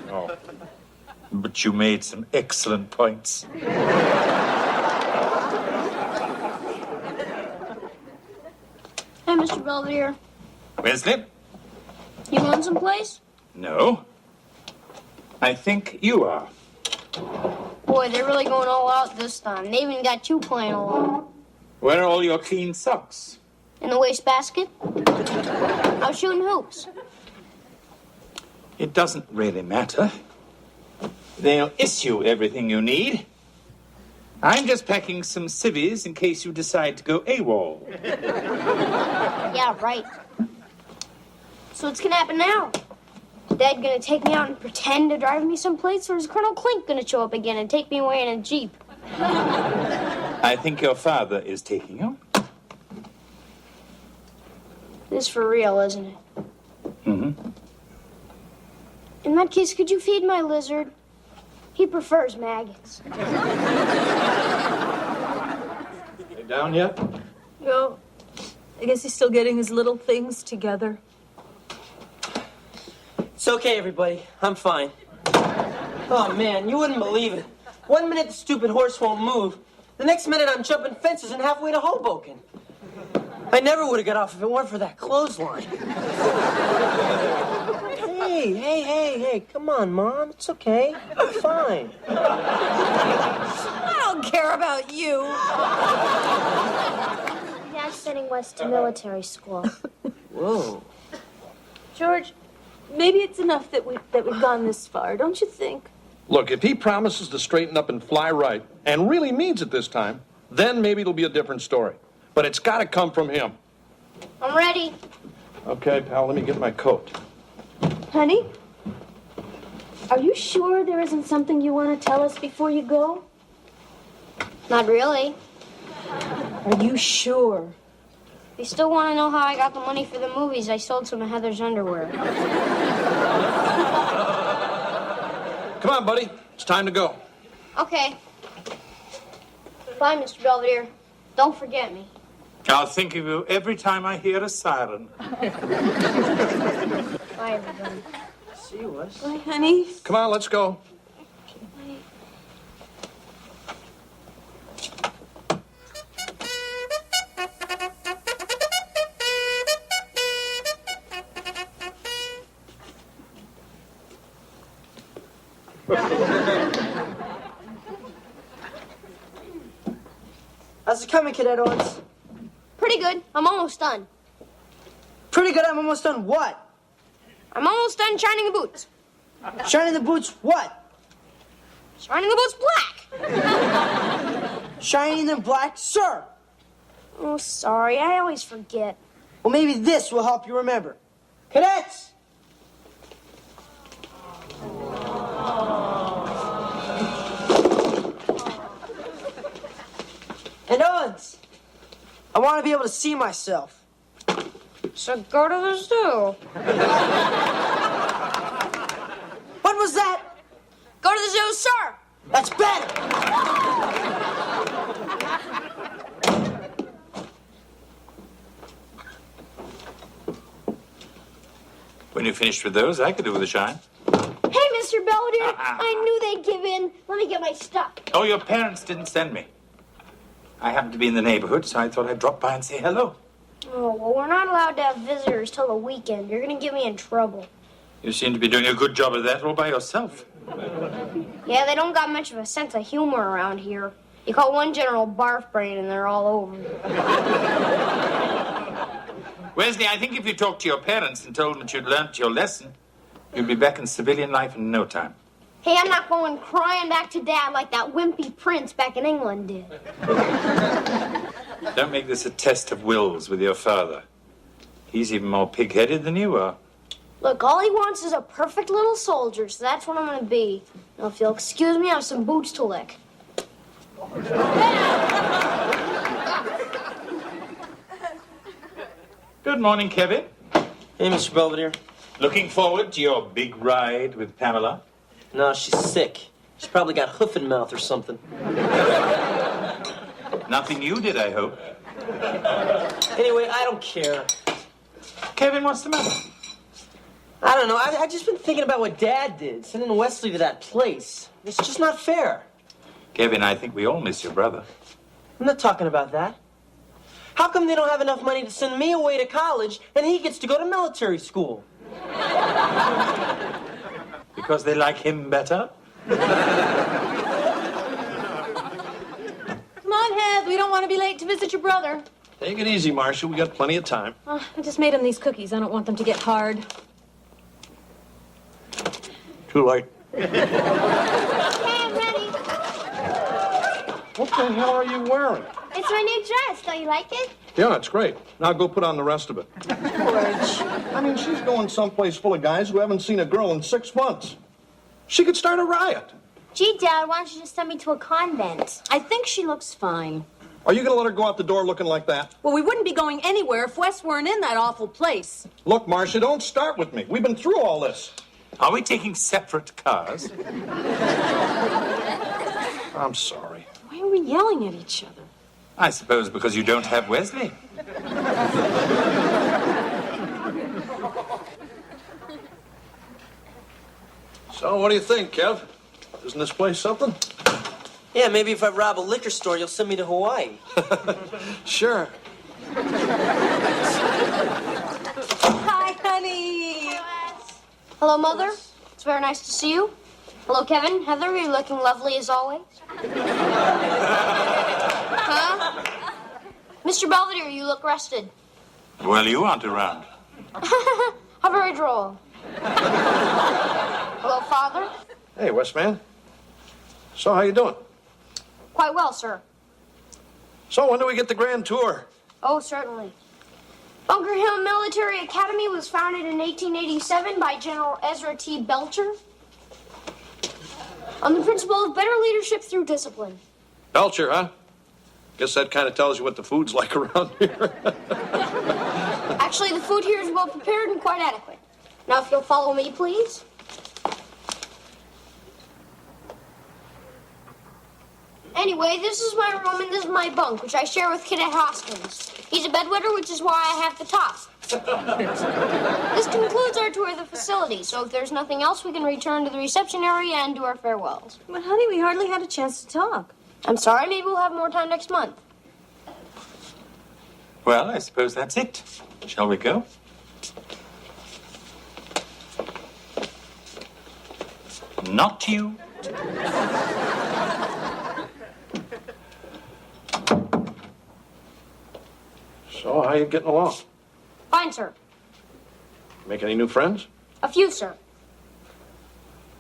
Oh. But you made some excellent points. Hey, Mr. Belvedere. Wesley? You going someplace? No. I think you are. Boy, they're really going all out this time. They even got you playing along. Where are all your clean socks? In the wastebasket? I was shooting hoops. It doesn't really matter. They'll issue everything you need. I'm just packing some civvies in case you decide to go AWOL. Yeah, right. So what's gonna happen now? Dad gonna take me out and pretend to drive me someplace, or is Colonel Klink gonna show up again and take me away in a Jeep? I think your father is taking you. This is for real, isn't it? Mm-hmm. In that case, could you feed my lizard? He prefers maggots. You down yet? No. I guess he's still getting his little things together. It's okay, everybody. I'm fine. Oh, man, you wouldn't believe it. 1 minute the stupid horse won't move. The next minute I'm jumping fences and halfway to Hoboken. I never would have got off if it weren't for that clothesline. Hey, come on, Mom. It's okay. I'm fine. I don't care about you. Dad's sending Wes to military school. Whoa. George, maybe it's enough that we've gone this far, don't you think? Look, if he promises to straighten up and fly right, and really means it this time, then maybe it'll be a different story. But it's got to come from him. I'm ready. Okay, pal, let me get my coat. Honey, are you sure there isn't something you want to tell us before you go? Not really. Are you sure? You still want to know how I got the money for the movies? I sold some of Heather's underwear. Come on, buddy. It's time to go. Okay. Bye, Mr. Belvedere. Don't forget me. I'll think of you every time I hear a siren. Bye, everybody. See you, Wes. Bye, honey. Come on, let's go. How's it coming, Cadet Owens? Pretty good. I'm almost done. Pretty good. I'm almost done what? I'm almost done shining the boots. Shining the boots what? Shining the boots black. Shining them black, sir. Oh, sorry. I always forget. Well, maybe this will help you remember. Cadets! And Owens, I want to be able to see myself. So go to the zoo. What was that? Go to the zoo, sir. That's better. When you're finished with those, I could do with a shine. Hey, Mr. Belvedere, I knew they'd give in. Let me get my stuff. Oh, your parents didn't send me. I happened to be in the neighborhood, so I thought I'd drop by and say hello. Oh, well, we're not allowed to have visitors till the weekend. You're going to get me in trouble. You seem to be doing a good job of that all by yourself. Yeah, they don't got much of a sense of humor around here. You call one general barf brain and they're all over. Wesley, I think if you talked to your parents and told them that you'd learnt your lesson, you'd be back in civilian life in no time. Hey, I'm not going crying back to Dad like that wimpy prince back in England did. Don't make this a test of wills with your father. He's even more pig-headed than you are. Look, all he wants is a perfect little soldier, so that's what I'm gonna be. Now, if you'll excuse me, I have some boots to lick. Good morning, Kevin. Hey, Mr. Belvedere. Looking forward to your big ride with Pamela? No, she's sick. She's probably got hoof in mouth or something. Nothing you did, I hope. Anyway, I don't care. Kevin, what's the matter? I don't know. I've just been thinking about what Dad did, sending Wesley to that place. It's just not fair. Kevin, I think we all miss your brother. I'm not talking about that. How come they don't have enough money to send me away to college and he gets to go to military school? Because they like him better? Come on, Heath. We don't want to be late to visit your brother. Take it easy, Marcia. We got plenty of time. Oh, I just made him these cookies. I don't want them to get hard. Too late. Okay, I'm ready. What the hell are you wearing? It's my new dress. Don't you like it? Yeah, it's great. Now go put on the rest of it. George. I mean, she's going someplace full of guys who haven't seen a girl in 6 months. She could start a riot. Gee, Dad, why don't you just send me to a convent? I think she looks fine. Are you going to let her go out the door looking like that? Well, we wouldn't be going anywhere if Wes weren't in that awful place. Look, Marcia, don't start with me. We've been through all this. Are we taking separate cars? I'm sorry. Why are we yelling at each other? I suppose because you don't have Wesley. So, what do you think, Kev? Isn't this place something? Yeah, maybe if I rob a liquor store, you'll send me to Hawaii. Sure. Hi, honey. Hello, Mother. It's very nice to see you. Hello, Kevin. Heather, you're looking lovely as always. Huh? Mr. Belvedere, you look rested. Well, you aren't around. How very droll. Hello, Father. Hey, Westman. So, how you doing? Quite well, sir. So, when do we get the grand tour? Oh, certainly. Bunker Hill Military Academy was founded in 1887 by General Ezra T. Belcher on the principle of better leadership through discipline. Belcher, huh? Guess that kind of tells you what the food's like around here. Actually, the food here is well prepared and quite adequate. Now, if you'll follow me, please. Anyway, this is my room and this is my bunk, which I share with Cadet Hoskins. He's a bedwetter, which is why I have the top. This concludes our tour of the facility, so if there's nothing else, we can return to the reception area and do our farewells. But, honey, we hardly had a chance to talk. I'm sorry, maybe we'll have more time next month. Well, I suppose that's it. Shall we go? Not you. So, how you getting along? Fine, sir. Make any new friends? A few, sir.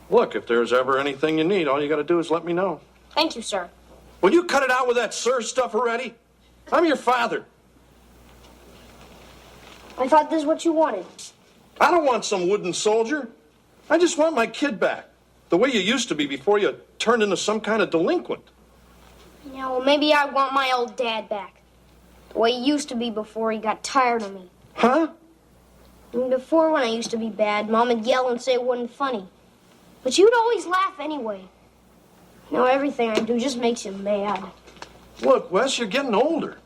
Look, if there's ever anything you need, all you got to do is let me know. Thank you, sir. Will you cut it out with that sir stuff already? I'm your father. I thought this is what you wanted. I don't want some wooden soldier. I just want my kid back. The way you used to be before you turned into some kind of delinquent. Yeah, well, maybe I want my old dad back. The way he used to be before he got tired of me. Huh? I mean, before, when I used to be bad, Mom would yell and say it wasn't funny. But you'd always laugh anyway. Now everything I do just makes you mad. Look, Wes, you're getting older.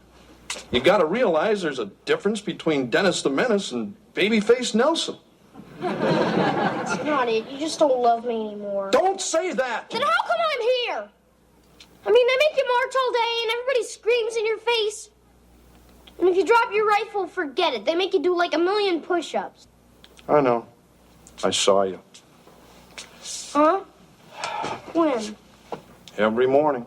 You got to realize there's a difference between Dennis the Menace and Babyface Nelson. It's not it. You just don't love me anymore. Don't say that! Then how come I'm here? I mean, they make you march all day and everybody screams in your face. And if you drop your rifle, forget it. They make you do like 1,000,000 push-ups. I know. I saw you. Huh? When? Every morning.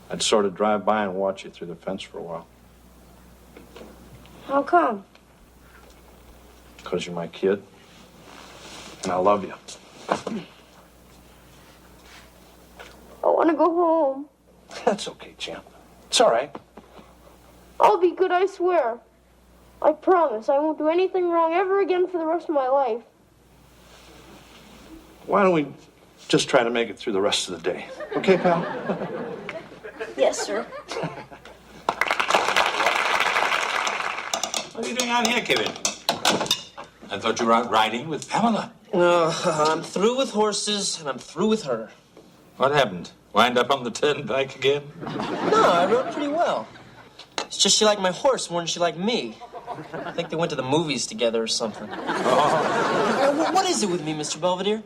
I'd sort of drive by and watch you through the fence for a while. How come? Because you're my kid. And I love you. I want to go home. That's okay, champ. It's all right. I'll be good, I swear. I promise I won't do anything wrong ever again for the rest of my life. Why don't we just try to make it through the rest of the day? Okay, pal? Yes, sir. What are you doing out here, Kevin? I thought you were out riding with Pamela. I'm through with horses, and I'm through with her. What happened? Wind up on the turnpike again? No, I rode pretty well. It's just she liked my horse more than she liked me. I think they went to the movies together or something. Oh. What is it with me, Mr. Belvedere?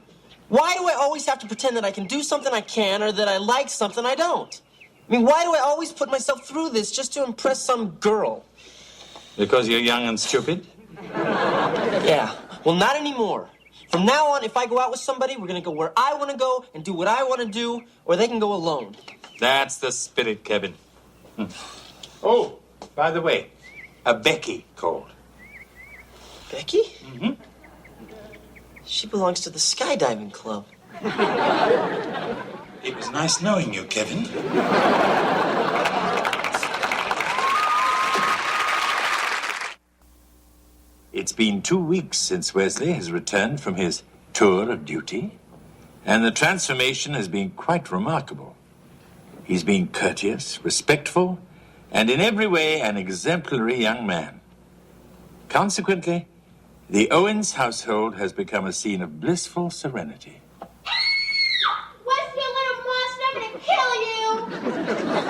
Why do I always have to pretend that I can do something I can or that I like something I don't? I mean, why do I always put myself through this just to impress some girl? Because you're young and stupid? Yeah. Well, not anymore. From now on, if I go out with somebody, we're going to go where I want to go and do what I want to do, or they can go alone. That's the spirit, Kevin. Oh, by the way, a Becky called. Becky? Mm-hmm. She belongs to the skydiving club. It was nice knowing you, Kevin. It's been 2 weeks since Wesley has returned from his tour of duty, and the transformation has been quite remarkable. He's been courteous, respectful, and in every way an exemplary young man. Consequently, the Owens household has become a scene of blissful serenity. Wesley, little monster, I'm gonna kill you!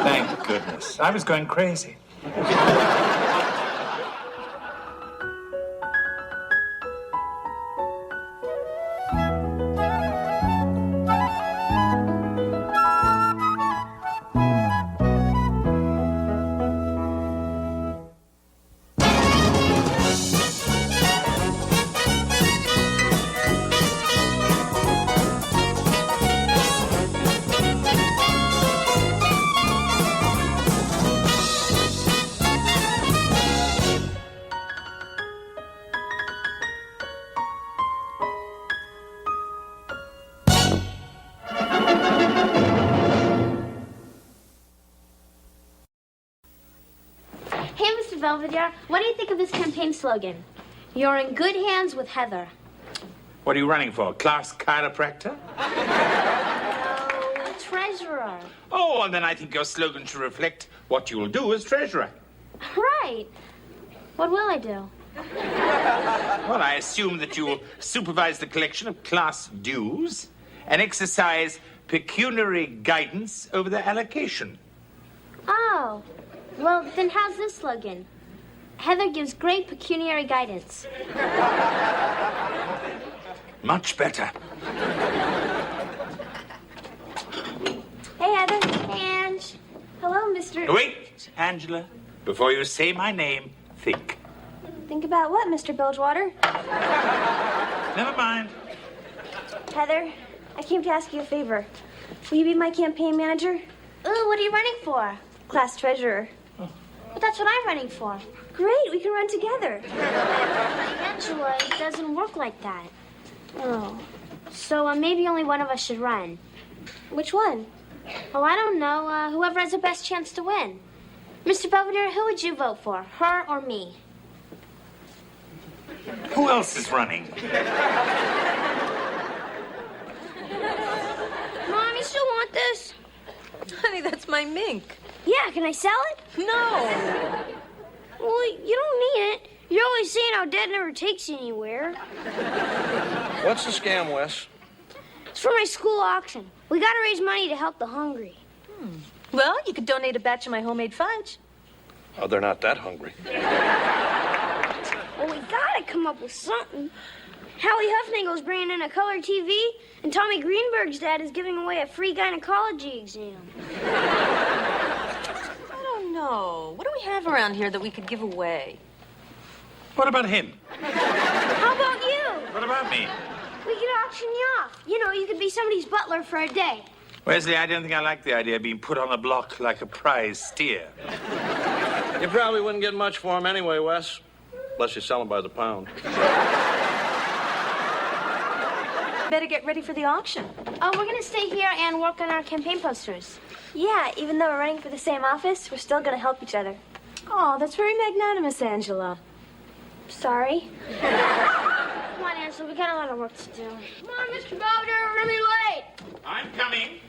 Thank goodness. I was going crazy. Hey, Mr. Belvedere, what do you think of this campaign slogan? You're in good hands with Heather. What are you running for? Class chiropractor? Oh, treasurer. Oh, and then I think your slogan should reflect what you'll do as treasurer. Right. What will I do? Well, I assume that you'll supervise the collection of class dues and exercise pecuniary guidance over their allocation. Oh, well, then how's this slogan? Heather gives great pecuniary guidance. Much better. Hey, Heather. Hey, Ange. Hello, Mr. Wait, Angela. Before you say my name, think. Think about what, Mr. Bilgewater? Never mind. Heather, I came to ask you a favor. Will you be my campaign manager? Ooh, what are you running for? Class treasurer. But that's what I'm running for. Great, we can run together. Angela, it doesn't work like that. Oh. So maybe only one of us should run. Which one? Oh, I don't know. Whoever has the best chance to win. Mr. Belvedere, who would you vote for? Her or me? Who else is running? Mom, you still want this? Honey, that's my mink. Yeah, can I sell it? No. Well, you don't need it. You're always saying how Dad never takes you anywhere. What's the scam, Wes? It's for my school auction. We gotta raise money to help the hungry. Well, you could donate a batch of my homemade fudge. Oh, they're not that hungry. Well, we gotta come up with something. Howie Huffnagel's bringing in a color TV, and Tommy Greenberg's dad is giving away a free gynecology exam. I don't know. What do we have around here that we could give away? What about him? How about you? What about me? We could auction you off. You know, you could be somebody's butler for a day. Wesley, I don't think I like the idea of being put on a block like a prize steer. You probably wouldn't get much for him anyway, Wes. Unless you sell him by the pound. Better get ready for the auction. Oh, we're gonna stay here and work on our campaign posters. Yeah, even though we're running for the same office, we're still gonna help each other. Oh, that's very magnanimous, Angela. Sorry. Come on, Ansel, we got a lot of work to do. Come on, Mr. Belvedere, we're gonna be late. I'm coming.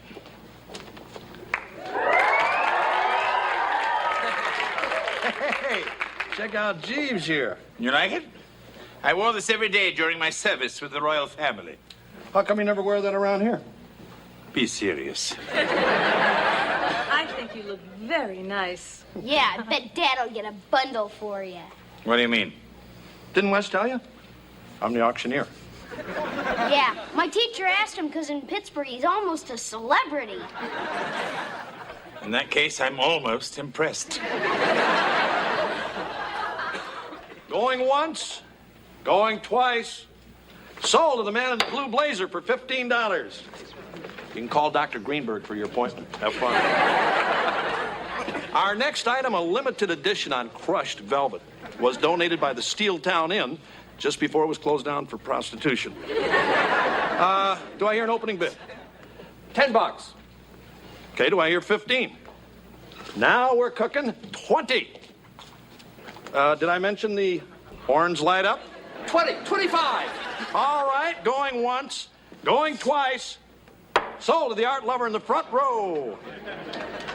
Hey, check out Jeeves here. You like it? I wore this every day during my service with the royal family. How come you never wear that around here? Be serious. I think you look very nice. Yeah, I bet Dad'll get a bundle for you. What do you mean? Didn't Wes tell you? I'm the auctioneer. Yeah, my teacher asked him because in Pittsburgh he's almost a celebrity. In that case, I'm almost impressed. Going once, going twice. Sold to the man in the blue blazer for $15. You can call Dr. Greenberg for your appointment. Have fun. Our next item, a limited edition on crushed velvet, was donated by the Steeltown Inn just before it was closed down for prostitution. Do I hear an opening bid? $10. Okay, do I hear 15? Now we're cooking 20. Did I mention the horns light up? 20, 25. All right, going once, going twice. Sold to the art lover in the front row.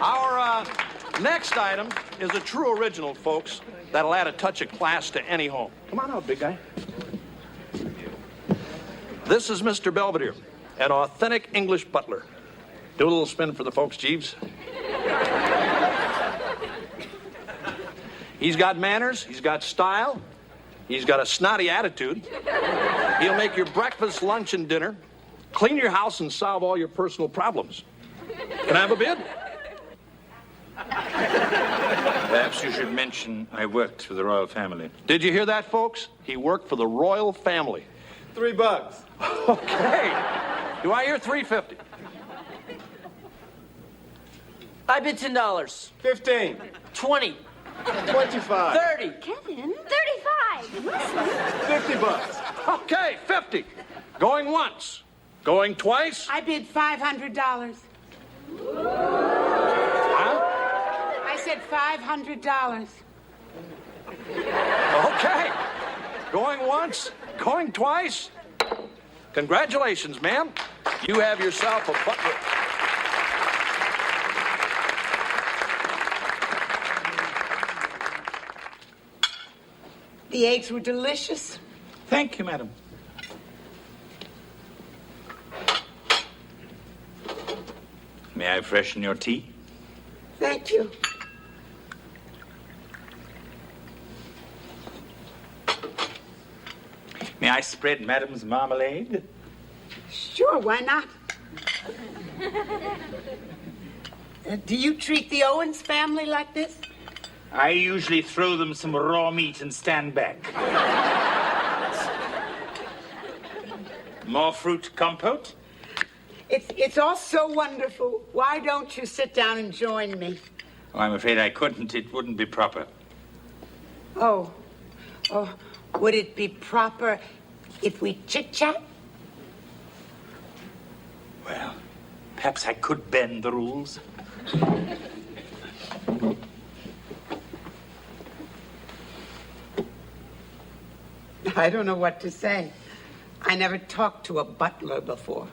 Our next item is a true original, folks, that'll add a touch of class to any home. Come on out, big guy. This is Mr. Belvedere, an authentic English butler. Do a little spin for the folks, Jeeves. He's got manners, he's got style, he's got a snotty attitude. He'll make your breakfast, lunch, and dinner, clean your house, and solve all your personal problems. Can I have a bid? Perhaps you should mention I worked for the royal family. Did you hear that, folks? He worked for the royal family. $3. Okay. Do I hear $3.50? I bid $10. 15. 20. 25. 30. Kevin? 35. $50. Okay, 50. Going once. Going twice. I bid $500. Huh? I said $500. Okay. Going once. Going twice. Congratulations, ma'am. You have yourself a butler. The eggs were delicious. Thank you, madam. May I freshen your tea? Thank you. May I spread madam's marmalade? Sure, why not? Do you treat the Owens family like this? I usually throw them some raw meat and stand back. More fruit compote? It's all so wonderful. Why don't you sit down and join me? Oh, I'm afraid I couldn't. It wouldn't be proper. Oh, would it be proper if we chit-chat? Well, perhaps I could bend the rules. I don't know what to say. I never talked to a butler before.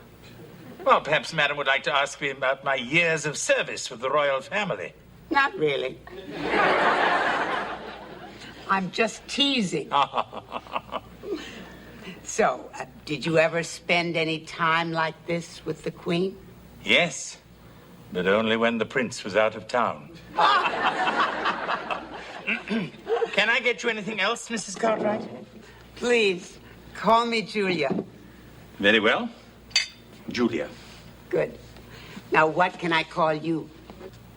Well, perhaps madam would like to ask me about my years of service with the royal family. Not really. I'm just teasing. So, did you ever spend any time like this with the Queen? Yes, but only when the prince was out of town. Can I get you anything else, Mrs. Cartwright? Please, call me Julia. Very well. Julia. Good. Now, what can I call you?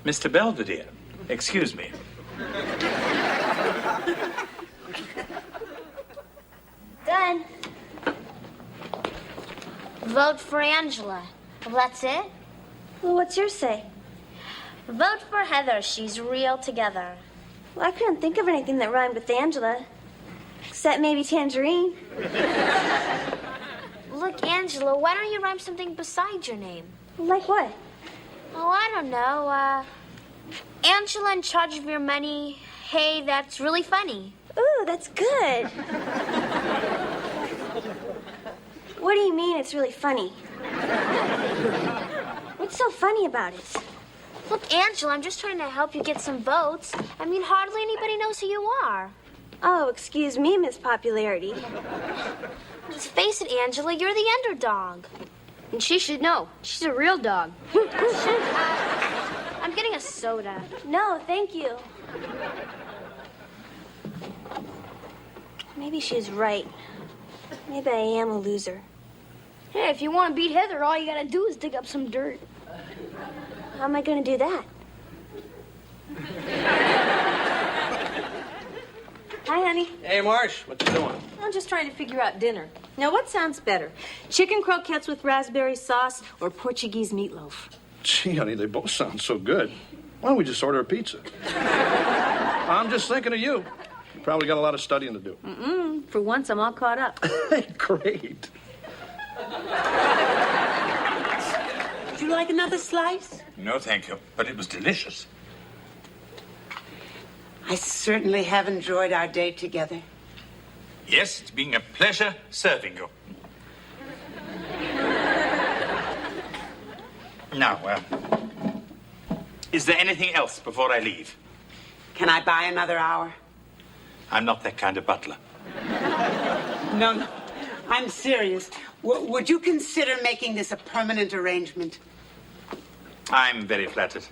Mr. Belvedere. Excuse me. Done. Vote for Angela. Well, that's it? Well, what's your say? Vote for Heather. She's real together. Well, I couldn't think of anything that rhymed with Angela. Except maybe tangerine. Look, Angela, why don't you rhyme something besides your name? Like what? Oh, I don't know. Angela in charge of your money. Hey, that's really funny. Ooh, that's good. What do you mean it's really funny? What's so funny about it? Look, Angela, I'm just trying to help you get some votes. I mean, hardly anybody knows who you are. Oh, excuse me, Miss Popularity. Let's face it, Angela, you're the underdog. And she should know. She's a real dog. I'm getting a soda. No, thank you. Maybe she's right. Maybe I am a loser. Hey, if you want to beat Heather, all you gotta do is dig up some dirt. How am I gonna do that? Hi, honey. Hey, Marsh, what you doing? I'm just trying to figure out dinner. Now, what sounds better? Chicken croquettes with raspberry sauce or Portuguese meatloaf? Gee, honey, they both sound so good. Why don't we just order a pizza? I'm just thinking of you. You probably got a lot of studying to do. For once, I'm all caught up. Great. Would you like another slice? No, thank you. But it was delicious. I certainly have enjoyed our day together. Yes, it's been a pleasure serving you. Now, is there anything else before I leave? Can I buy another hour? I'm not that kind of butler. No. I'm serious. Would you consider making this a permanent arrangement? I'm very flattered,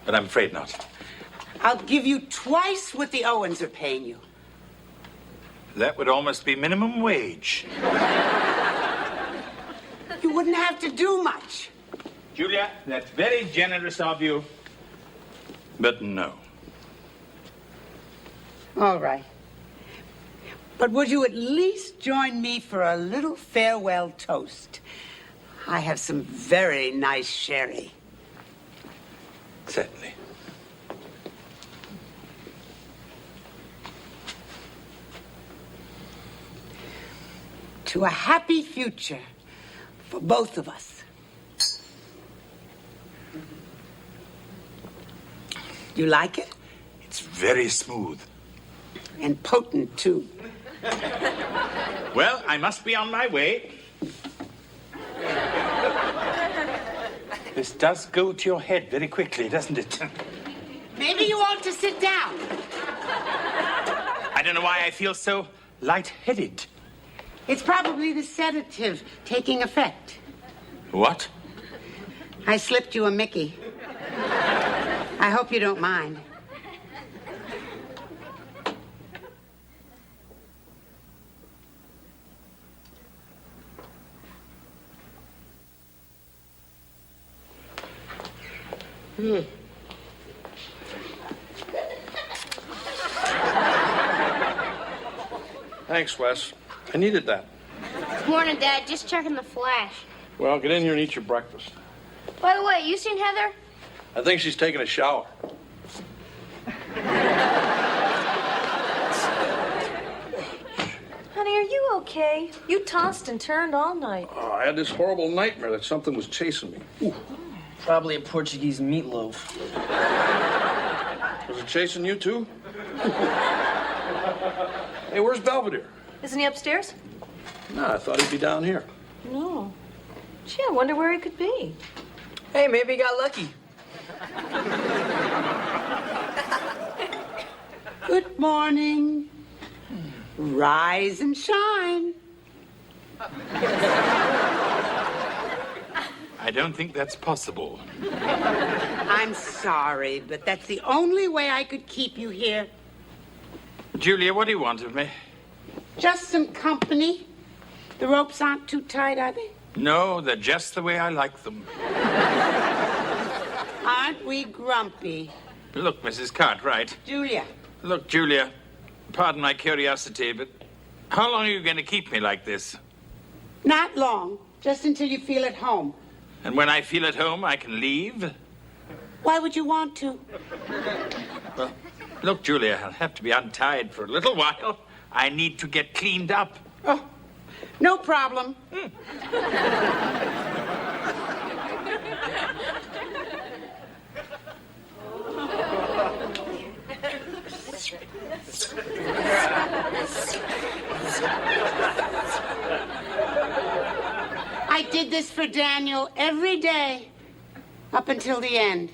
but I'm afraid not. I'll give you twice what the Owens are paying you. That would almost be minimum wage. You wouldn't have to do much. Julia, that's very generous of you, but no. All right. But would you at least join me for a little farewell toast? I have some very nice sherry. Certainly. To a happy future for both of us. You like it? It's very smooth. And potent, too. Well, I must be on my way. This does go to your head very quickly, doesn't it? Maybe you ought to sit down. I don't know why I feel so lightheaded. It's probably the sedative taking effect. What? I slipped you a Mickey. I hope you don't mind. Thanks, Wes. I needed that. Morning, Dad. Just checking the flash. Well, get in here and eat your breakfast. By the way, you seen Heather? I think she's taking a shower. Honey, are you okay? You tossed and turned all night. Oh, I had this horrible nightmare that something was chasing me. Ooh. Probably a Portuguese meatloaf. Was it chasing you, too? Hey, where's Belvedere? Isn't he upstairs? No, I thought he'd be down here. No. Gee, I wonder where he could be. Hey, maybe he got lucky. Good morning. Rise and shine. I don't think that's possible. I'm sorry, but that's the only way I could keep you here. Julia, what do you want of me? Just some company. The ropes aren't too tight, are they? No, they're just the way I like them. Aren't we grumpy? Look, Mrs. Cartwright. Julia. Look, Julia, pardon my curiosity, but how long are you going to keep me like this? Not long. Just until you feel at home. And when I feel at home, I can leave? Why would you want to? Well, look, Julia, I'll have to be untied for a little while. I need to get cleaned up. Oh, no problem. I did this for Daniel every day, up until the end.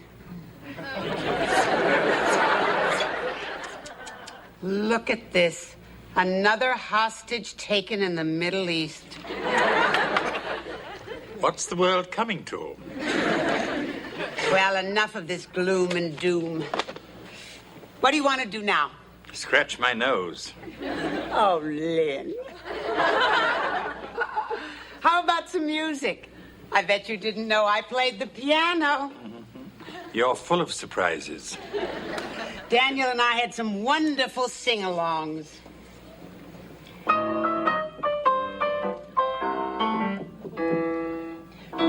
Look at this. Another hostage taken in the Middle East. What's the world coming to? Well, enough of this gloom and doom. What do you want to do now? Scratch my nose. Oh, Lynn. How about some music? I bet you didn't know I played the piano. You're full of surprises. Daniel and I had some wonderful sing-alongs.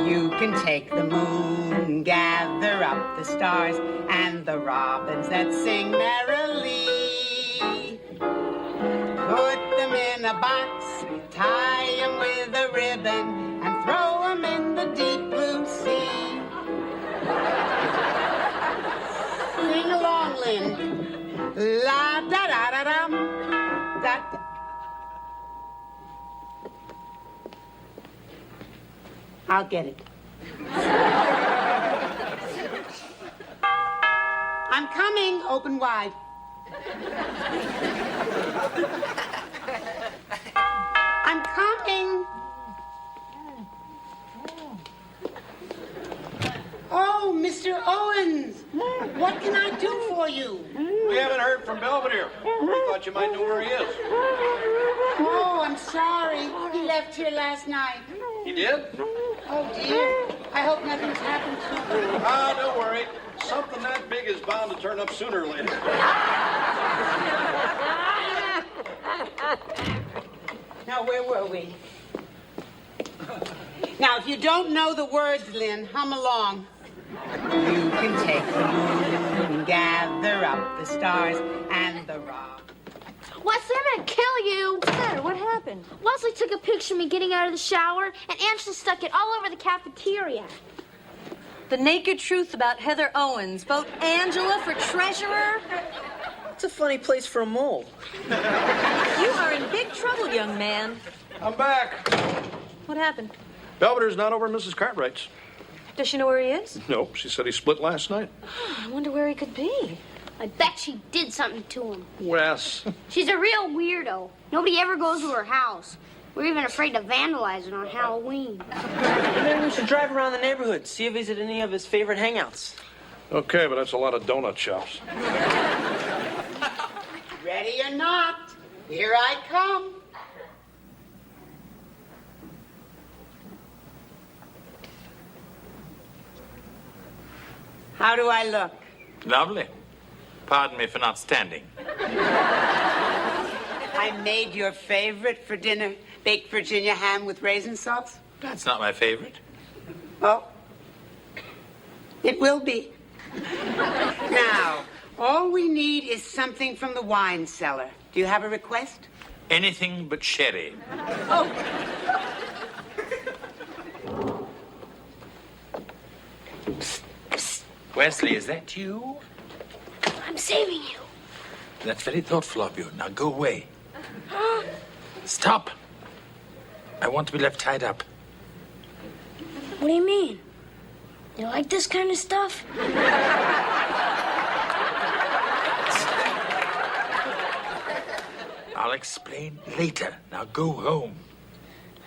You can take the moon, gather up the stars, and the robins that sing merrily. Put them in a box, tie them with a ribbon, and throw them in the deep blue sea. Sing along, Lynn. La da da da dum, da. I'll get it. I'm coming, open wide. I'm coming. Oh, Mr. Owens, what can I do for you? We haven't heard from Belvedere. We thought you might know where he is. Oh, I'm sorry. He left here last night. He did? Oh, dear. I hope nothing's happened to him. Ah, don't worry. Something that big is bound to turn up sooner or later. Now, where were we? Now, if you don't know the words, Lynn, hum along. You can take the moon, gather up the stars, and the rock. Wesley, I'm gonna kill you. What's the matter? What happened? Wesley took a picture of me getting out of the shower, and Angela stuck it all over the cafeteria. The naked truth about Heather Owens. Vote Angela for treasurer. It's a funny place for a mole. You are in big trouble, young man. I'm back. What happened? Belvedere's not over at Mrs. Cartwright's. Does she know where he is? Nope, she said he split last night. I wonder where he could be. I bet she did something to him. Wes. She's a real weirdo. Nobody ever goes to her house. We're even afraid to vandalize it on Halloween. Maybe we should drive around the neighborhood, see if he's at any of his favorite hangouts. Okay, but that's a lot of donut shops. Ready or not, here I come. How do I look? Lovely. Pardon me for not standing. I made your favorite for dinner, baked Virginia ham with raisin sauce. That's not my favorite. Oh, it will be. Now, all we need is something from the wine cellar. Do you have a request? Anything but sherry. Oh. Wesley, is that you? I'm saving you. That's very thoughtful of you. Now go away. Stop. I want to be left tied up. What do you mean? You like this kind of stuff? I'll explain later. Now go home.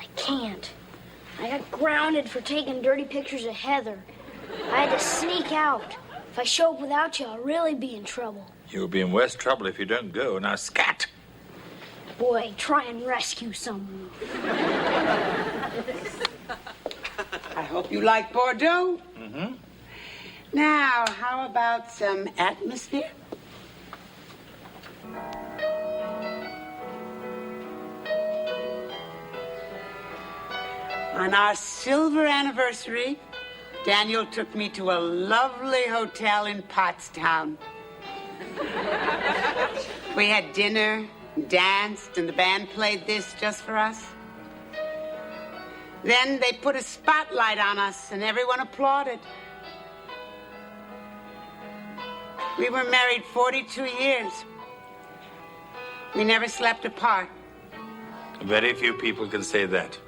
I can't. I got grounded for taking dirty pictures of Heather. I had to sneak out. If I show up without you, I'll really be in trouble. You'll be in worse trouble if you don't go. Now scat. Boy, try and rescue someone. I hope you like Bordeaux. Mm-hmm. Now, how about some atmosphere? On our silver anniversary, Daniel took me to a lovely hotel in Pottstown. We had dinner, danced, and the band played this just for us. Then they put a spotlight on us, and everyone applauded. We were married 42 years. We never slept apart. Very few people can say that.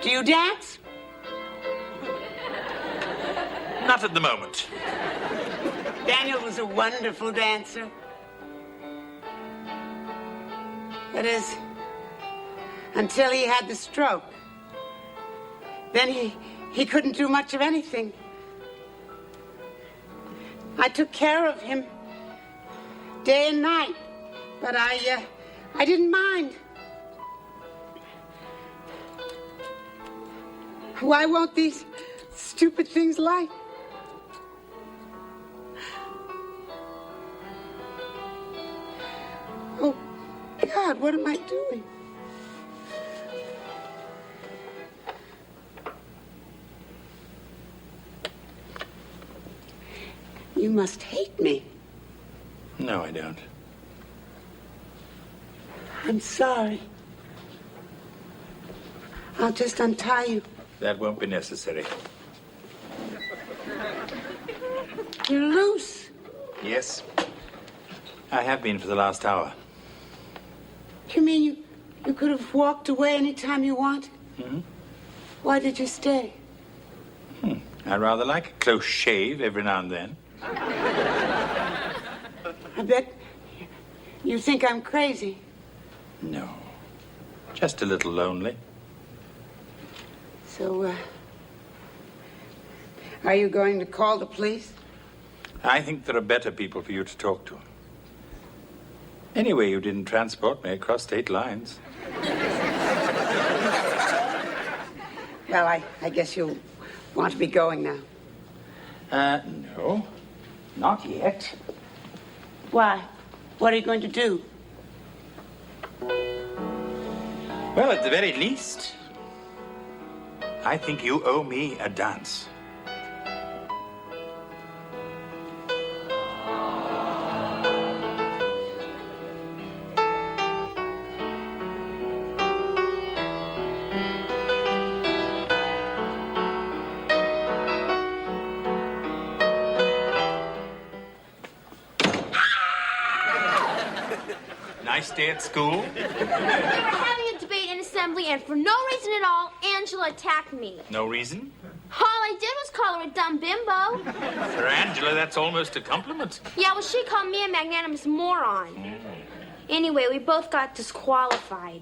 Do you dance? Not at the moment. Daniel was a wonderful dancer. That is, until he had the stroke. Then he couldn't do much of anything. I took care of him day and night, but I didn't mind. Why won't these stupid things light? Oh, God, what am I doing? You must hate me. No, I don't. I'm sorry. I'll just untie you. That won't be necessary. You're loose. Yes. I have been for the last hour. You mean you could have walked away any time you wanted? Hmm? Why did you stay? I rather like a close shave every now and then. I bet you think I'm crazy. No. Just a little lonely. So, are you going to call the police? I think there are better people for you to talk to. Anyway, you didn't transport me across state lines. Well, I guess you'll want to be going now. No. Not yet. Why? What are you going to do? Well, at the very least, I think you owe me a dance. Nice day at school? We were having a debate in assembly, and for no reason at all, Angela attacked me. No reason? All I did was call her a dumb bimbo. For Angela, that's almost a compliment. Yeah, well, she called me a magnanimous moron. Anyway, we both got disqualified.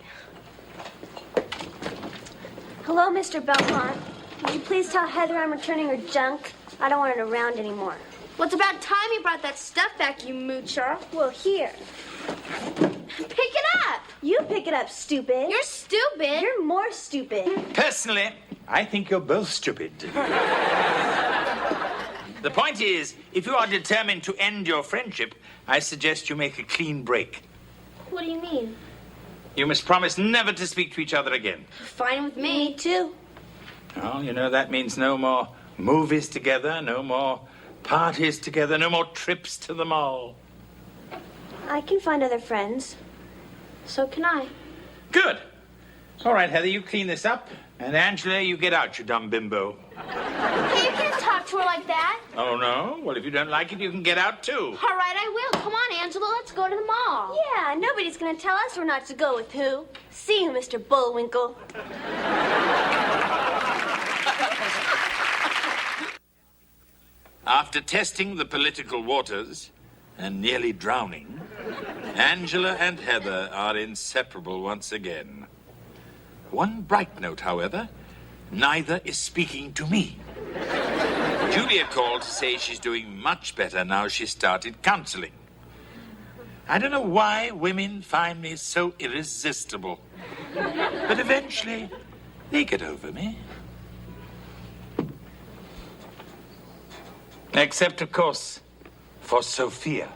Hello, Mr. Belmont. Would you please tell Heather I'm returning her junk? I don't want it around anymore. Well, it's about time you brought that stuff back, you moocher. Well, here. Pick it up. You pick it up, stupid. You're stupid. You're more stupid. Personally, I think you're both stupid. The point is, if you are determined to end your friendship, I suggest you make a clean break. What do you mean? You must promise never to speak to each other again. Fine with me, too. Well, you know, that means no more movies together, no more parties together, no more trips to the mall. I can find other friends. So can I. Good. All right, Heather, you clean this up. And Angela, you get out, you dumb bimbo. Hey, you can't talk to her like that. Oh, no? Well, if you don't like it, you can get out, too. All right, I will. Come on, Angela, let's go to the mall. Yeah, nobody's gonna tell us we're not to go with who. See you, Mr. Bullwinkle. After testing the political waters and nearly drowning, Angela and Heather are inseparable once again. One bright note, however, neither is speaking to me. Julia called to say she's doing much better now she's started counseling. I don't know why women find me so irresistible, but eventually they get over me. Except, of course, for Sophia.